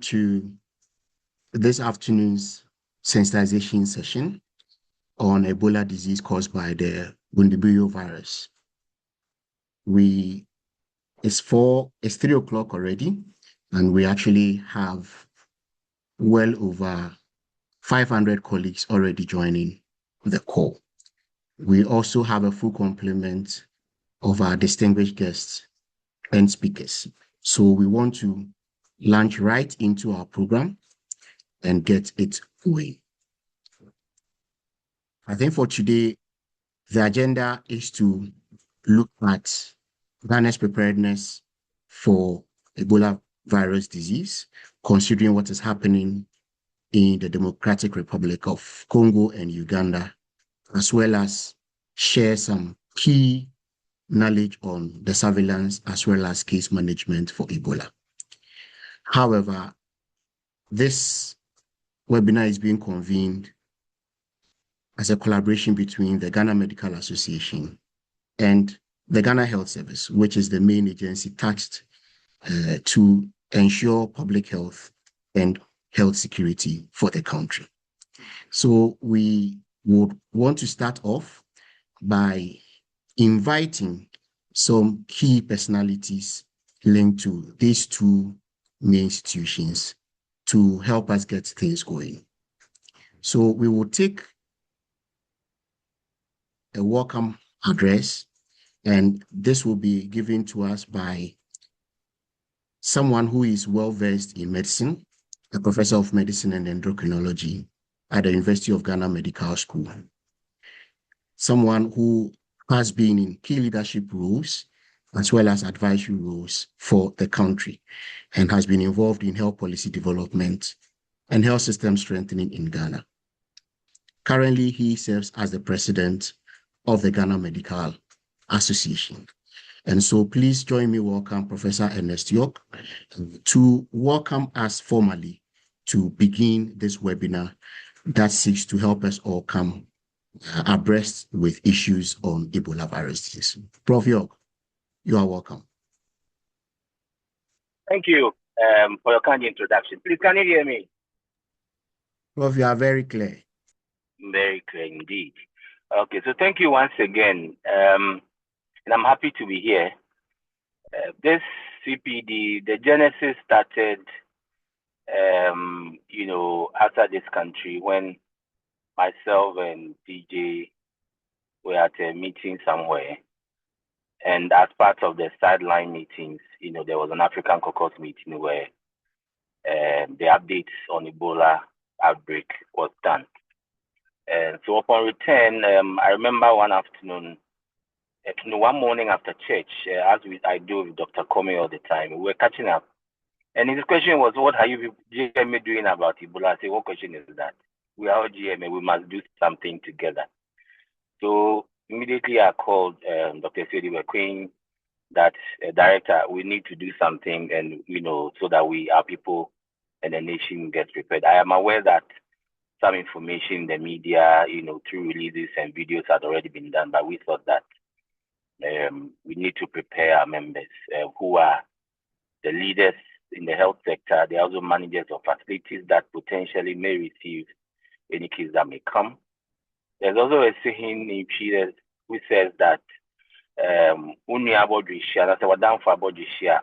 to this afternoon's sensitization session on Ebola disease caused by the Bundibugyo virus. It's 3 o'clock already, and we actually have well over 500 colleagues already joining the call. We also have a full complement of our distinguished guests and speakers. So we want to launch right into our program and get it going. I think for today, the agenda is to look at Ghana's preparedness for Ebola virus disease, considering what is happening in the Democratic Republic of Congo and Uganda, as well as share some key knowledge on the surveillance as well as case management for Ebola. However, this webinar is being convened as a collaboration between the Ghana Medical Association and the Ghana Health Service, which is the main agency tasked to ensure public health and health security for the country. So we would want to start off by inviting some key personalities linked to these two main institutions to help us get things going. So we will take a welcome address, and this will be given to us by someone who is well-versed in medicine, a professor of medicine and endocrinology at the University of Ghana Medical School. Someone who has been in key leadership roles as well as advisory roles for the country and has been involved in health policy development and health system strengthening in Ghana. Currently, he serves as the president of the Ghana Medical Association. And so please join me welcome Professor Ernest York to welcome us formally to begin this webinar that seeks to help us all come abreast with issues on Ebola virus disease. Prof. York, you are welcome. Thank you for your kind introduction. Please, can you hear me? Prof, you are very clear. Very clear indeed. Okay, so thank you once again. And I'm happy to be here. This CPD, the genesis started, outside this country when myself and DJ were at a meeting somewhere. And as part of the sideline meetings, there was an African caucus meeting where the updates on Ebola outbreak was done. And so upon return, I remember one afternoon, one morning after church, I do with Dr. Commey all the time, we were catching up. And his question was, what are you GMA doing about Ebola? I said, what question is that? We are all GMA, we must do something together. So immediately I called Dr. Asiedu-Bekoe, that director, we need to do something, and so that our people and the nation gets prepared. I am aware that some information in the media, through releases and videos had already been done, but we thought that we need to prepare our members who are the leaders in the health sector. They are also managers of facilities that potentially may receive any case that may come. There's also a saying in Chile who says that only about the share, that's what down for about the share,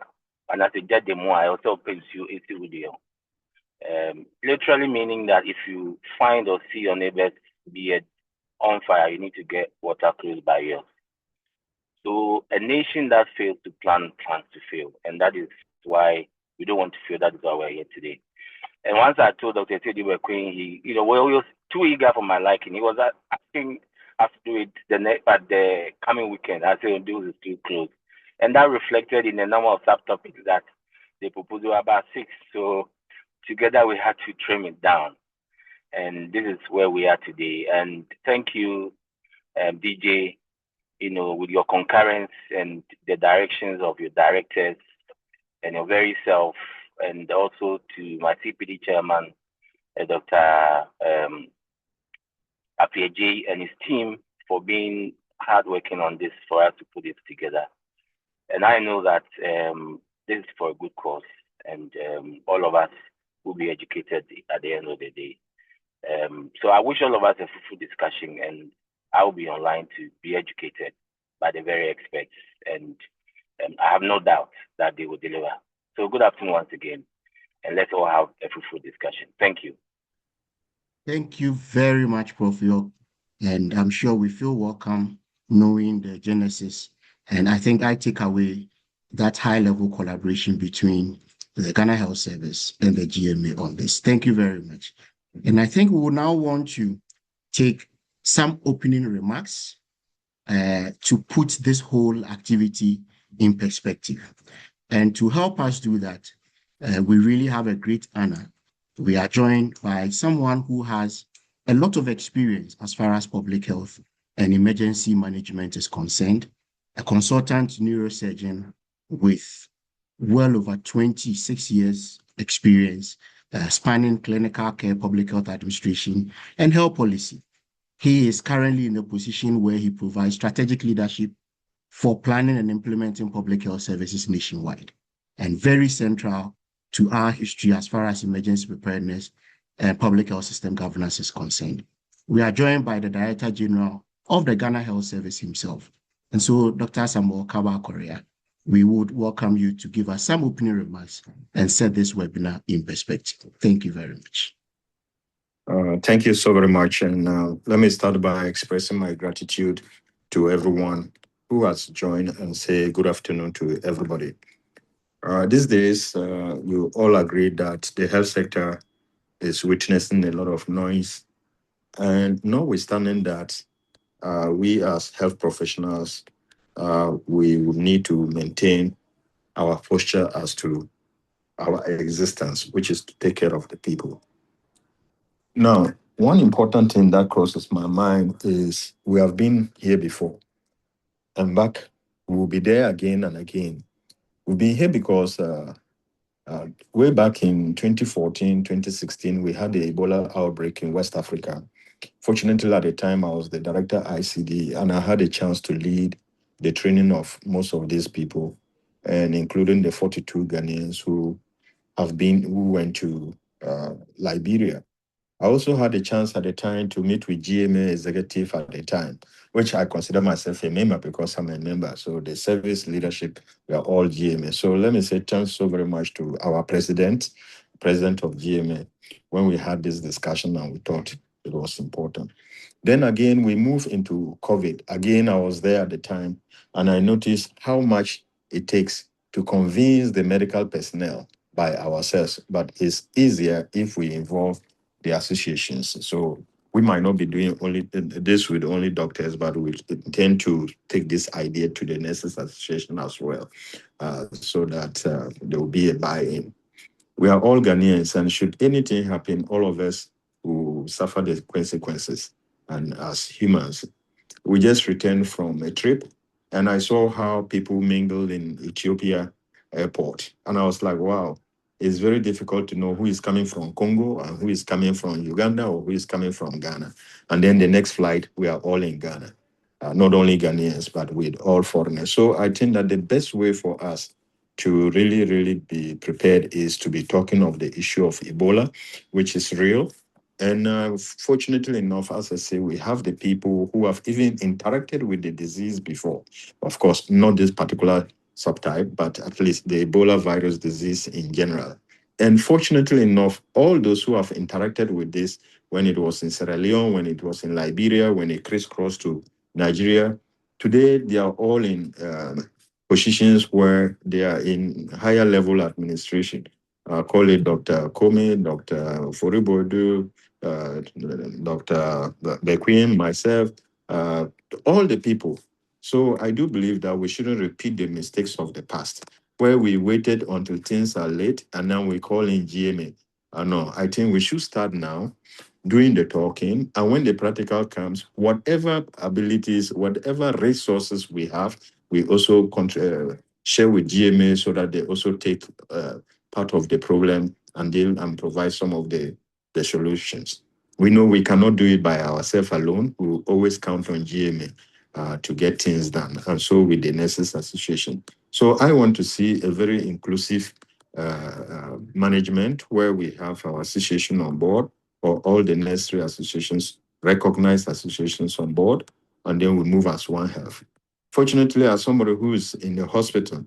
and as a judge, I also open you into video. Literally meaning that if you find or see your neighbors be on fire, you need to get water close by yours. So a nation that fails to plan plans to fail, and that is why we don't want to fail. That is why we're here today. And once I told Dr. Asiedu-Bekoe, he was too eager for my liking. He was asking us to do it at the coming weekend. I said, this is too close. And that reflected in the number of subtopics that they proposed. There were about 6. So together we had to trim it down. And this is where we are today. And thank you, DJ, with your concurrence and the directions of your directors and your very self, and also to my CPD chairman, Dr. Adjetey and his team for being hardworking on this for us to put it together. And I know that this is for a good cause, and all of us will be educated at the end of the day. So I wish all of us a fruitful discussion, and I will be online to be educated by the very experts, and I have no doubt that they will deliver. So good afternoon once again, and let's all have a fruitful discussion. Thank you. Thank you very much, Prof. York. And I'm sure we feel welcome knowing the genesis. And I think I take away that high-level collaboration between the Ghana Health Service and the GMA on this. Thank you very much. And I think we will now want to take some opening remarks to put this whole activity in perspective. And to help us do that, we really have a great honor. We are joined by someone who has a lot of experience as far as public health and emergency management is concerned, a consultant neurosurgeon with well over 26 years experience spanning clinical care, public health administration, and health policy. He is currently in a position where he provides strategic leadership for planning and implementing public health services nationwide, and very central to our history as far as emergency preparedness and public health system governance is concerned. We are joined by the Director General of the Ghana Health Service himself. And so, Dr. Samuel Kawa-Korea, we would welcome you to give us some opening remarks and set this webinar in perspective. Thank you very much. Thank you so very much. And let me start by expressing my gratitude to everyone who has joined and say good afternoon to everybody. These days, you all agree that the health sector is witnessing a lot of noise. And notwithstanding that, we as health professionals, we would need to maintain our posture as to our existence, which is to take care of the people. Now, one important thing that crosses my mind is we have been here before, and back, we'll be there again and again. We've been here because way back in 2014, 2016, we had the Ebola outbreak in West Africa. Fortunately, at the time, I was the director ICD, and I had a chance to lead the training of most of these people, and including the 42 Ghanaians who went to Liberia. I also had a chance at the time to meet with GMA executive at the time, which I consider myself a member because I'm a member. So the service leadership, we are all GMA. So let me say thanks so very much to our president of GMA, when we had this discussion and we thought it was important. Then again, we moved into COVID. Again, I was there at the time, and I noticed how much it takes to convince the medical personnel by ourselves, but it's easier if we involve the associations. So we might not be doing only this with only doctors, but we intend to take this idea to the nurses association as well, so that there will be a buy-in. We are all Ghanaians, and should anything happen, all of us will suffer the consequences. And as humans, we just returned from a trip, and I saw how people mingled in Ethiopia airport, and I was like, wow. It's very difficult to know who is coming from Congo and who is coming from Uganda or who is coming from Ghana. And then the next flight, we are all in Ghana. Not only Ghanaians, but with all foreigners. So I think that the best way for us to really, really be prepared is to be talking of the issue of Ebola, which is real. And fortunately enough, as I say, we have the people who have even interacted with the disease before. Of course, not this particular subtype, but at least the Ebola virus disease in general. And fortunately enough, all those who have interacted with this, when it was in Sierra Leone, when it was in Liberia, when it crisscrossed to Nigeria, today they are all in positions where they are in higher level administration. Call it Dr. Commey, Dr. Foribodu, Dr. Bequim, myself, all the people. So I do believe that we shouldn't repeat the mistakes of the past, where we waited until things are late and now we call in GMA. No, I think we should start now doing the talking. And when the practical comes, whatever abilities, whatever resources we have, we also share with GMA so that they also take part of the problem and deal and provide some of the solutions. We know we cannot do it by ourselves alone. We will always count on GMA to get things done, and so with the Nurses Association. So I want to see a very inclusive management, where we have our association on board, or all the necessary associations, recognized associations on board, and then we move as One Health. Fortunately, as somebody who is in the hospital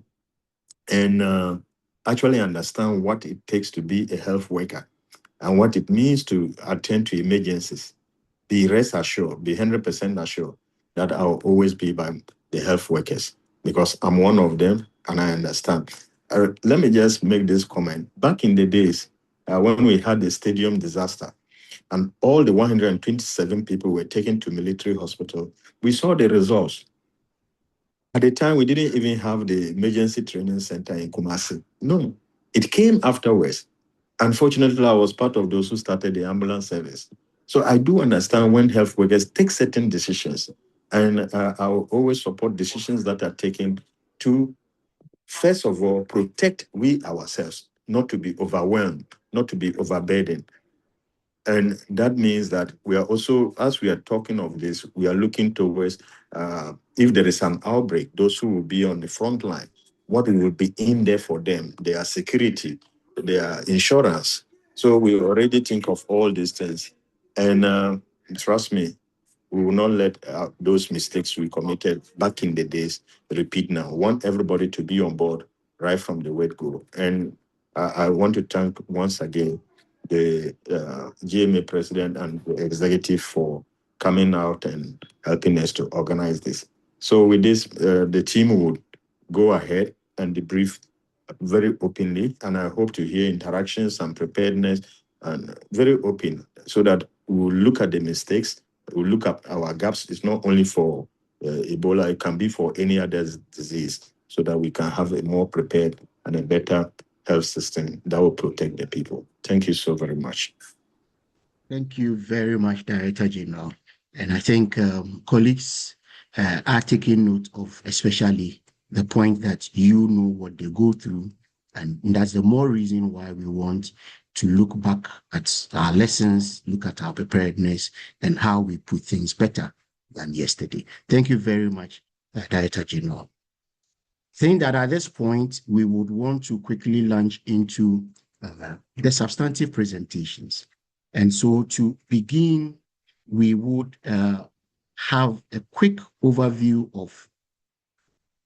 and actually understand what it takes to be a health worker and what it means to attend to emergencies, be rest assured, be 100% assured that I'll always be by the health workers, because I'm one of them and I understand. Let me just make this comment. Back in the days, when we had the stadium disaster and all the 127 people were taken to military hospital, we saw the results. At the time, we didn't even have the emergency training center in Kumasi. No, it came afterwards. Unfortunately, I was part of those who started the ambulance service. So I do understand when health workers take certain decisions, and I will always support decisions that are taken to, first of all, protect we ourselves, not to be overwhelmed, not to be overburdened. And that means that we are also, as we are talking of this, we are looking towards if there is an outbreak, those who will be on the front line, what will be in there for them, their security, their insurance. So we already think of all these things. And trust me, we will not let those mistakes we committed back in the days repeat now. We want everybody to be on board right from the word go. And I want to thank once again the GMA president and the executive for coming out and helping us to organize this. So with this, the team would go ahead and debrief very openly, and I hope to hear interactions and preparedness and very open, so that we'll look at the mistakes, we'll look at our gaps. It's not only for Ebola, it can be for any other disease, so that we can have a more prepared and a better health system that will protect the people. Thank you so very much. Thank you very much, Director General. And I think colleagues are taking note of especially the point that you know what they go through. And that's the more reason why we want to look back at our lessons, look at our preparedness, and how we put things better than yesterday. Thank you very much, Director General. I think that at this point, we would want to quickly launch into the substantive presentations. And so to begin, we would have a quick overview of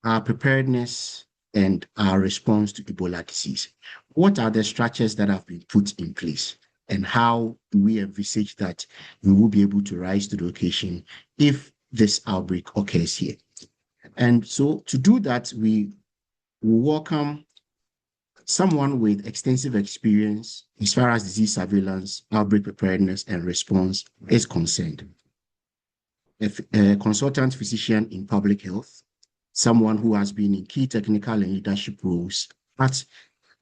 our preparedness and our response to Ebola disease. What are the structures that have been put in place, and how do we envisage that we will be able to rise to the occasion if this outbreak occurs here? And so to do that, we welcome someone with extensive experience as far as disease surveillance, outbreak preparedness, and response is concerned. A consultant physician in public health, someone who has been in key technical and leadership roles at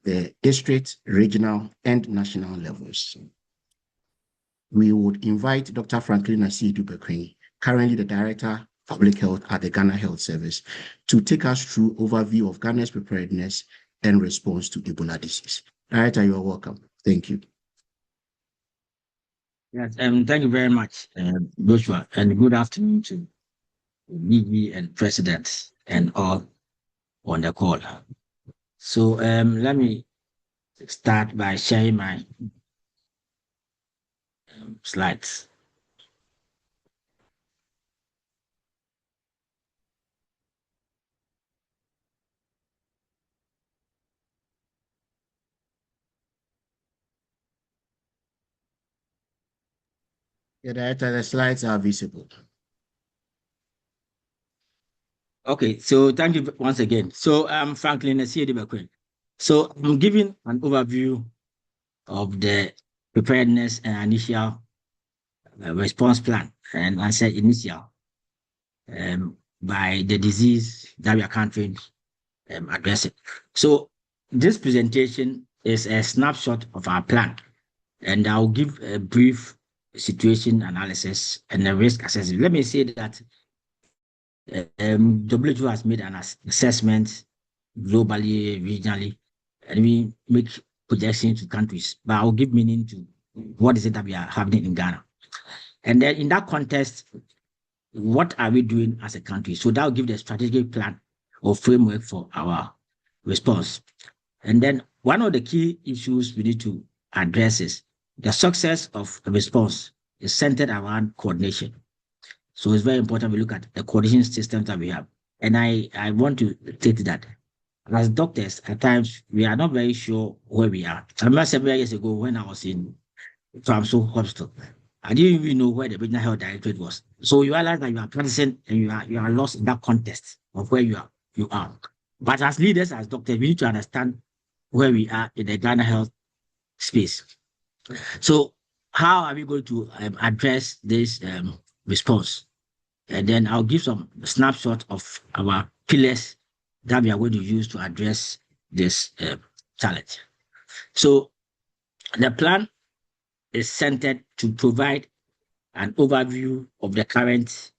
the district, regional, and national levels. We would invite Dr. Franklin Asiedu-Bekoe, currently the Director Public Health at the Ghana Health Service, to take us through overview of Ghana's preparedness and response to Ebola disease. Director, you are welcome. Thank you. Yes, thank you very much, Joshua, and good afternoon to DG and President and all on the call. So let me start by sharing my slides. Yeah, Director, the slides are visible. Okay, so thank you once again. So I'm Franklin Asiedu-Bekoe. So I'm giving an overview of the preparedness and initial response plan, and I said initial, by the disease that we are currently addressing. So this presentation is a snapshot of our plan, and I'll give a brief situation analysis and a risk assessment. Let me say that WHO has made an assessment globally, regionally, and we make projections to countries, but I'll give meaning to what is it that we are having in Ghana. And then in that context, what are we doing as a country? So that will give the strategic plan or framework for our response. And then one of the key issues we need to address is the success of a response is centered around coordination. So it's very important we look at the coordination systems that we have. And I want to state that as doctors, at times we are not very sure where we are. I remember several years ago when I was in Tramso Hospital, I didn't even know where the regional health directorate was. So you realize that you are practicing and you are lost in that context of where you are. But as leaders, as doctors, we need to understand where we are in the Ghana health space. So how are we going to address this response? And then I'll give some snapshot of our pillars that we are going to use to address this challenge. So the plan is centered to provide an overview of the current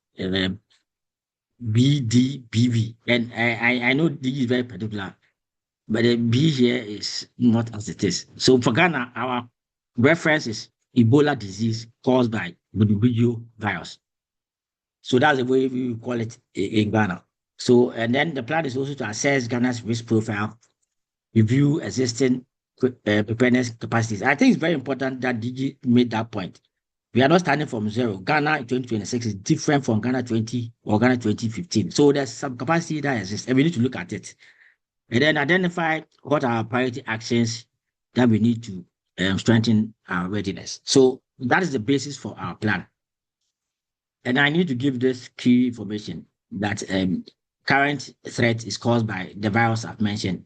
BDBV. And I know D is very particular, but the B here is not as it is. So for Ghana, our reference is Ebola disease caused by Bundibugyo virus. So that's the way we call it in Ghana. So, and then the plan is also to assess Ghana's risk profile, review existing preparedness capacities. I think it's very important that DG made that point. We are not starting from zero. Ghana in 2026 is different from Ghana 20 or Ghana 2015. So there's some capacity that exists, and we need to look at it. And then identify what are our priority actions that we need to strengthen our readiness. So that is the basis for our plan. And I need to give this key information that current threat is caused by the virus I've mentioned.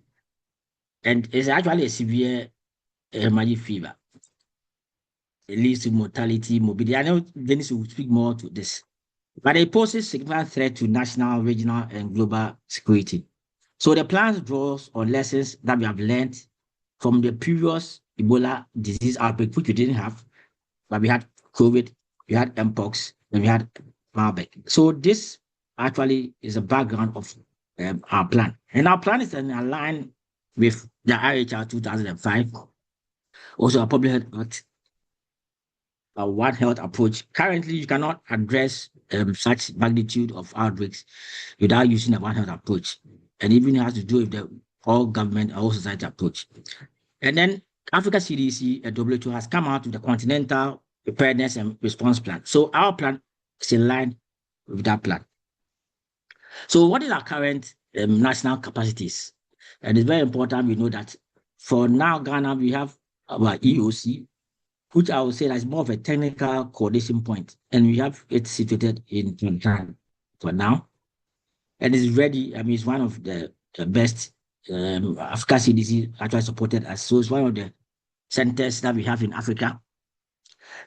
And it's actually a severe hemorrhagic fever. It leads to mortality, morbidity. I know Dennis will speak more to this, but it poses significant threat to national, regional, and global security. So the plan draws on lessons that we have learned from the previous Ebola disease outbreak, which we didn't have, but we had COVID, we had Mpox, and we had Marburg. So this actually is a background of our plan. And our plan is in line with the IHR 2005, also a public health act, a One Health approach. Currently, you cannot address such magnitude of outbreaks without using a One Health approach. And even it has to do with the all government, all society approach. And then Africa CDC and WHO has come out with the Continental Preparedness and Response Plan. So our plan is in line with that plan. So what is our current national capacities? And it's very important we know that for now, Ghana, we have our EOC, which I would say is more of a technical coordination point. And we have it situated in Tanzania for now. And it's ready. I mean, it's one of the best Africa CDC actually supported us. So it's one of the centers that we have in Africa.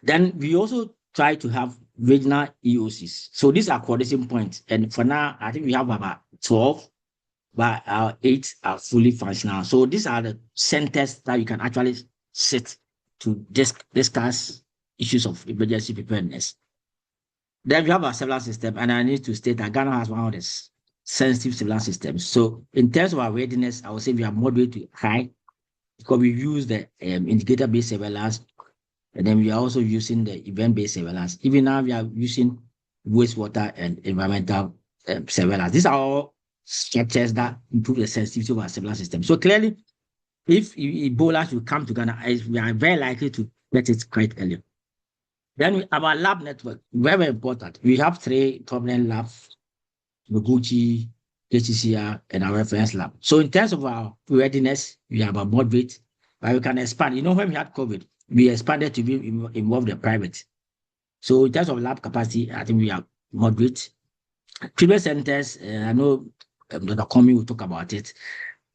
Then we also try to have regional EOCs. So these are coordination points. And for now, I think we have about 12, but our 8 are fully functional. So these are the centers that you can actually sit to discuss issues of emergency preparedness. Then we have our surveillance system, and I need to state that Ghana has one of the sensitive surveillance systems. So in terms of our readiness, I would say we are moderate to high because we use the indicator-based surveillance, and then we are also using the event-based surveillance. Even now, we are using wastewater and environmental surveillance. These are all structures that improve the sensitivity of our surveillance system. So clearly, if Ebola should come to Ghana, we are very likely to get it quite early. Then our lab network, very important. We have 3 prominent labs, Noguchi, HCCR, and our reference lab. So in terms of our readiness, we have a moderate, but we can expand. You know, when we had COVID, we expanded to involve the private. So in terms of lab capacity, I think we are moderate. Treatment centers, I know Oliver-Commey will talk about it.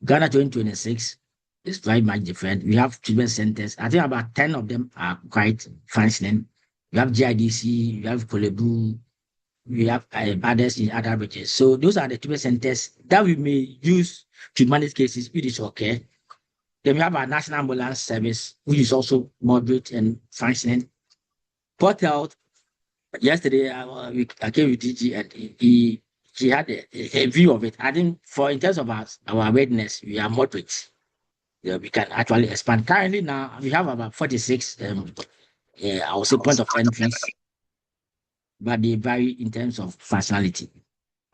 Ghana 2026 is very much different. We have treatment centers. I think about 10 of them are quite functioning. We have GIDC, we have Kolebu, we have others in other regions. So those are the treatment centers that we may use to manage cases if it is okay. Then we have our National Ambulance Service, which is also moderate and functioning. Port Health, yesterday I came with DG and he had a view of it. I think in terms of our readiness, we are moderate. We can actually expand. Currently now, we have about 46, I would say, point of entries, but they vary in terms of functionality.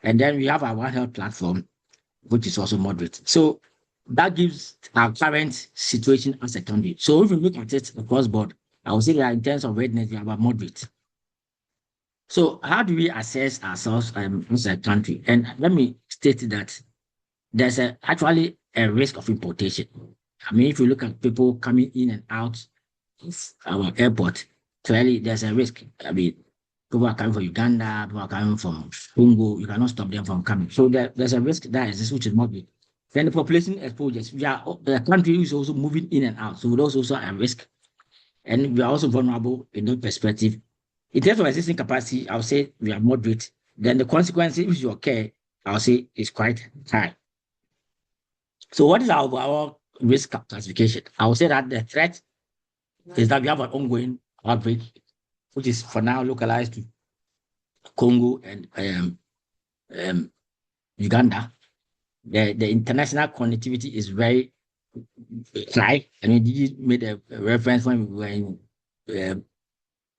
And then we have our One Health platform, which is also moderate. So that gives our current situation as a country. So if you look at it across board, I would say that in terms of readiness, we are about moderate. So how do we assess ourselves as a country? And let me state that there's actually a risk of importation. I mean, if you look at people coming in and out of our airport, clearly there's a risk. I mean, people are coming from Uganda, people are coming from Congo. You cannot stop them from coming. So there's a risk that exists, which is moderate. Then the population exposures. The country is also moving in and out. So those also a risk. And we are also vulnerable in that perspective. In terms of existing capacity, I would say we are moderate. Then the consequences, if you occur, I would say is quite high. So what is our overall risk classification? I would say that the threat is that we have an ongoing outbreak, which is for now localized to Congo and Uganda. The international connectivity is very high. I mean, you made a reference when we were in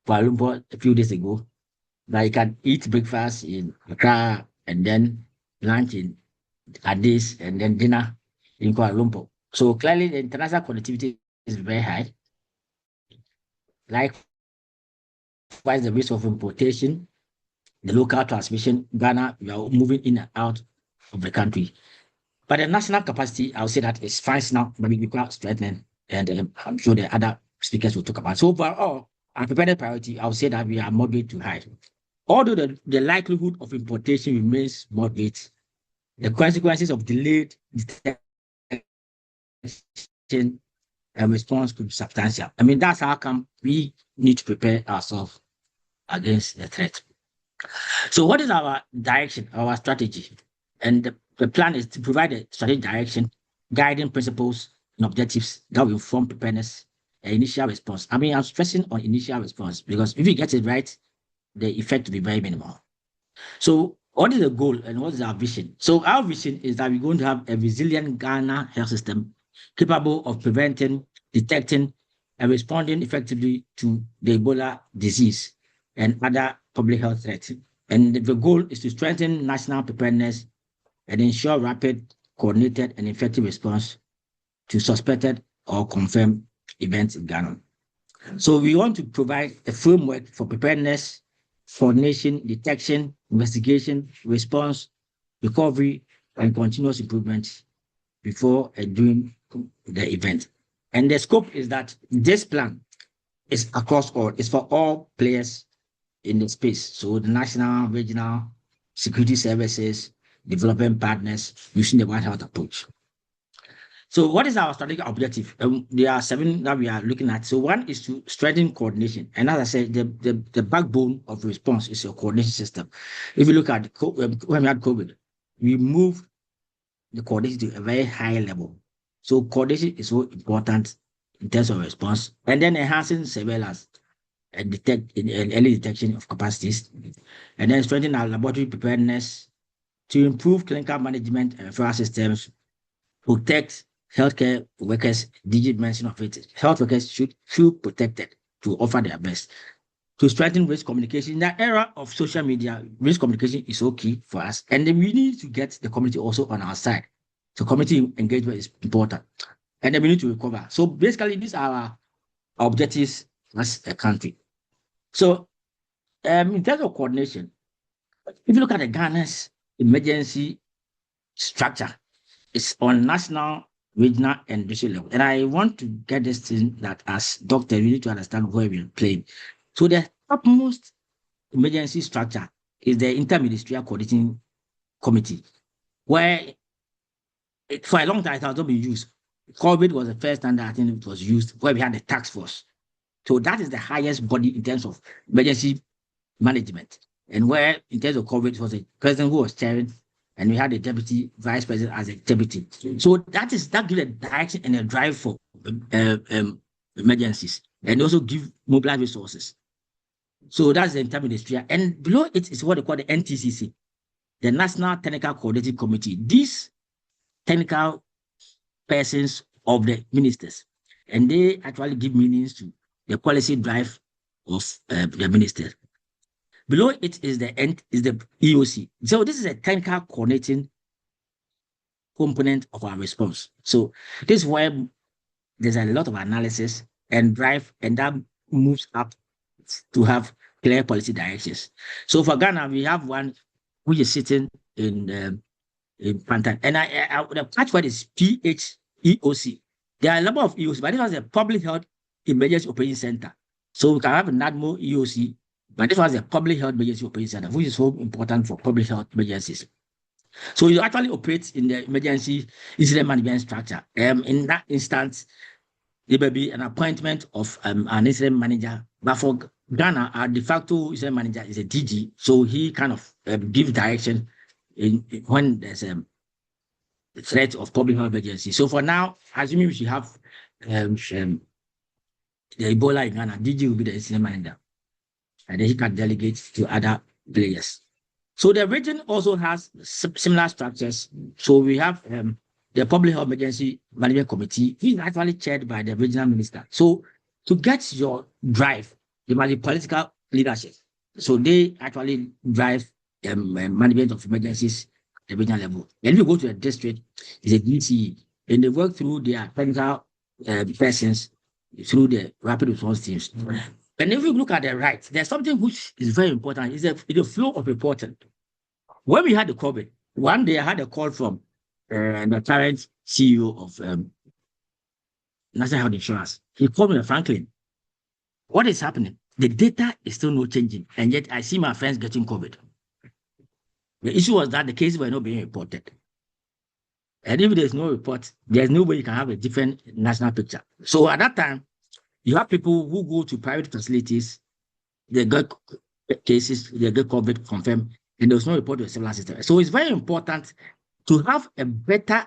Kuala Lumpur a few days ago, that you can eat breakfast in Accra and then lunch in Addis and then dinner in Kuala Lumpur. So clearly the international connectivity is very high. Likewise, the risk of importation, the local transmission, Ghana, we are moving in and out of the country. But the national capacity, I would say that is functional, but we require strengthening, and I'm sure the other speakers will talk about. So overall, our preparedness priority, I would say that we are moderate to high. Although the likelihood of importation remains moderate, the consequences of delayed detection and response could be substantial. I mean, that's how come we need to prepare ourselves against the threat. So what is our direction, our strategy? And the plan is to provide a strategic direction, guiding principles and objectives that will inform preparedness and initial response. I mean, I'm stressing on initial response because if you get it right, the effect will be very minimal. So what is the goal and what is our vision? So our vision is that we're going to have a resilient Ghana health system capable of preventing, detecting, and responding effectively to the Ebola disease and other public health threats. And the goal is to strengthen national preparedness and ensure rapid, coordinated, and effective response to suspected or confirmed events in Ghana. So we want to provide a framework for preparedness, coordination, detection, investigation, response, recovery, and continuous improvement before and during the event. And the scope is that this plan is across all, it's for all players in the space. So the national, regional, security services, development partners using the One Health approach. So what is our strategic objective? There are 7 that we are looking at. So one is to strengthen coordination. And as I said, the backbone of response is your coordination system. If you look at when we had COVID, we moved the coordination to a very high level. So coordination is so important in terms of response. And then enhancing surveillance and early detection of capacities. And then strengthening our laboratory preparedness to improve clinical management and referral systems, protect healthcare workers. Digit mention of it. Health workers should feel protected to offer their best. To strengthen risk communication. In the era of social media, risk communication is so key for us. And then we need to get the community also on our side. So community engagement is important. And then we need to recover. So basically, these are our objectives as a country. So in terms of coordination, if you look at the Ghana's emergency structure, it's on national, regional, and district level. And I want to get this thing that as doctor, we need to understand where we're playing. So the topmost emergency structure is the Interministerial Coordinating Committee, where for a long time it has not been used. COVID was the first time that I think it was used, where we had the task force. So that is the highest body in terms of emergency management. And where, in terms of COVID, it was the president who was chairing, and we had the deputy vice president as a deputy. So that gives a direction and a drive for emergencies, and also give mobilized resources. So that's the interministerial. And below it is what they call the NTCC, the National Technical Coordinating Committee. These technical persons of the ministers, and they actually give meanings to the policy drive of the ministers. Below it is the EOC. So this is a technical coordinating component of our response. So this is where there's a lot of analysis and drive, and that moves up to have clear policy directions. So for Ghana, we have one which is sitting in Pantan, and the catchword is PHEOC. There are a number of EOC, but this was a Public Health Emergency Operating Center. So we can have a NADMO EOC, but this was a Public Health Emergency Operating Center, which is so important for public health emergencies. So you actually operate in the emergency incident management structure. In that instance, there may be an appointment of an incident manager, but for Ghana, our de facto incident manager is a DG, so he kind of gives direction when there's a threat of public health emergency. So for now, assuming we should have the Ebola in Ghana, DG will be the incident manager, and then he can delegate to other players. So the region also has similar structures. So we have the Public Health Emergency Management Committee, which is actually chaired by the regional minister. So to get your drive, there must be political leadership. So they actually drive management of emergencies at the regional level. When you go to a district, it's a DCE, and they work through their technical persons through the rapid response teams. And if you look at the right, there's something which is very important. It's the flow of reporting. When we had the COVID, one day I had a call from the current CEO of National Health Insurance. He called me, Franklin, what is happening? The data is still not changing, and yet I see my friends getting COVID. The issue was that the cases were not being reported. And if there's no report, there's no way you can have a different national picture. So at that time, you have people who go to private facilities, they get cases, they get COVID confirmed, and there's no report to the civil system. So it's very important to have a better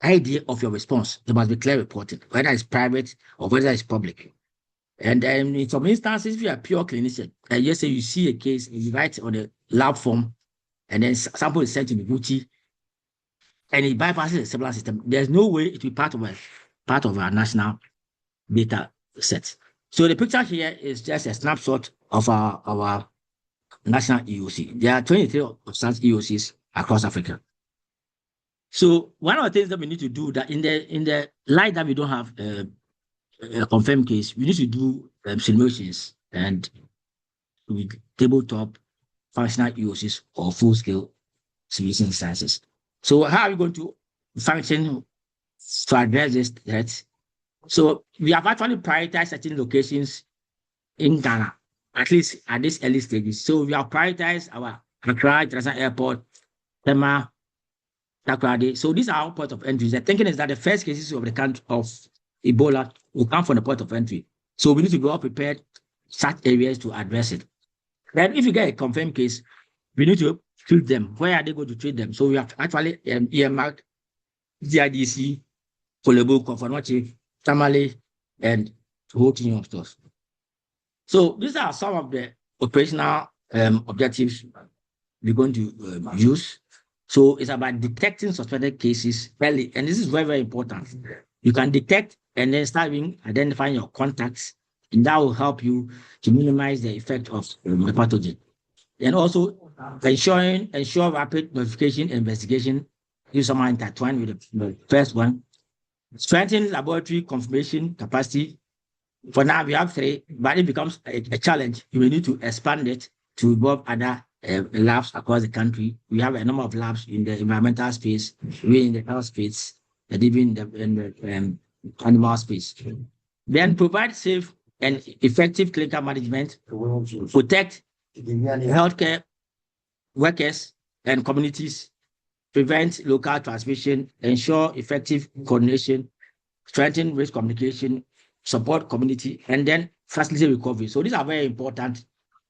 idea of your response. There must be clear reporting, whether it's private or whether it's public. And in some instances, if you are a pure clinician, and you say you see a case, and you write on a lab form, and then sample is sent to the Gucci, and it bypasses the civil system, there's no way it will be part of our national data set. So the picture here is just a snapshot of our national EOC. There are 23 of such EOCs across Africa. So one of the things that we need to do that in the light that we don't have a confirmed case, we need to do simulations and with tabletop functional EOCs or full-scale simulation instances. So how are we going to function to address this threat? So we have actually prioritized certain locations in Ghana, at least at this early stages. So we have prioritized our Accra International Airport, Tema, Takoradi. So these are our ports of entry. The thinking is that the first cases of the country of Ebola will come from the port of entry. So we need to be well prepared such areas to address it. Then if you get a confirmed case, we need to treat them. Where are they going to treat them? So we have actually earmarked GIDC, Kolebu, Konfonochi, Tamale, and Hotin stores. So these are some of the operational objectives we're going to use. So it's about detecting suspected cases early, and this is very, very important. You can detect and then start identifying your contacts, and that will help you to minimize the effect of the pathogen. And also ensure rapid notification and investigation. Use someone intertwined with the first one. Strengthen laboratory confirmation capacity. For now, we have 3, but it becomes a challenge. You will need to expand it to involve other labs across the country. We have a number of labs in the environmental space, in the health space, and even in the animal space. Then provide safe and effective clinical management, protect healthcare workers and communities, prevent local transmission, ensure effective coordination, strengthen risk communication, support community, and then facilitate recovery. So these are very important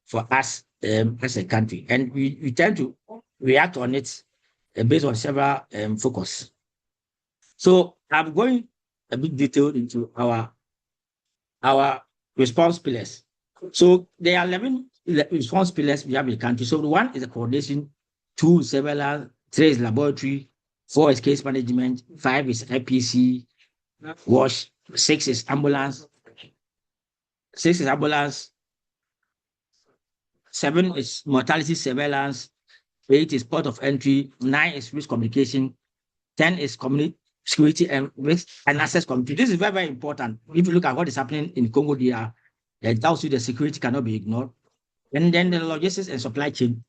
for us as a country, and we tend to react on it based on several focus. So I'm going a bit detailed into our response pillars. So there are 11 response pillars we have in the country. So the 1 is the coordination, 2 is surveillance, 3 is laboratory, 4 is case management, 5 is IPC, WASH, 6 is ambulance, 7 is mortality surveillance, 8 is port of entry, 9 is risk communication, 10 is community security and risk and access committee. This is very, very important. If you look at what is happening in Congo DR, it tells you the security cannot be ignored. And then the logistics and supply chain.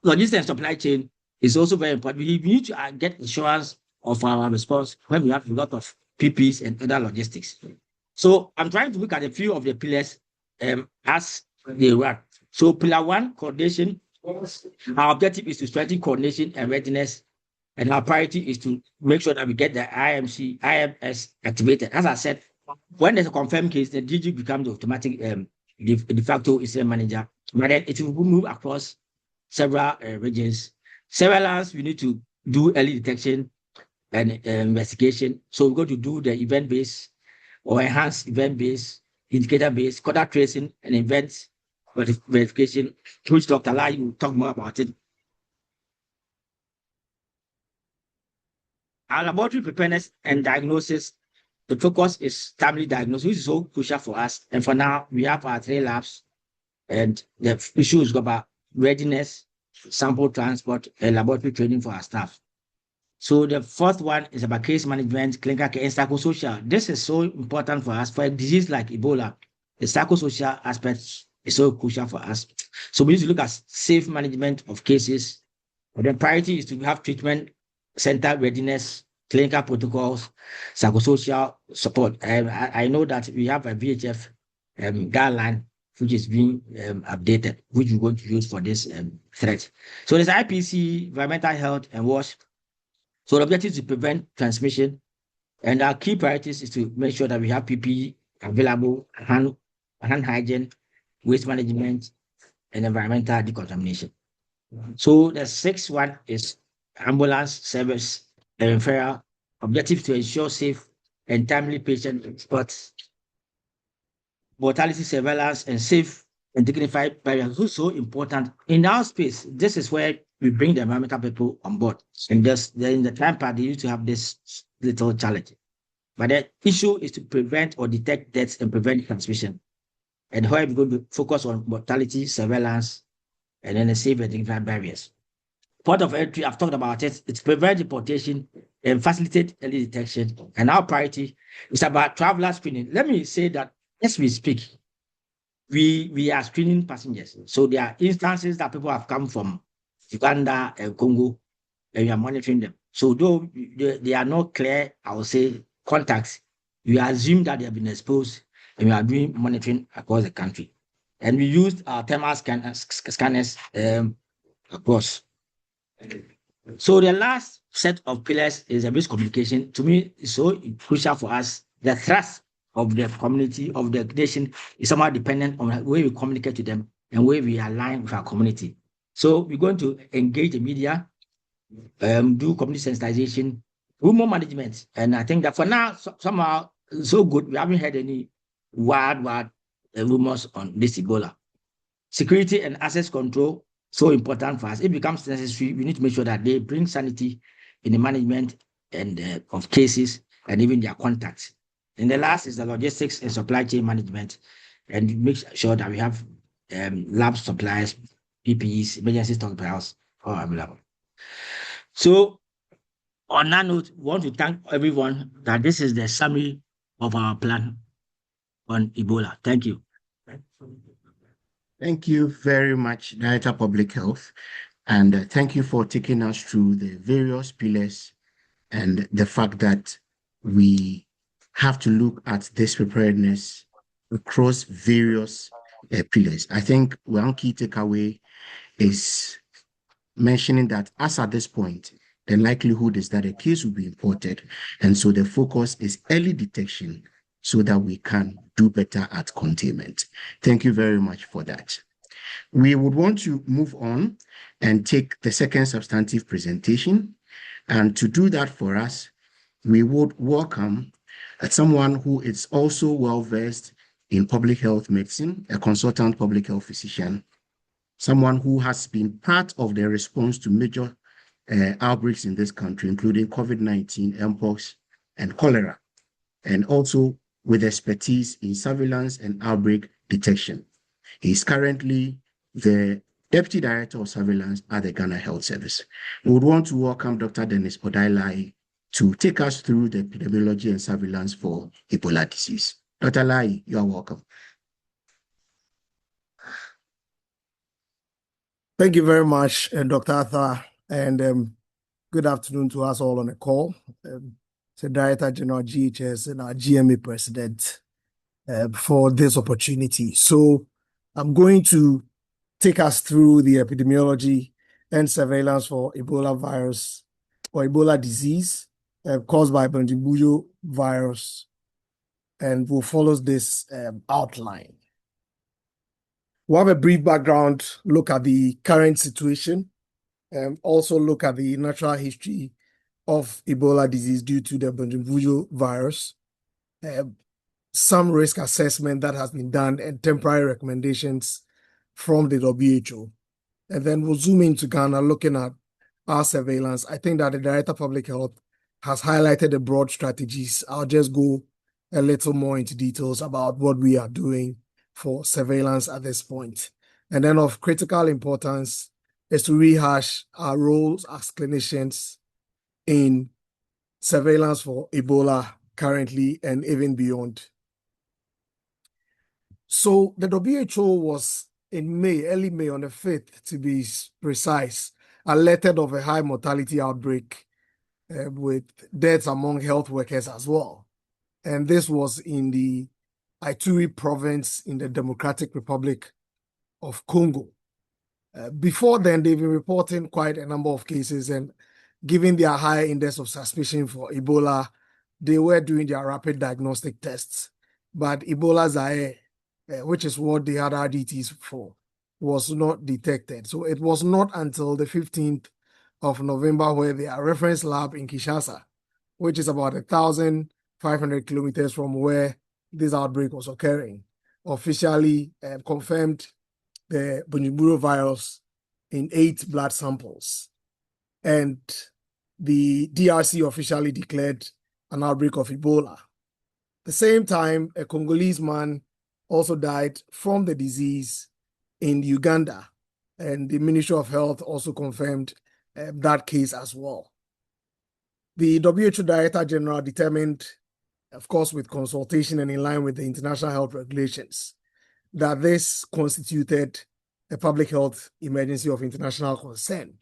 Logistics and supply chain is also very important. We need to get assurance of our response when we have a lot of PPs and other logistics. So I'm trying to look at a few of the pillars as they work. So pillar 1, coordination. Our objective is to strengthen coordination and readiness, and our priority is to make sure that we get the IMS activated. As I said, when there's a confirmed case, the DG becomes the automatic de facto incident manager, but then it will move across several regions. Surveillance, we need to do early detection and investigation. So we're going to do the event-based or enhanced event-based, indicator-based, contact tracing and events verification, which Dr. Lai will talk more about it. Our laboratory preparedness and diagnosis, the focus is timely diagnosis, which is so crucial for us. And for now, we have our 3 labs, and the issue is about readiness, sample transport, and laboratory training for our staff. So the first one is about case management, clinical care, and psychosocial. This is so important for us. For a disease like Ebola, the psychosocial aspect is so crucial for us. So we need to look at safe management of cases. And the priority is to have treatment center readiness, clinical protocols, psychosocial support. I know that we have a VHF guideline which is being updated, which we're going to use for this threat. So there's IPC, environmental health and WASH. So the objective is to prevent transmission, and our key priorities is to make sure that we have PPE available, hand hygiene, waste management, and environmental decontamination. So the 6th one is ambulance service and referral. Objective to ensure safe and timely patient transport, mortality surveillance, and safe and dignified burial. This is so important. In our space, this is where we bring the environmental people on board. And just in the time part, they used to have this little challenge. But the issue is to prevent or detect deaths and prevent transmission. And where we're going to focus on mortality, surveillance, and then the safe and dignified barriers. Port of entry, I've talked about it. It's prevent deportation and facilitate early detection. And our priority is about traveler screening. Let me say that as we speak, we are screening passengers. So there are instances that people have come from Uganda and Congo, and we are monitoring them. So though they are not clear, I would say, contacts, we assume that they have been exposed, and we are doing monitoring across the country. And we used our thermal scanners across. So the last set of pillars is a risk communication. To me, it's so crucial for us. The thrust of the community, of the nation, is somehow dependent on the way we communicate to them and where we align with our community. So we're going to engage the media, do community sensitization, rumor management. And I think that for now, somehow, so good, we haven't had any wild rumors on this Ebola. Security and access control, so important for us. It becomes necessary. We need to make sure that they bring sanity in the management and of cases and even their contacts. And the last is the logistics and supply chain management, and make sure that we have lab supplies, PPEs, emergency stockpiles all available. So on that note, we want to thank everyone that this is the summary of our plan on Ebola. Thank you. Thank you very much, Director of Public Health. And thank you for taking us through the various pillars and the fact that we have to look at this preparedness across various pillars. I think one key takeaway is mentioning that as at this point, the likelihood is that a case will be imported. And so the focus is early detection so that we can do better at containment. Thank you very much for that. We would want to move on and take the second substantive presentation. And to do that for us, we would welcome someone who is also well-versed in public health medicine, a consultant public health physician, someone who has been part of the response to major outbreaks in this country, including COVID-19, mpox, and cholera, and also with expertise in surveillance and outbreak detection. He is currently the Deputy Director of Surveillance at the Ghana Health Service. We would want to welcome Dr. Dennis Odai to take us through the epidemiology and surveillance for Ebola disease. Dr. Lai, you are welcome. Thank you very much, Dr. Arthur, and good afternoon to us all on the call. To Director General GHS and our GMA President for this opportunity. So I'm going to take us through the epidemiology and surveillance for Ebola virus or Ebola disease caused by Bundibugyo virus, and we'll follow this outline. We'll have a brief background look at the current situation, and also look at the natural history of Ebola disease due to the Bundibugyo virus, some risk assessment that has been done, and temporary recommendations from the WHO. And then we'll zoom into Ghana looking at our surveillance. I think that the Director of Public Health has highlighted the broad strategies. I'll just go a little more into details about what we are doing for surveillance at this point. And then of critical importance is to rehash our roles as clinicians in surveillance for Ebola currently and even beyond. So the WHO was in May, early May, on the 5th to be precise, alerted of a high mortality outbreak with deaths among health workers as well. And this was in the Ituri province in the Democratic Republic of Congo. Before then, they've been reporting quite a number of cases, and given their high index of suspicion for Ebola, they were doing their rapid diagnostic tests. But Ebola Zaire, which is what they had RDTs for, was not detected. So it was not until the 15th of November where their reference lab in Kinshasa, which is about 1,500 kilometers from where this outbreak was occurring, officially confirmed the Bundibugyo virus in 8 blood samples. And the DRC officially declared an outbreak of Ebola. At the same time, a Congolese man also died from the disease in Uganda, and the Ministry of Health also confirmed that case as well. The WHO Director General determined, of course, with consultation and in line with the international health regulations, that this constituted a public health emergency of international concern.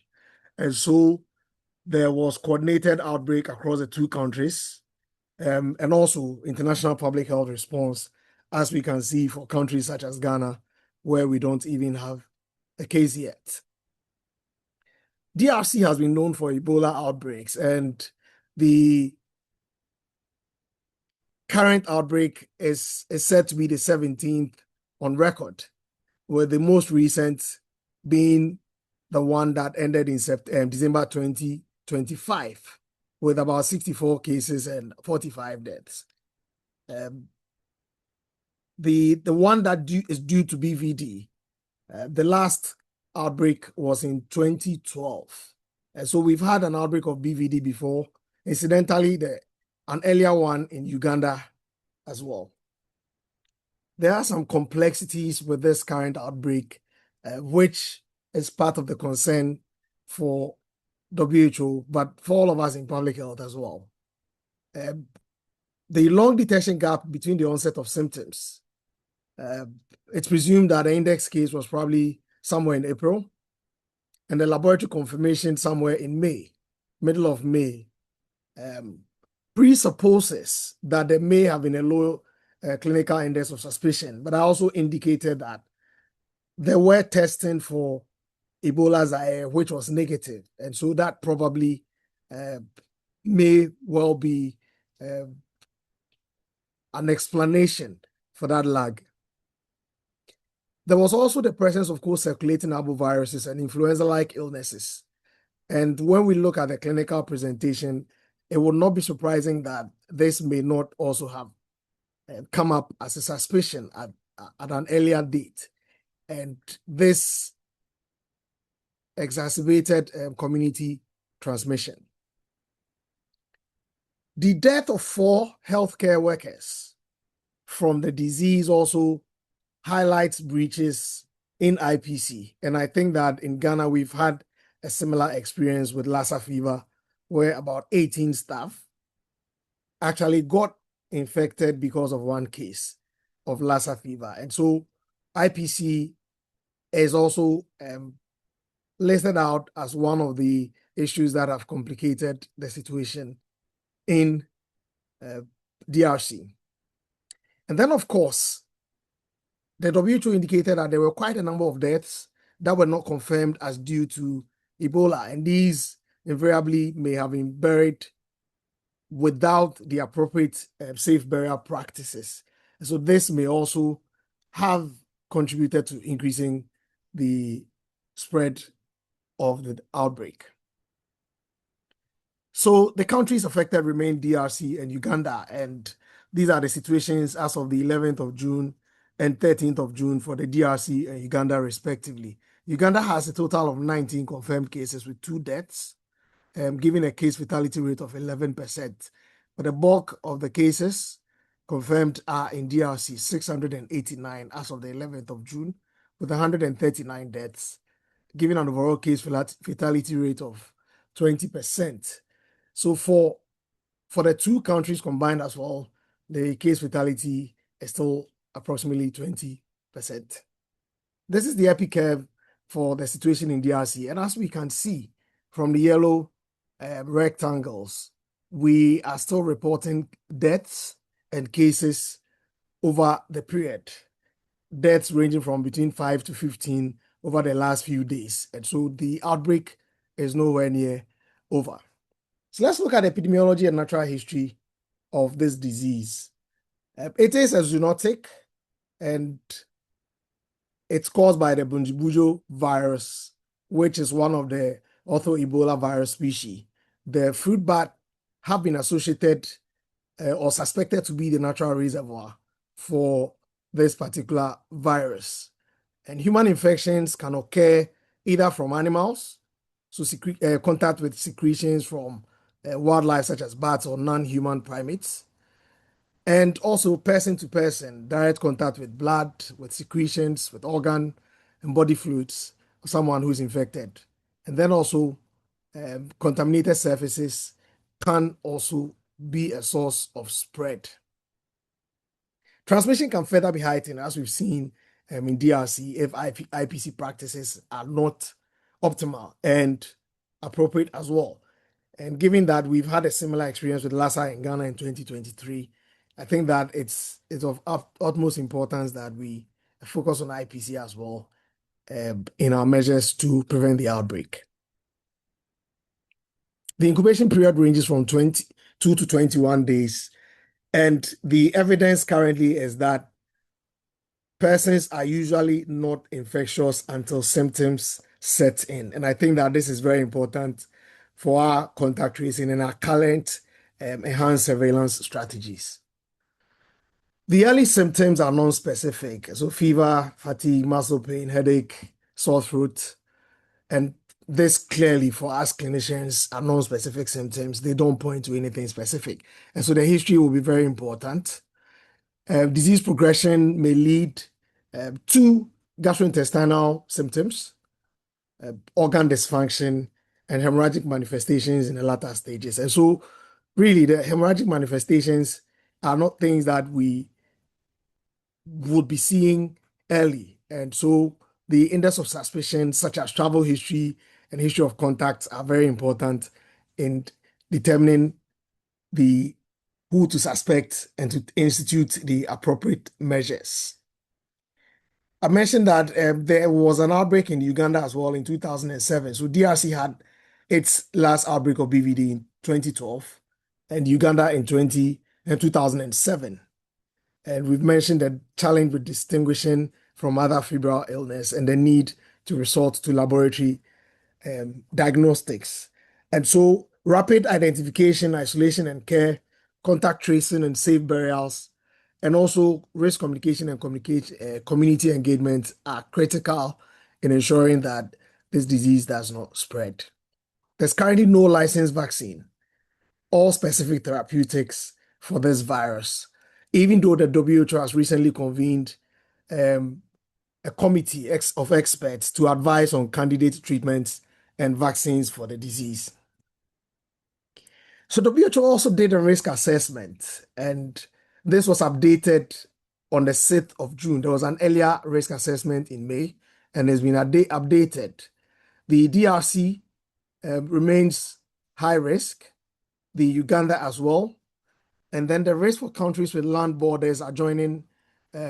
And so there was coordinated outbreak across the 2 countries, and also international public health response, as we can see for countries such as Ghana, where we don't even have a case yet. DRC has been known for Ebola outbreaks, and the current outbreak is said to be the 17th on record, with the most recent being the one that ended in December 2025, with about 64 cases and 45 deaths. The one that is due to BVD, the last outbreak was in 2012. And so we've had an outbreak of BVD before. Incidentally, an earlier one in Uganda as well. There are some complexities with this current outbreak, which is part of the concern for WHO, but for all of us in public health as well. The long detection gap between the onset of symptoms. It's presumed that the index case was probably somewhere in April, and the laboratory confirmation somewhere in May, middle of May, presupposes that there may have been a low clinical index of suspicion, but I also indicated that there were testing for Ebola Zaire, which was negative, and so that probably may well be an explanation for that lag. There was also the presence of co-circulating arboviruses and influenza-like illnesses. And when we look at the clinical presentation, it would not be surprising that this may not also have come up as a suspicion at an earlier date. And this exacerbated community transmission. The death of 4 healthcare workers from the disease also highlights breaches in IPC. And I think that in Ghana, we've had a similar experience with Lassa fever, where about 18 staff actually got infected because of one case of Lassa fever. And so IPC is also listed out as one of the issues that have complicated the situation in DRC. And then, of course, the WHO indicated that there were quite a number of deaths that were not confirmed as due to Ebola, and these invariably may have been buried without the appropriate safe burial practices. And so this may also have contributed to increasing the spread of the outbreak. So the countries affected remain DRC and Uganda, and these are the situations as of the 11th of June and 13th of June for the DRC and Uganda respectively. Uganda has a total of 19 confirmed cases with 2 deaths, giving a case fatality rate of 11%. But the bulk of the cases confirmed are in DRC, 689 as of the 11th of June, with 139 deaths, giving an overall case fatality rate of 20%. So for the 2 countries combined as well, the case fatality is still approximately 20%. This is the epi curve for the situation in DRC. And as we can see from the yellow rectangles, we are still reporting deaths and cases over the period. Deaths ranging from between 5 to 15 over the last few days. And so the outbreak is nowhere near over. So let's look at epidemiology and natural history of this disease. It is a zoonotic, and it's caused by the Bundibugyo virus, which is one of the ortho-Ebola virus species. The fruit bat have been associated or suspected to be the natural reservoir for this particular virus. And human infections can occur either from animals, so contact with secretions from wildlife such as bats or non-human primates, and also person to person, direct contact with blood, with secretions, with organ and body fluids of someone who's infected. And then also contaminated surfaces can also be a source of spread. Transmission can further be heightened, as we've seen in DRC, if IPC practices are not optimal and appropriate as well. And given that we've had a similar experience with Lassa in Ghana in 2023, I think that it's of utmost importance that we focus on IPC as well in our measures to prevent the outbreak. The incubation period ranges from 22 to 21 days, and the evidence currently is that persons are usually not infectious until symptoms set in. And I think that this is very important for our contact tracing and our current enhanced surveillance strategies. The early symptoms are non-specific, so fever, fatigue, muscle pain, headache, sore throat, and this clearly for us clinicians are non-specific symptoms. They don't point to anything specific. And so the history will be very important. Disease progression may lead to gastrointestinal symptoms, organ dysfunction, and hemorrhagic manifestations in the latter stages. And so really the hemorrhagic manifestations are not things that we would be seeing early. And so the index of suspicion, such as travel history and history of contacts, are very important in determining who to suspect and to institute the appropriate measures. I mentioned that there was an outbreak in Uganda as well in 2007. So DRC had its last outbreak of BVD in 2012 and Uganda in 2007. And we've mentioned the challenge with distinguishing from other febrile illness and the need to resort to laboratory diagnostics. And so rapid identification, isolation and care, contact tracing and safe burials, and also risk communication and community engagement are critical in ensuring that this disease does not spread. There's currently no licensed vaccine or specific therapeutics for this virus, even though the WHO has recently convened a a committee of experts to advise on candidate treatments and vaccines for the disease. So WHO also did a risk assessment, and this was updated on the 6th of June. There was an earlier risk assessment in May, and has been updated. The DRC remains high risk, the Uganda as well, and then the risk for countries with land borders adjoining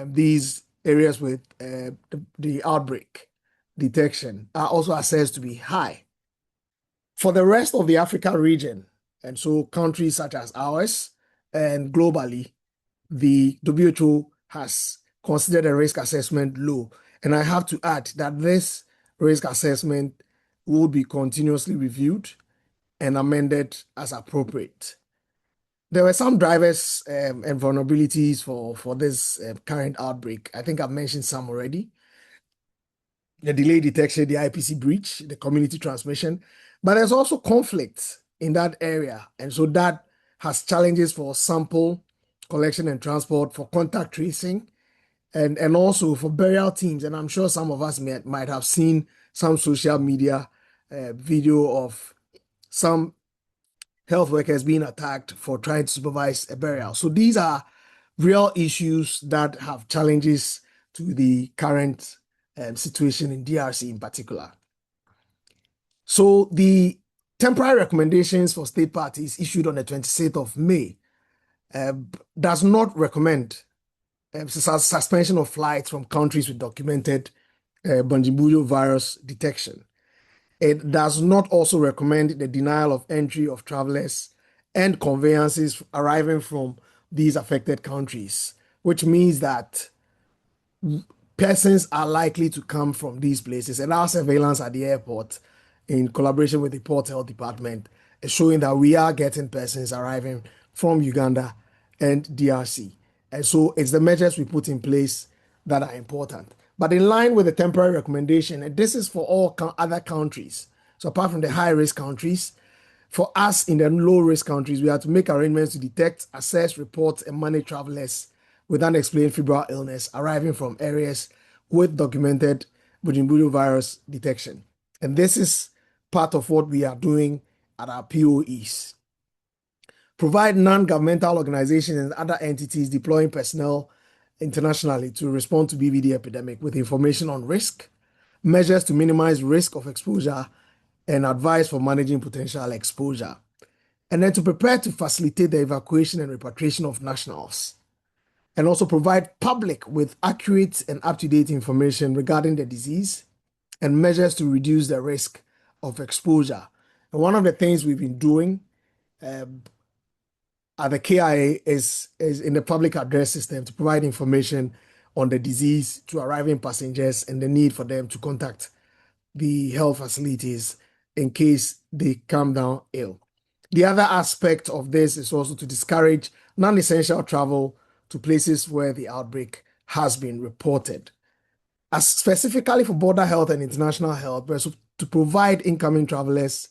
these areas with the outbreak detection are also assessed to be high. For the rest of the Africa region, and so countries such as ours and globally, the WHO has considered a risk assessment low. And I have to add that this risk assessment will be continuously reviewed and amended as appropriate. There were some drivers and vulnerabilities for this current outbreak. I think I've mentioned some already. The delayed detection, the IPC breach, the community transmission, but there's also conflict in that area. And so that has challenges for sample collection and transport, for contact tracing, and also for burial teams. And I'm sure some of us might have seen some social media video of some health workers being attacked for trying to supervise a burial. So these are real issues that have challenges to the current situation in DRC in particular. So the temporary recommendations for state parties issued on the 26th of May does not recommend suspension of flights from countries with documented Bundibugyo virus detection. It does not also recommend the denial of entry of travelers and conveyances arriving from these affected countries, which means that persons are likely to come from these places. And our surveillance at the airport, in collaboration with the Port Health Department, is showing that we are getting persons arriving from Uganda and DRC. And so it's the measures we put in place that are important. But in line with the temporary recommendation, and this is for all other countries, so apart from the high-risk countries, for us in the low-risk countries, we have to make arrangements to detect, assess, report, and manage travelers with unexplained febrile illness arriving from areas with documented Bundibugyo virus detection. And this is part of what we are doing at our POEs. Provide non-governmental organizations and other entities deploying personnel internationally to respond to BVD epidemic with information on risk, measures to minimize risk of exposure, and advice for managing potential exposure. And then to prepare to facilitate the evacuation and repatriation of nationals. And also provide public with accurate and up-to-date information regarding the disease and measures to reduce the risk of exposure. And one of the things we've been doing at the KIA is in the public address system to provide information on the disease to arriving passengers and the need for them to contact the health facilities in case they come down ill. The other aspect of this is also to discourage non-essential travel to places where the outbreak has been reported. As specifically for border health and international health, we're to provide incoming travelers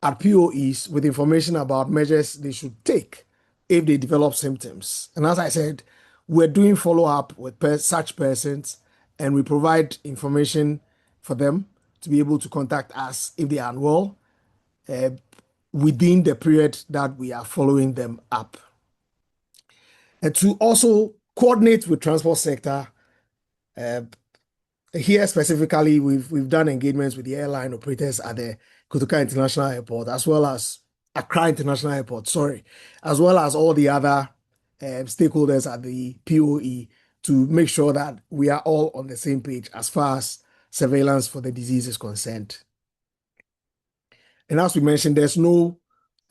at POEs with information about measures they should take if they develop symptoms. And as I said, we're doing follow-up with such persons, and we provide information for them to be able to contact us if they are unwell within the period that we are following them up. And to also coordinate with transport sector, here specifically, we've done engagements with the airline operators at the Kotoka International Airport, as well as Accra International Airport, as well as all the other stakeholders at the POE to make sure that we are all on the same page as far as surveillance for the disease is concerned. And as we mentioned, there's no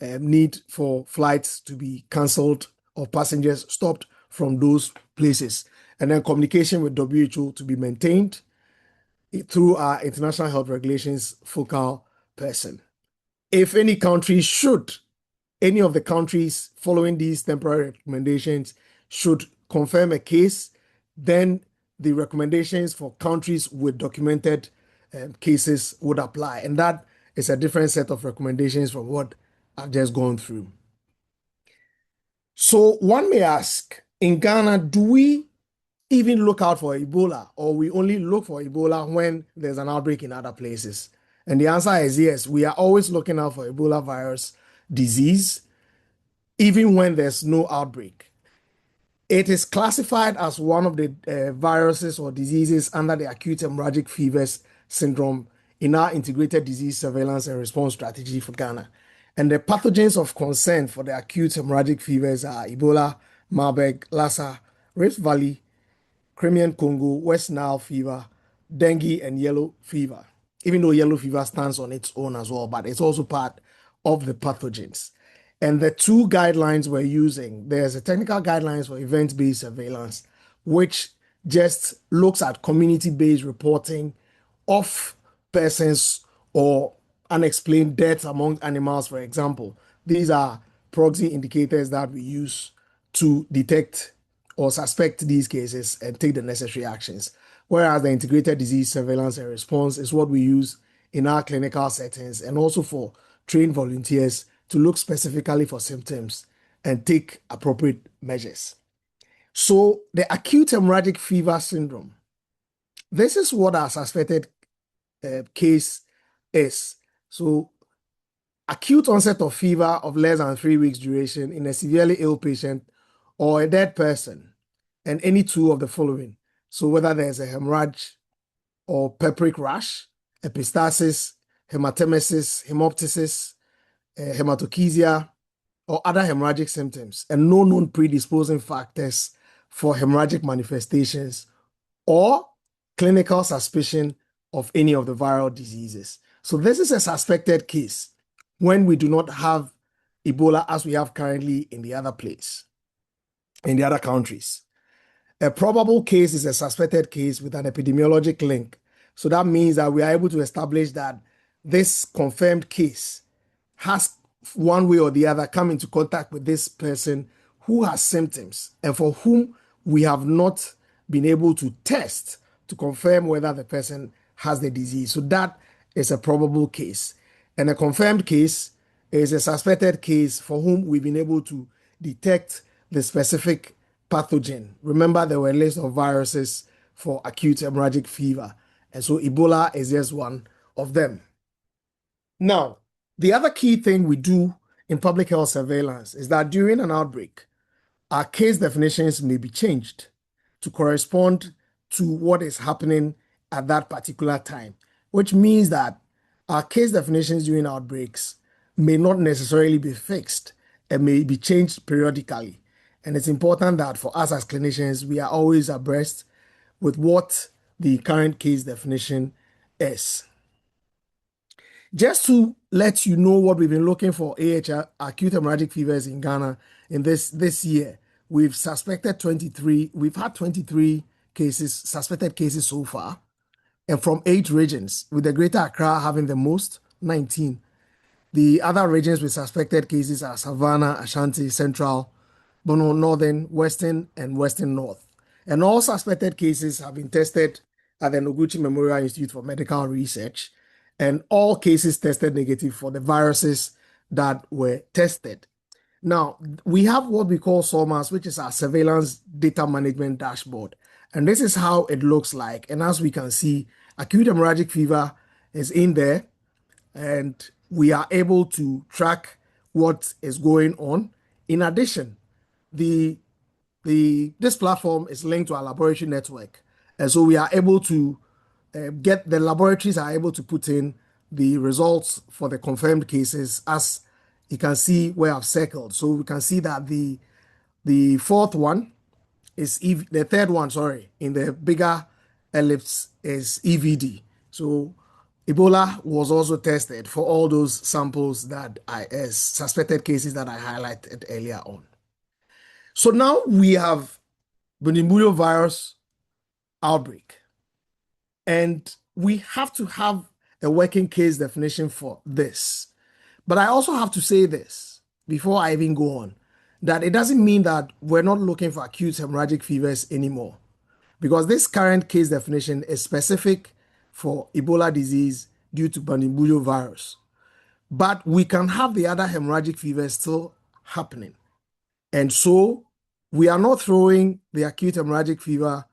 need for flights to be cancelled or passengers stopped from those places. And then communication with WHO to be maintained through our international health regulations focal person. If any of the countries following these temporary recommendations should confirm a case, then the recommendations for countries with documented cases would apply. And that is a different set of recommendations from what I've just gone through. So one may ask, in Ghana, do we even look out for Ebola, or we only look for Ebola when there's an outbreak in other places? And the answer is yes. We are always looking out for Ebola virus disease, even when there's no outbreak. It is classified as one of the viruses or diseases under the acute hemorrhagic fevers syndrome in our integrated disease surveillance and response strategy for Ghana. And the pathogens of concern for the acute hemorrhagic fevers are Ebola, Marburg, Lassa, Rift Valley, Crimean Congo, West Nile fever, dengue, and yellow fever. Even though yellow fever stands on its own as well, but it's also part of the pathogens. And the two guidelines we're using, there's a technical guidelines for event-based surveillance, which just looks at community-based reporting of persons or unexplained deaths among animals, for example. These are proxy indicators that we use to detect or suspect these cases and take the necessary actions. Whereas the integrated disease surveillance and response is what we use in our clinical settings and also for trained volunteers to look specifically for symptoms and take appropriate measures. So the acute hemorrhagic fever syndrome, this is what our suspected case is. So acute onset of fever of less than 3 weeks duration in a severely ill patient or a dead person, and any two of the following. So whether there's a hemorrhage or pepperic rash, epistaxis, hematemesis, hemoptysis, hematochezia, or other hemorrhagic symptoms, and no known predisposing factors for hemorrhagic manifestations or clinical suspicion of any of the viral diseases. So this is a suspected case when we do not have Ebola as we have currently in the other place, in the other countries. A probable case is a suspected case with an epidemiologic link. So that means that we are able to establish that this confirmed case has one way or the other come into contact with this person who has symptoms and for whom we have not been able to test to confirm whether the person has the disease. So that is a probable case. And a confirmed case is a suspected case for whom we've been able to detect the specific pathogen. Remember, there were a list of viruses for acute hemorrhagic fever. And so Ebola is just one of them. Now, the other key thing we do in public health surveillance is that during an outbreak, our case definitions may be changed to correspond to what is happening at that particular time, which means that our case definitions during outbreaks may not necessarily be fixed and may be changed periodically. And it's important that for us as clinicians, we are always abreast with what the current case definition is. Just to let you know what we've been looking for acute hemorrhagic fevers in Ghana in this year, we've had 23 cases, suspected cases so far, and from 8 regions, with the Greater Accra having the most, 19. The other regions with suspected cases are Savannah, Ashanti, Central, Bono, Northern, Western, and Western North. And all suspected cases have been tested at the Noguchi Memorial Institute for Medical Research, and all cases tested negative for the viruses that were tested. Now, we have what we call SORMAS, which is our surveillance data management dashboard. And this is how it looks like. And as we can see, acute hemorrhagic fever is in there, and we are able to track what is going on. In addition, this platform is linked to our laboratory network. And so we are able to the laboratories are able to put in the results for the confirmed cases, as you can see where I've circled. So we can see that the fourth one is the third one, sorry, in the bigger ellipse is EVD. So Ebola was also tested for all those samples that as suspected cases that I highlighted earlier on. So now we have Bundibugyo virus outbreak, and we have to have a working case definition for this. But I also have to say this before I even go on, that it doesn't mean that we're not looking for acute hemorrhagic fevers anymore, because this current case definition is specific for Ebola disease due to Bundibugyo virus. But we can have the other hemorrhagic fevers still happening. And so we are not throwing the acute hemorrhagic fever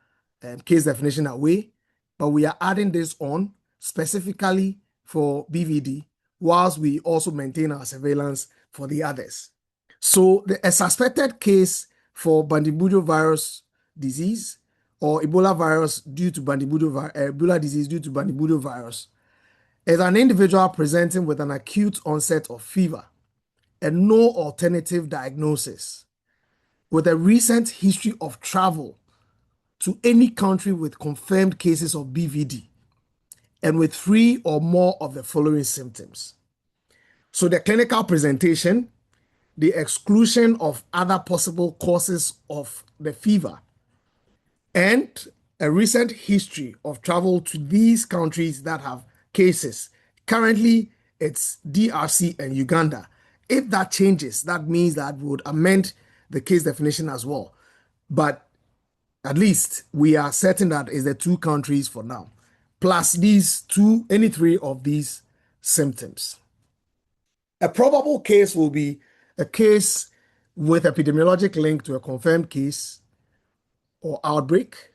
case definition away, but we are adding this on specifically for BVD, whilst we also maintain our surveillance for the others. So a suspected case for Bundibugyo virus disease or Ebola virus due to Ebola disease due to Bundibugyo virus is an individual presenting with an acute onset of fever and no alternative diagnosis, with a recent history of travel to any country with confirmed cases of BVD, and with 3 or more of the following symptoms. So the clinical presentation, the exclusion of other possible causes of the fever, and a recent history of travel to these countries that have cases. Currently, it's DRC and Uganda. If that changes, that means that we would amend the case definition as well. But at least we are certain that is the 2 countries for now, plus these 2, any 3 of these symptoms. A probable case will be a case with epidemiologic link to a confirmed case or outbreak.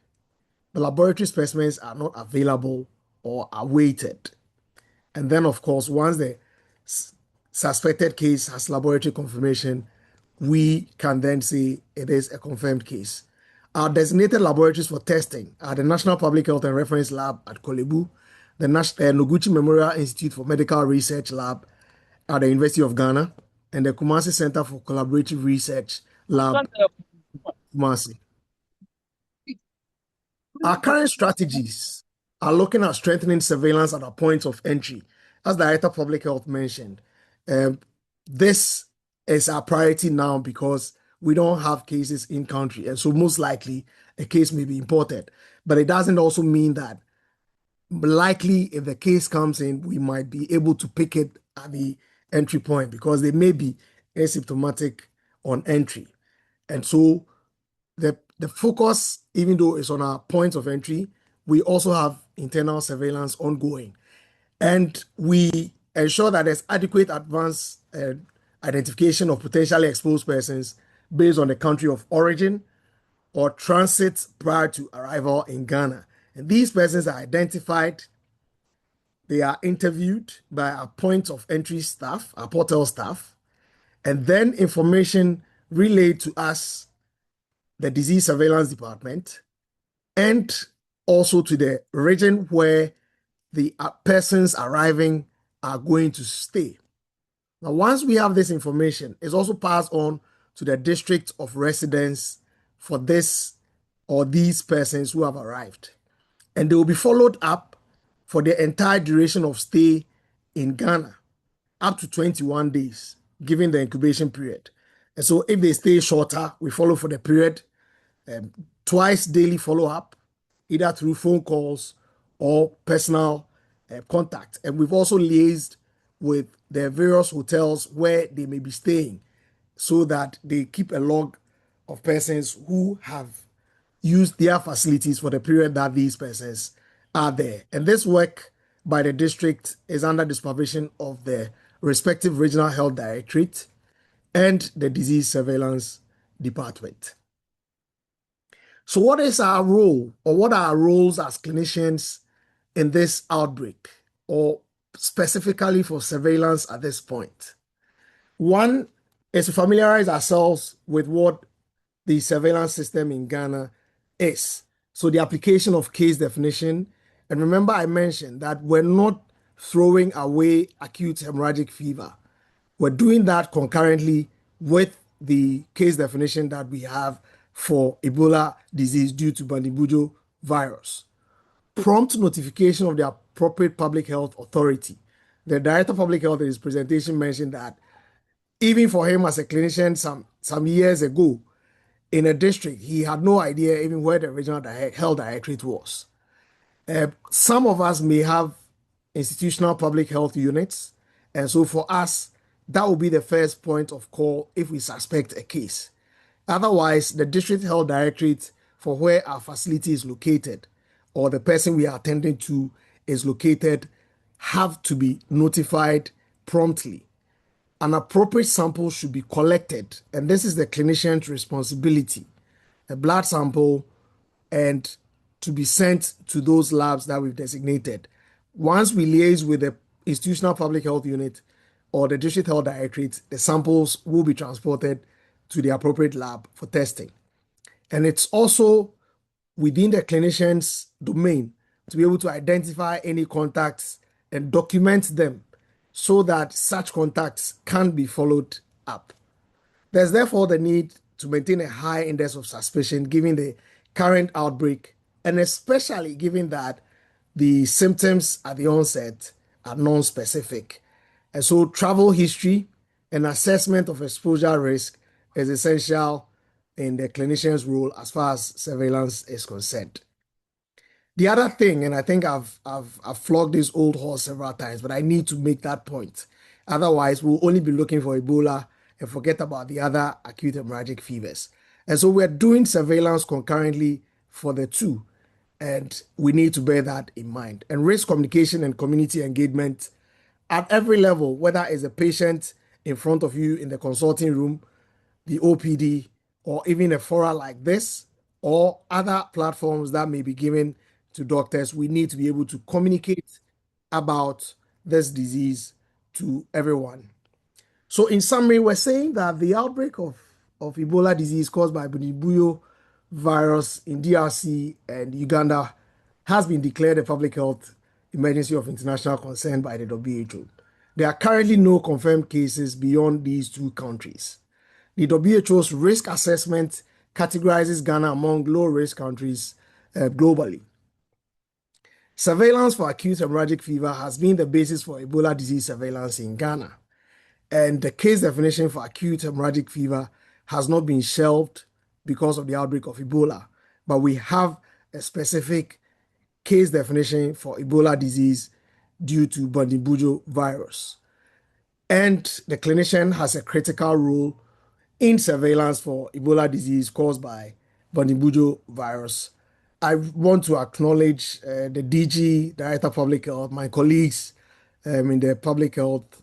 The laboratory specimens are not available or awaited. And then, of course, once the suspected case has laboratory confirmation, we can then say it is a confirmed case. Our designated laboratories for testing are the National Public Health and Reference Lab at Kolebu, the Noguchi Memorial Institute for Medical Research Lab at the University of Ghana, and the Kumasi Center for Collaborative Research Lab, Kumasi. Our current strategies are looking at strengthening surveillance at our points of entry. As the Director of Public Health mentioned, this is our priority now because we don't have cases in country. And so most likely a case may be imported. But it doesn't also mean that likely if the case comes in, we might be able to pick it at the entry point because they may be asymptomatic on entry. And so the focus, even though it's on our points of entry, we also have internal surveillance ongoing. And we ensure that there's adequate advanced identification of potentially exposed persons based on the country of origin or transit prior to arrival in Ghana. And these persons are identified, they are interviewed by our point of entry staff, our portal staff, and then information relayed to us, the disease surveillance department, and also to the region where the persons arriving are going to stay. Now, once we have this information, it's also passed on to the district of residence for this or these persons who have arrived. And they will be followed up for the entire duration of stay in Ghana, up to 21 days, given the incubation period. And so if they stay shorter, we follow for the period, twice daily follow-up, either through phone calls or personal contact. And we've also liaised with the various hotels where they may be staying so that they keep a log of persons who have used their facilities for the period that these persons are there. And this work by the district is under the supervision of the respective regional health directorate and the disease surveillance department. So what is our role, or what are our roles as clinicians in this outbreak, or specifically for surveillance at this point? One is to familiarize ourselves with what the surveillance system in Ghana is. So the application of case definition, and remember I mentioned that we're not throwing away acute hemorrhagic fever. We're doing that concurrently with the case definition that we have for Ebola disease due to Bundibugyo virus. Prompt notification of the appropriate public health authority. The Director of Public Health in his presentation mentioned that even for him as a clinician some years ago in a district, he had no idea even where the regional health directorate was. Some of us may have institutional public health units, and so for us, that will be the first point of call if we suspect a case. Otherwise, the district health directorate for where our facility is located or the person we are attending to is located have to be notified promptly. An appropriate sample should be collected, and this is the clinician's responsibility. A blood sample and to be sent to those labs that we've designated. Once we liaise with the institutional public health unit or the district health directorate, the samples will be transported to the appropriate lab for testing. And it's also within the clinician's domain to be able to identify any contacts and document them so that such contacts can be followed up. There's therefore the need to maintain a high index of suspicion given the current outbreak, and especially given that the symptoms at the onset are non-specific. And so travel history and assessment of exposure risk is essential in the clinician's role as far as surveillance is concerned. The other thing, and I think I've flogged this old horse several times, but I need to make that point. Otherwise, we'll only be looking for Ebola and forget about the other acute hemorrhagic fevers. And so we're doing surveillance concurrently for the two, and we need to bear that in mind. And risk communication and community engagement at every level, whether it's a patient in front of you in the consulting room, the OPD, or even a forum like this, or other platforms that may be given to doctors, we need to be able to communicate about this disease to everyone. So in summary, we're saying that the outbreak of Ebola disease caused by Bundibugyo virus in DRC and Uganda has been declared a public health emergency of international concern by the WHO. There are currently no confirmed cases beyond these two countries. The WHO's risk assessment categorizes Ghana among low-risk countries globally. Surveillance for acute hemorrhagic fever has been the basis for Ebola disease surveillance in Ghana. And the case definition for acute hemorrhagic fever has not been shelved because of the outbreak of Ebola, but we have a specific case definition for Ebola disease due to Bundibugyo virus. And the clinician has a critical role in surveillance for Ebola disease caused by Bundibugyo virus. I want to acknowledge the DG, Director of Public Health, my colleagues in the Public Health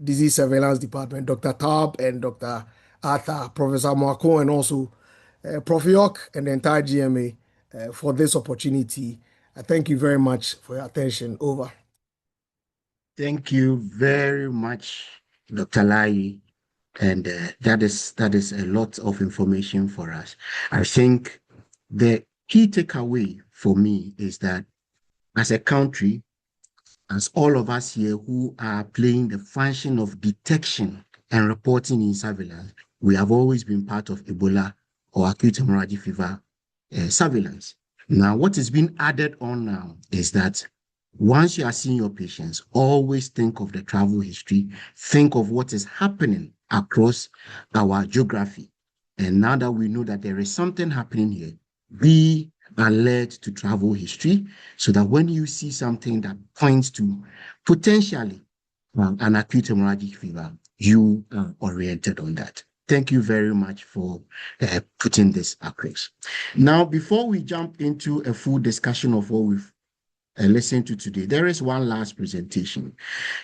Disease Surveillance Department, Dr. Taub and Dr. Arthur, Professor Mwako, and also Prof. York and the entire GMA for this opportunity. I thank you very much for your attention. Over. Thank you very much, Dr. Laryea. And that is a lot of information for us. I think the key takeaway for me is that as a country, as all of us here who are playing the function of detection and reporting in surveillance, we have always been part of Ebola or acute hemorrhagic fever surveillance. Now, what is being added on now is that once you are seeing your patients, always think of the travel history, think of what is happening across our geography. And now that we know that there is something happening here, be alert to travel history so that when you see something that points to potentially an acute hemorrhagic fever, you are oriented on that. Thank you very much for putting this across. Now, before we jump into a full discussion of what we've listened to today, there is one last presentation.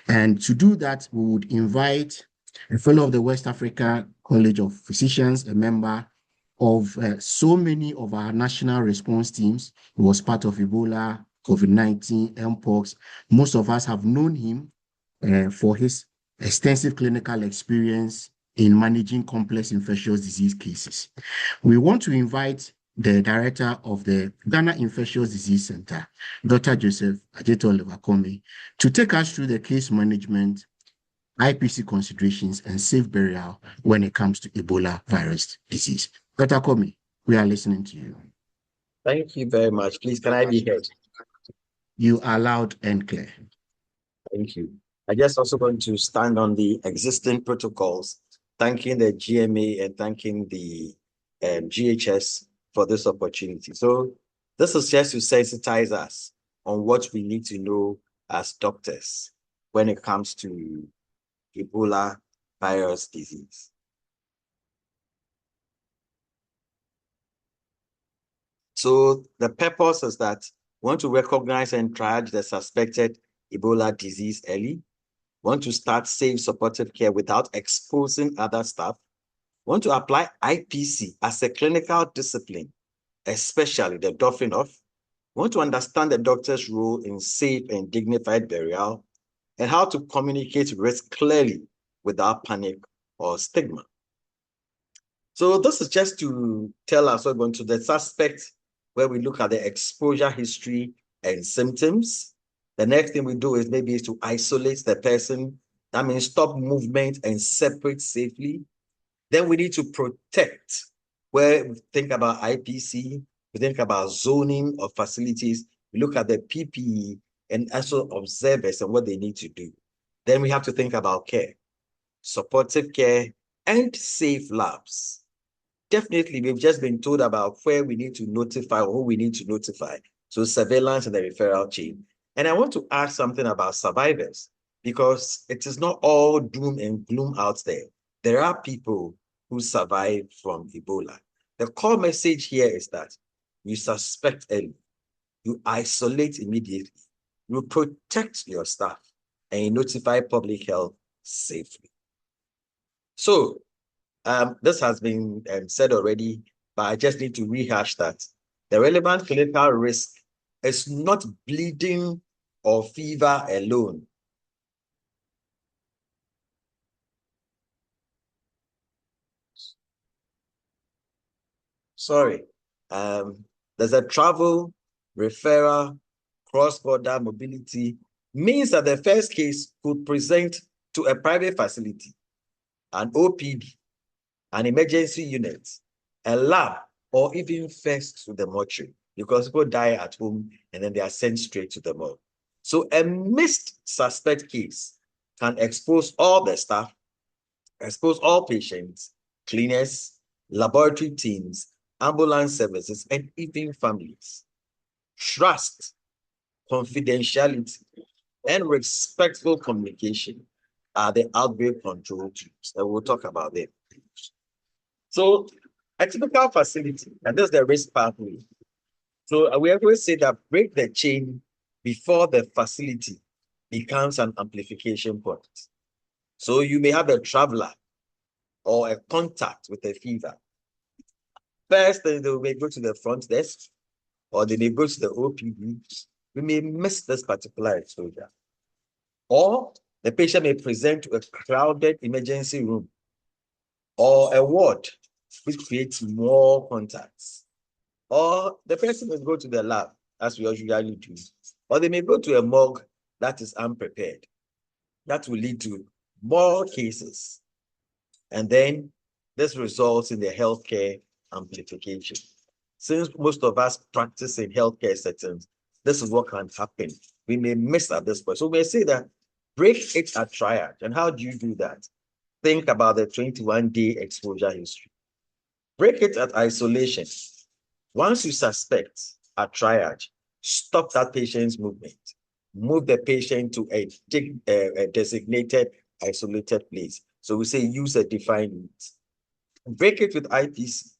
And to do that, we would invite a fellow of the West Africa College of Physicians, a member of so many of our national response teams. He was part of Ebola, COVID-19, Mpox. Most of us have known him for his extensive clinical experience in managing complex infectious disease cases. We want to invite the director of the Ghana Infectious Disease Center, Dr. Joseph Adjetey Oliver-Commey, to take us through the case management, IPC considerations, and safe burial when it comes to Ebola virus disease. Dr. Commey, we are listening to you. Thank you very much. Please, can I be heard? You are loud and clear. Thank you. I just also want to stand on the existing protocols, thanking the GMA and thanking the GHS for this opportunity. So this is just to sensitize us on what we need to know as doctors when it comes to Ebola virus disease. So the purpose is that we want to recognize and triage the suspected Ebola disease early, want to start safe supportive care without exposing other staff, want to apply IPC as a clinical discipline especially the doffing off. We want to understand the doctor's role in safe and dignified burial and how to communicate risk clearly without panic or stigma. So this is just to tell us we're going to the suspect where we look at the exposure history and symptoms. The next thing we do is maybe to isolate the person. That means stop movement and separate safely. Then we need to protect, where we think about IPC, we think about zoning of facilities, we look at the PPE and also observers and what they need to do. Then we have to think about care, supportive care, and safe labs. Definitely, we've just been told about where we need to notify or who we need to notify. So surveillance and the referral chain. And I want to ask something about survivors, because it is not all doom and gloom out there. There are people who survive from Ebola. The core message here is that you suspect early, you isolate immediately, you protect your staff, and you notify public health safely. So this has been said already, but I just need to rehash that. The relevant clinical risk is not bleeding or fever alone. Sorry. There's a travel, referral, cross-border mobility, means that the first case could present to a private facility, an OPD, an emergency unit, a lab, or even first to the mortuary, because people die at home and then they are sent straight to the morgue. So a missed suspect case can expose all the staff, expose all patients, cleaners, laboratory teams, ambulance services, and even families. Trust, confidentiality, and respectful communication are the outbreak control tools, and we'll talk about them. So a typical facility, and this is the risk pathway. So we always say that break the chain before the facility becomes an amplification point. So you may have a traveler or a contact with a fever. First, they may go to the front desk, or they may go to the OPD. We may miss this particular exposure. Or the patient may present to a crowded emergency room or a ward, which creates more contacts. Or the person may go to the lab, as we usually do. Or they may go to a morgue that is unprepared. That will lead to more cases. And then this results in the healthcare amplification. Since most of us practice in healthcare settings, this is what can happen. We may miss at this point. So we may say that break it at triage. And how do you do that? Think about the 21-day exposure history. Break it at isolation. Once you suspect at triage, stop that patient's movement. Move the patient to a designated isolated place. So we say use a defined route. Break it with IPC.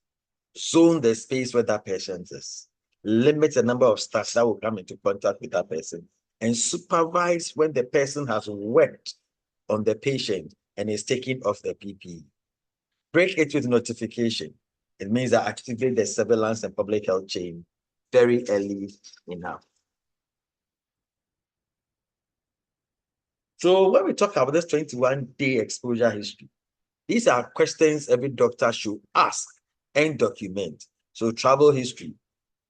Zone the space where that patient is. Limit the number of staff that will come into contact with that person. And supervise when the person has worked on the patient and is taking off the PPE. Break it with notification. It means that activate the surveillance and public health chain very early enough. So when we talk about this 21-day exposure history, these are questions every doctor should ask and document. So travel history,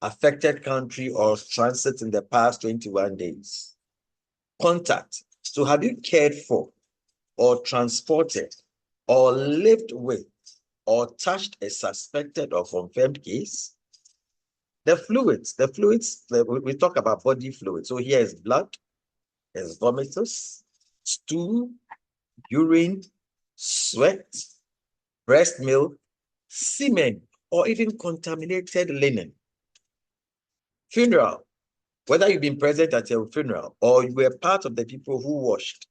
affected country or transit in the past 21 days. Contact. So have you cared for or transported or lived with or touched a suspected or confirmed case? The fluids, we talk about body fluids. So here is blood, there's vomitus, stool, urine, sweat, breast milk, semen, or even contaminated linen. Funeral, whether you've been present at your funeral or you were part of the people who washed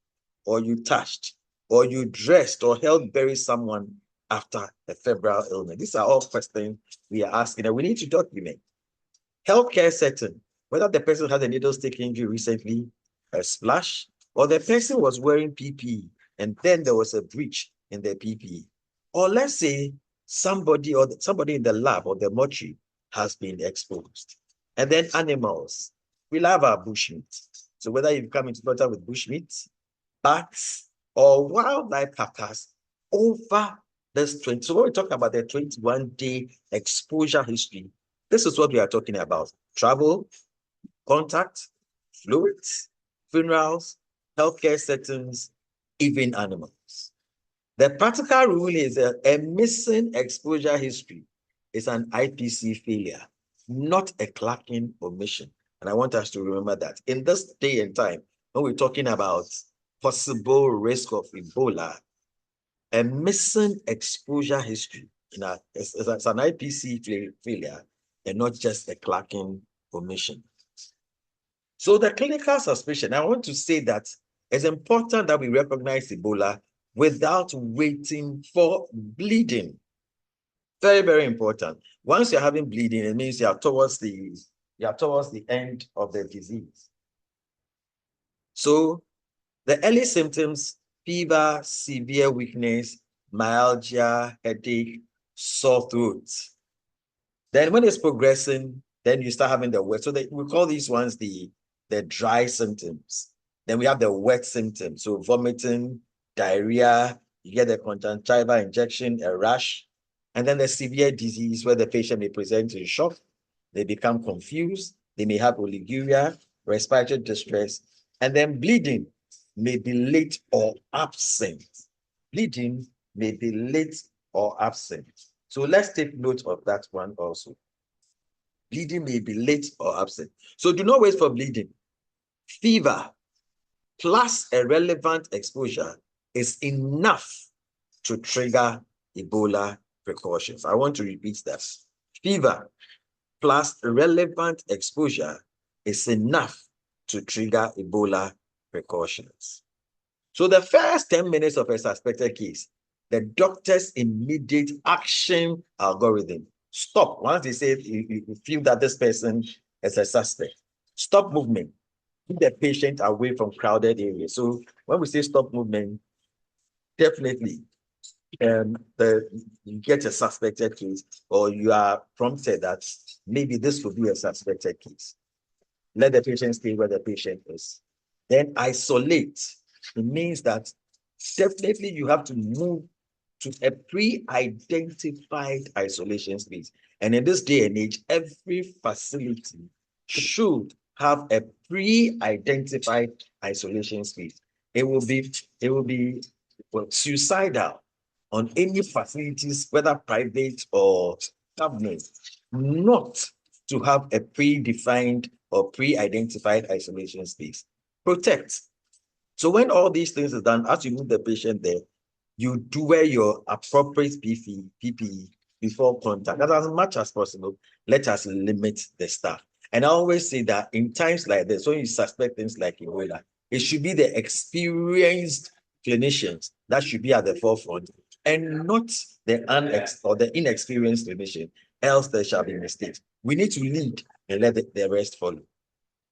or you touched or you dressed or helped bury someone after a febrile illness. These are all questions we are asking and we need to document. Healthcare setting, whether the person had a needle stick injury recently, a splash, or the person was wearing PPE and then there was a breach in the PPE. Or let's say somebody in the lab or the mortuary has been exposed. And then animals. We love our bushmeat. So whether you come into contact with bushmeat, bats, or wildlife carcass over this 20. So when we talk about the 21-day exposure history, this is what we are talking about. Travel, contact, fluids, funerals, healthcare settings, even animals. The practical rule is that a missing exposure history is an IPC failure, not a clerking omission. And I want us to remember that in this day and time, when we're talking about possible risk of Ebola, a missing exposure history is an IPC failure and not just a clerking omission. So the clinical suspicion, I want to say that it's important that we recognize Ebola without waiting for bleeding. Very, very important. Once you're having bleeding, it means you are towards the end of the disease. So the early symptoms, fever, severe weakness, myalgia, headache, sore throat. Then when it's progressing, then you start having the wet. So we call these ones the dry symptoms. Then we have the wet symptoms. So vomiting, diarrhea, you get the conjunctival injection, a rash, and then the severe disease where the patient may present in shock, they become confused, they may have oliguria, respiratory distress, and then bleeding may be late or absent. Bleeding may be late or absent. So let's take note of that one also. Bleeding may be late or absent. So do not wait for bleeding. Fever plus a relevant exposure is enough to trigger Ebola precautions. I want to repeat that. Fever plus relevant exposure is enough to trigger Ebola precautions. So the first 10 minutes of a suspected case, the doctor's immediate action algorithm. Stop. Once they say you feel that this person is a suspect, stop movement. Keep the patient away from crowded areas. So when we say stop movement, definitely you get a suspected case or you are prompted that maybe this could be a suspected case. Let the patient stay where the patient is. Then isolate. It means that definitely you have to move to a pre-identified isolation space. And in this day and age, every facility should have a pre-identified isolation space. It will be suicidal on any facilities, whether private or government, not to have a predefined or pre-identified isolation space. Protect. So when all these things are done, as you move the patient there, you do wear your appropriate PPE before contact. And as much as possible, let us limit the staff. And I always say that in times like this, when you suspect things like Ebola, it should be the experienced clinicians that should be at the forefront and not the inexperienced clinician, else there shall be mistakes. We need to lead and let the rest follow.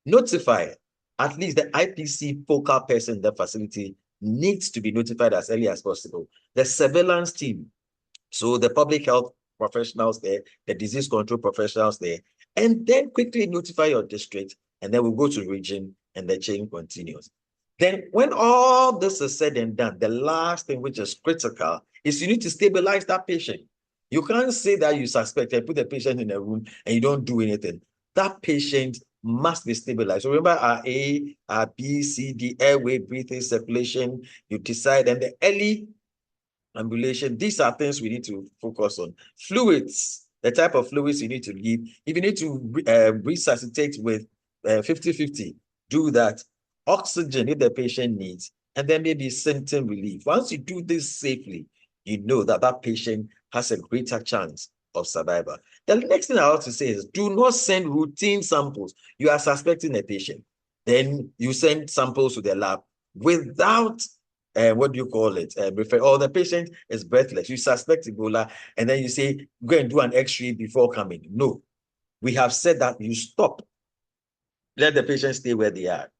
Notify. At least the IPC focal person in the facility needs to be notified as early as possible. The surveillance team, so the public health professionals there, the disease control professionals there, and then quickly notify your district, and then we'll go to region, and the chain continues. Then when all this is said and done, the last thing which is critical is you need to stabilize that patient. You can't say that you suspect and put the patient in a room and you don't do anything. That patient must be stabilized. So remember our A, our B, C, D, airway, breathing, circulation, you decide, and the early ambulation, these are things we need to focus on. Fluids, the type of fluids you need to give. If you need to resuscitate with 50-50, do that. Oxygen if the patient needs, and then maybe symptom relief. Once you do this safely, you know that that patient has a greater chance of survival. The next thing I want to say is do not send routine samples. You are suspecting a patient. Then you send samples to the lab without, what do you call it? The patient is breathless. You suspect Ebola, and then you say, go and do an x-ray before coming. No, we have said that you stop. Let the patient stay where they are.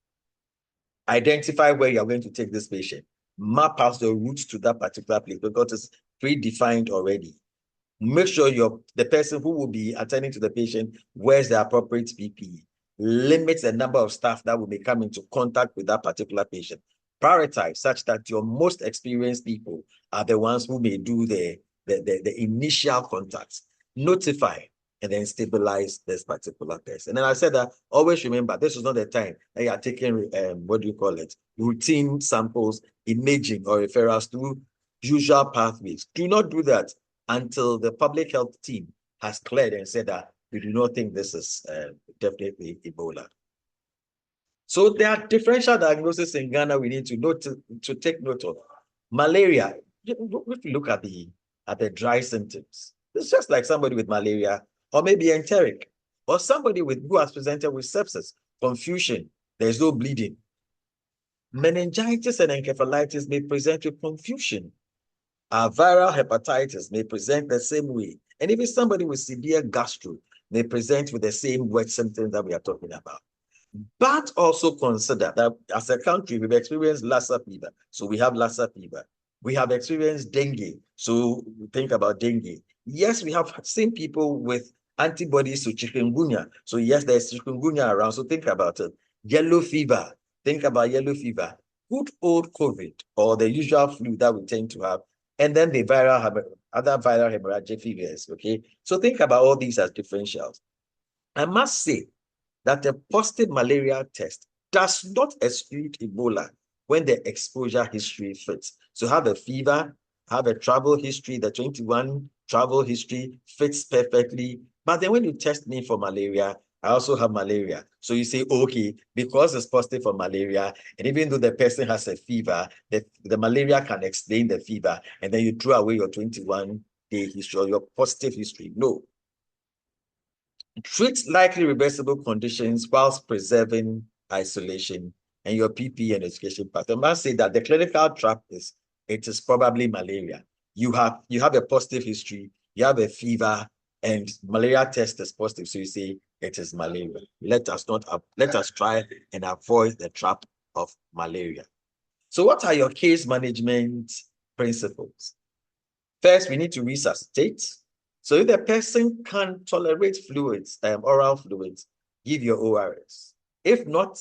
Identify where you're going to take this patient. Map out the route to that particular place because it's predefined already. Make sure the person who will be attending to the patient wears the appropriate PPE. Limit the number of staff that will be coming into contact with that particular patient. Prioritize such that your most experienced people are the ones who may do the initial contacts. Notify and then stabilize this particular person. And I said that always remember, this is not the time that you are taking, routine samples, imaging or referrals through usual pathways. Do not do that until the public health team has cleared and said that we do not think this is definitely Ebola. So there are differential diagnoses in Ghana we need to take note of. Malaria, if you look at the dry symptoms, it's just like somebody with malaria, or maybe enteric, or somebody who has presented with sepsis, confusion, there's no bleeding. Meningitis and encephalitis may present with confusion. Viral hepatitis may present the same way. And even somebody with severe gastro may present with the same wet symptoms that we are talking about. But also consider that as a country, we've experienced Lassa fever. So we have Lassa fever. We have experienced dengue. So think about dengue. Yes, we have seen people with antibodies to chikungunya. So yes, there's chikungunya around. So think about it. Yellow fever. Think about yellow fever. Good old COVID or the usual flu that we tend to have. And then the other viral hemorrhagic fevers, okay? So think about all these as differentials. I must say that a positive malaria test does not exclude Ebola when the exposure history fits. So have a fever, have a travel history, the 21 travel history fits perfectly. But then when you test me for malaria, I also have malaria. So you say, okay, because it's positive for malaria, and even though the person has a fever, the malaria can explain the fever, and then you throw away your 21-day history or your positive history. No. Treat likely reversible conditions whilst preserving isolation and your PPE and education path. I must say that the clinical trap is, it is probably malaria. You have a positive history, you have a fever, and malaria test is positive, so you say it is malaria. Let us try and avoid the trap of malaria. So what are your case management principles? First, we need to resuscitate. So if the person can tolerate fluids, oral fluids, give your ORS. If not,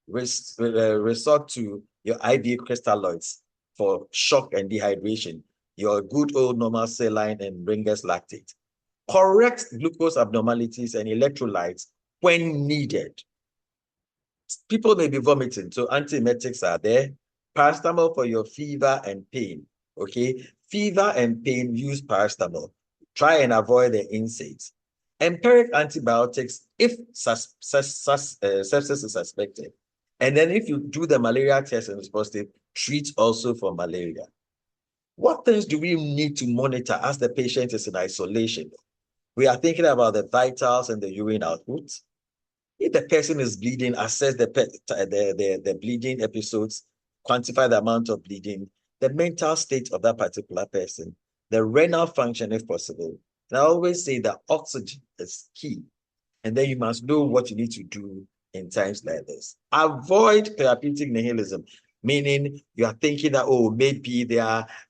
resort to your IV crystalloids for shock and dehydration, your good old normal saline and Ringer's lactate. Correct glucose abnormalities and electrolytes when needed. People may be vomiting, so antiemetics are there. Paracetamol for your fever and pain, okay? Fever and pain, use paracetamol. Try and avoid the NSAIDs. Empiric antibiotics if sepsis is suspected. And then if you do the malaria test and it's positive, treat also for malaria. What things do we need to monitor as the patient is in isolation? We are thinking about the vitals and the urine output. If the person is bleeding, assess the bleeding episodes, quantify the amount of bleeding, the mental state of that particular person, the renal function if possible. And I always say that oxygen is key. And then you must know what you need to do in times like this. Avoid therapeutic nihilism, meaning you are thinking that, oh, maybe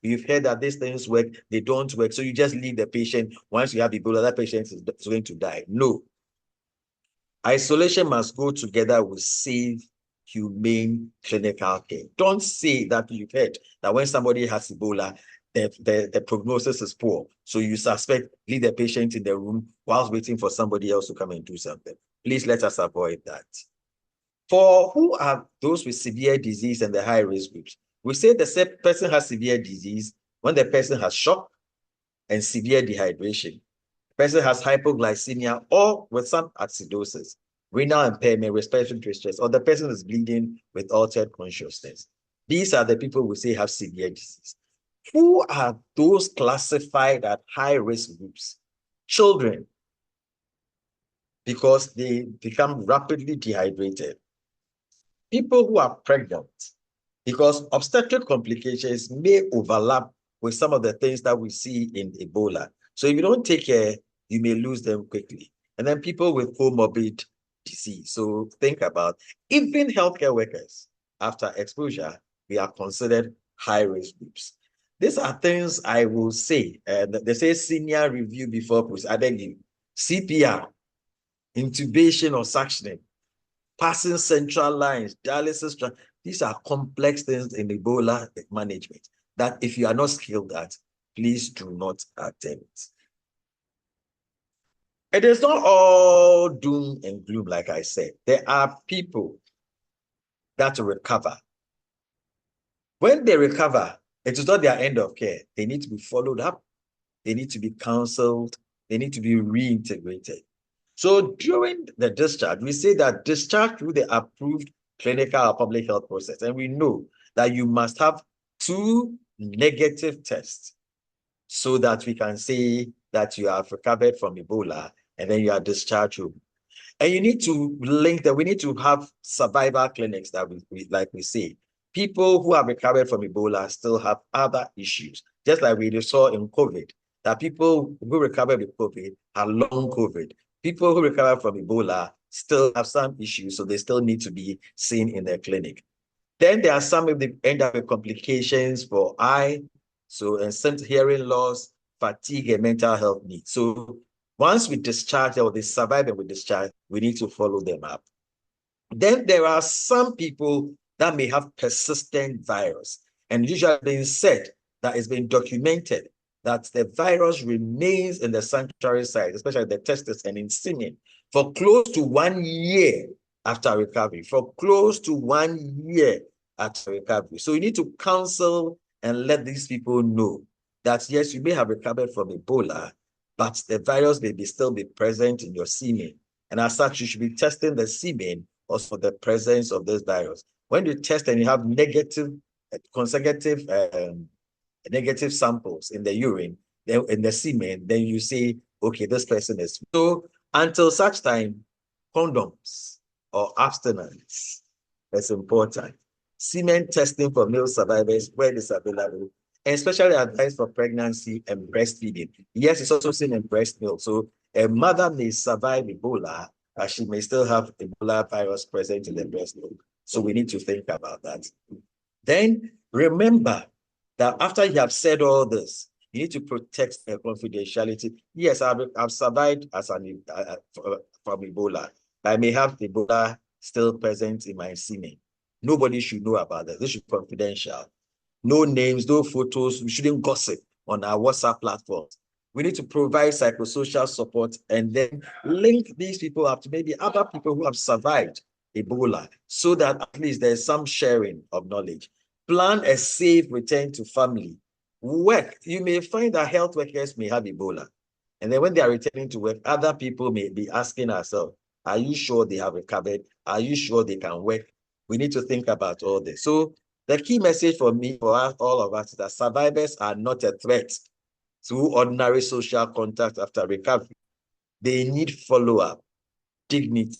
you've heard that these things work, they don't work. So you just leave the patient. Once you have Ebola, that patient is going to die. No. Isolation must go together with safe, humane clinical care. Don't say that you've heard that when somebody has Ebola, the prognosis is poor. So you suspect, leave the patient in the room whilst waiting for somebody else to come and do something. Please let us avoid that. For who are those with severe disease and the high-risk groups? We say the person has severe disease when the person has shock and severe dehydration. The person has hypoglycemia or with some acidosis, renal impairment, respiratory distress, or the person is bleeding with altered consciousness. These are the people we say have severe disease. Who are those classified at high-risk groups? Children, because they become rapidly dehydrated. People who are pregnant, because obstetric complications may overlap with some of the things that we see in Ebola. So if you don't take care, you may lose them quickly. And then people with comorbid disease. So think about even healthcare workers after exposure, they are considered high-risk groups. These are things I will say. They say senior review before push. I beg you. CPR, intubation or suctioning, passing central lines, dialysis. These are complex things in Ebola management that if you are not skilled at, please do not attempt. It is not all doom and gloom, like I said. There are people that recover. When they recover, it is not their end of care. They need to be followed up. They need to be counseled. They need to be reintegrated. So during the discharge, we say that discharge through the approved clinical or public health process. And we know that you must have 2 negative tests so that we can say that you have recovered from Ebola and then you are discharged home. And you need to link that. We need to have survival clinics that like we say. People who have recovered from Ebola still have other issues, just like we saw in COVID, that people who recovered with COVID have long COVID. People who recover from Ebola still have some issues, so they still need to be seen in their clinic. Then there are some of the end up with complications for eye, so and hearing loss, fatigue, and mental health needs. So once we discharge or they survive and we discharge, we need to follow them up. Then there are some people that may have persistent virus, and usually being said that it's been documented that the virus remains in the sanctuary site, especially the testes and in semen, for close to 1 year after recovery, for close to 1 year after recovery. So you need to counsel and let these people know that yes, you may have recovered from Ebola, but the virus may still be present in your semen. And as such, you should be testing the semen also for the presence of this virus. When you test and you have negative, consecutive negative samples in the urine, in the semen, then you say, okay, this person is. So until such time, condoms or abstinence is important. Semen testing for male survivors where it is available, and especially advised for pregnancy and breastfeeding. Yes, it's also seen in breast milk. So a mother may survive Ebola, but she may still have Ebola virus present in the breast milk. So we need to think about that. Then remember that after you have said all this, you need to protect their confidentiality. Yes, I've survived as from Ebola. I may have Ebola still present in my semen. Nobody should know about that. This should be confidential. No names, no photos. We shouldn't gossip on our WhatsApp platforms. We need to provide psychosocial support and then link these people up to maybe other people who have survived Ebola so that at least there's some sharing of knowledge. Plan a safe return to family. Work. You may find that health workers may have Ebola. And then when they are returning to work, other people may be asking ourselves, are you sure they have recovered? Are you sure they can work? We need to think about all this. So the key message for me, for all of us, is that survivors are not a threat to ordinary social contact after recovery. They need follow-up, dignity,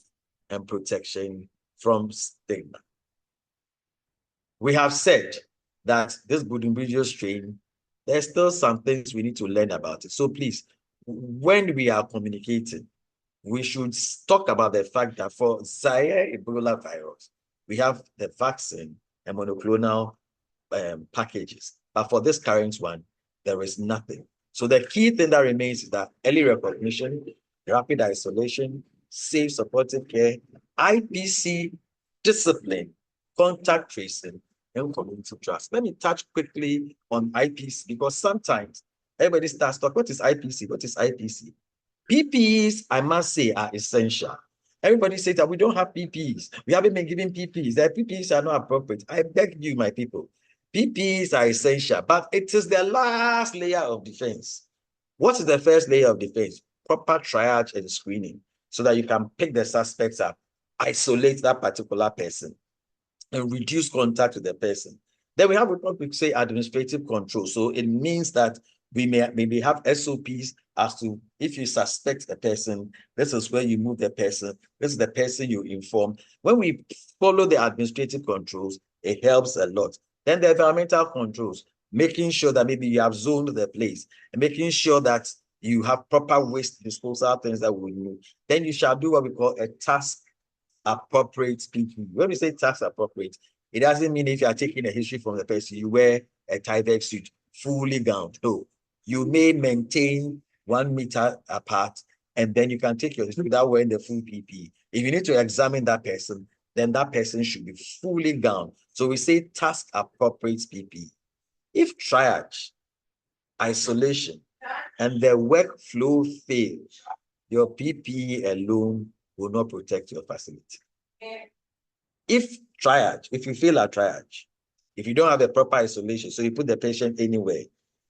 and protection from stigma. We have said that this Bundibugyo strain, there's still some things we need to learn about it. So please, when we are communicating, we should talk about the fact that for Zaire Ebola virus, we have the vaccine and monoclonal packages. But for this current one, there is nothing. So the key thing that remains is that early recognition, rapid isolation, safe supportive care, IPC discipline, contact tracing, and community trust. Let me touch quickly on IPC because sometimes everybody starts talking, what is IPC? What is IPC? PPEs, I must say, are essential. Everybody says that we don't have PPEs. We haven't been given PPEs. That PPEs are not appropriate. I beg you, my people. PPEs are essential, but it is the last layer of defense. What is the first layer of defense? Proper triage and screening so that you can pick the suspects up, isolate that particular person, and reduce contact with the person. Then we have what we say administrative control. So it means that we may maybe have SOPs as to if you suspect a person, this is where you move the person, this is the person you inform. When we follow the administrative controls, it helps a lot. Then the environmental controls, making sure that maybe you have zoned the place and making sure that you have proper waste disposal things that we need. Then you shall do what we call a task appropriate PPE. When we say task appropriate, it doesn't mean if you are taking a history from the person, you wear a Tyvek suit. fully gowned. No, you may maintain 1 meter apart, and then you can take your without wearing the full PPE. If you need to examine that person, then that person should be fully gowned. So we say task appropriate PPE. If triage, isolation, and the workflow fails, your PPE alone will not protect your facility. If triage, if you fail at triage, if you don't have a proper isolation, so you put the patient anywhere,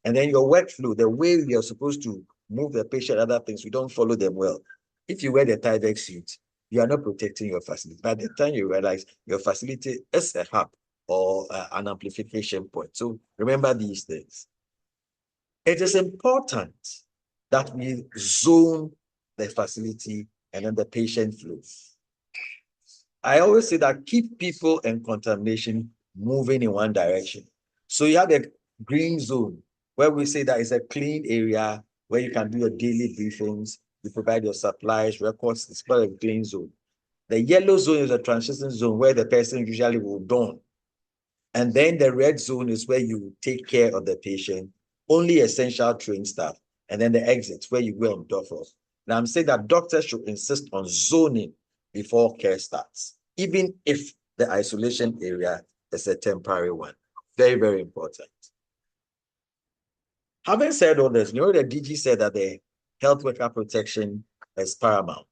and then your workflow, the way you're supposed to move the patient, other things, you don't follow them well. If you wear the Tyvek suit, you are not protecting your facility. By the time you realize your facility is a hub or an amplification point. So remember these things. It is important that we zone the facility and then the patient flows. I always say that keep people and contamination moving in one direction. So you have a green zone where we say that it's a clean area where you can do your daily briefings, you provide your supplies, records, it's called a clean zone. The yellow zone is a transition zone where the person usually will dawn. And then the red zone is where you take care of the patient, only essential trained staff. And then the exit where you go and doff off. Now I'm saying that doctors should insist on zoning before care starts, even if the isolation area is a temporary one. Very, very important. Having said all this, you know, the DG said that the health worker protection is paramount.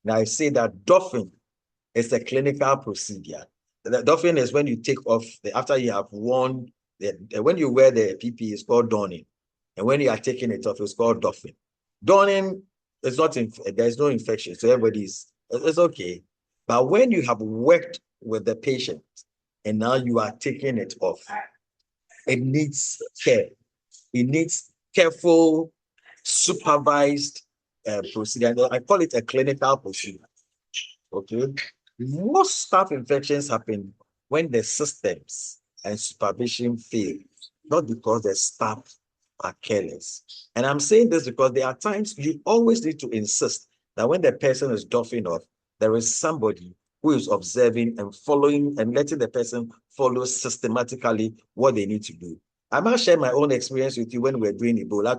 Now I say that doffing is a clinical procedure. The doffing is when you take off, after you have worn, when you wear the PPE, it's called donning. And when you are taking it off, it's called doffing. Donning is not, there's no infection, so it's okay. But when you have worked with the patient and now you are taking it off, it needs care. It needs careful, supervised procedure. I call it a clinical procedure. Okay. Most staph infections happen when the systems and supervision fail, not because the staff are careless. And I'm saying this because there are times you always need to insist that when the person is doffing off, there is somebody who is observing and following and letting the person follow systematically what they need to do. I must share my own experience with you when we're doing Ebola.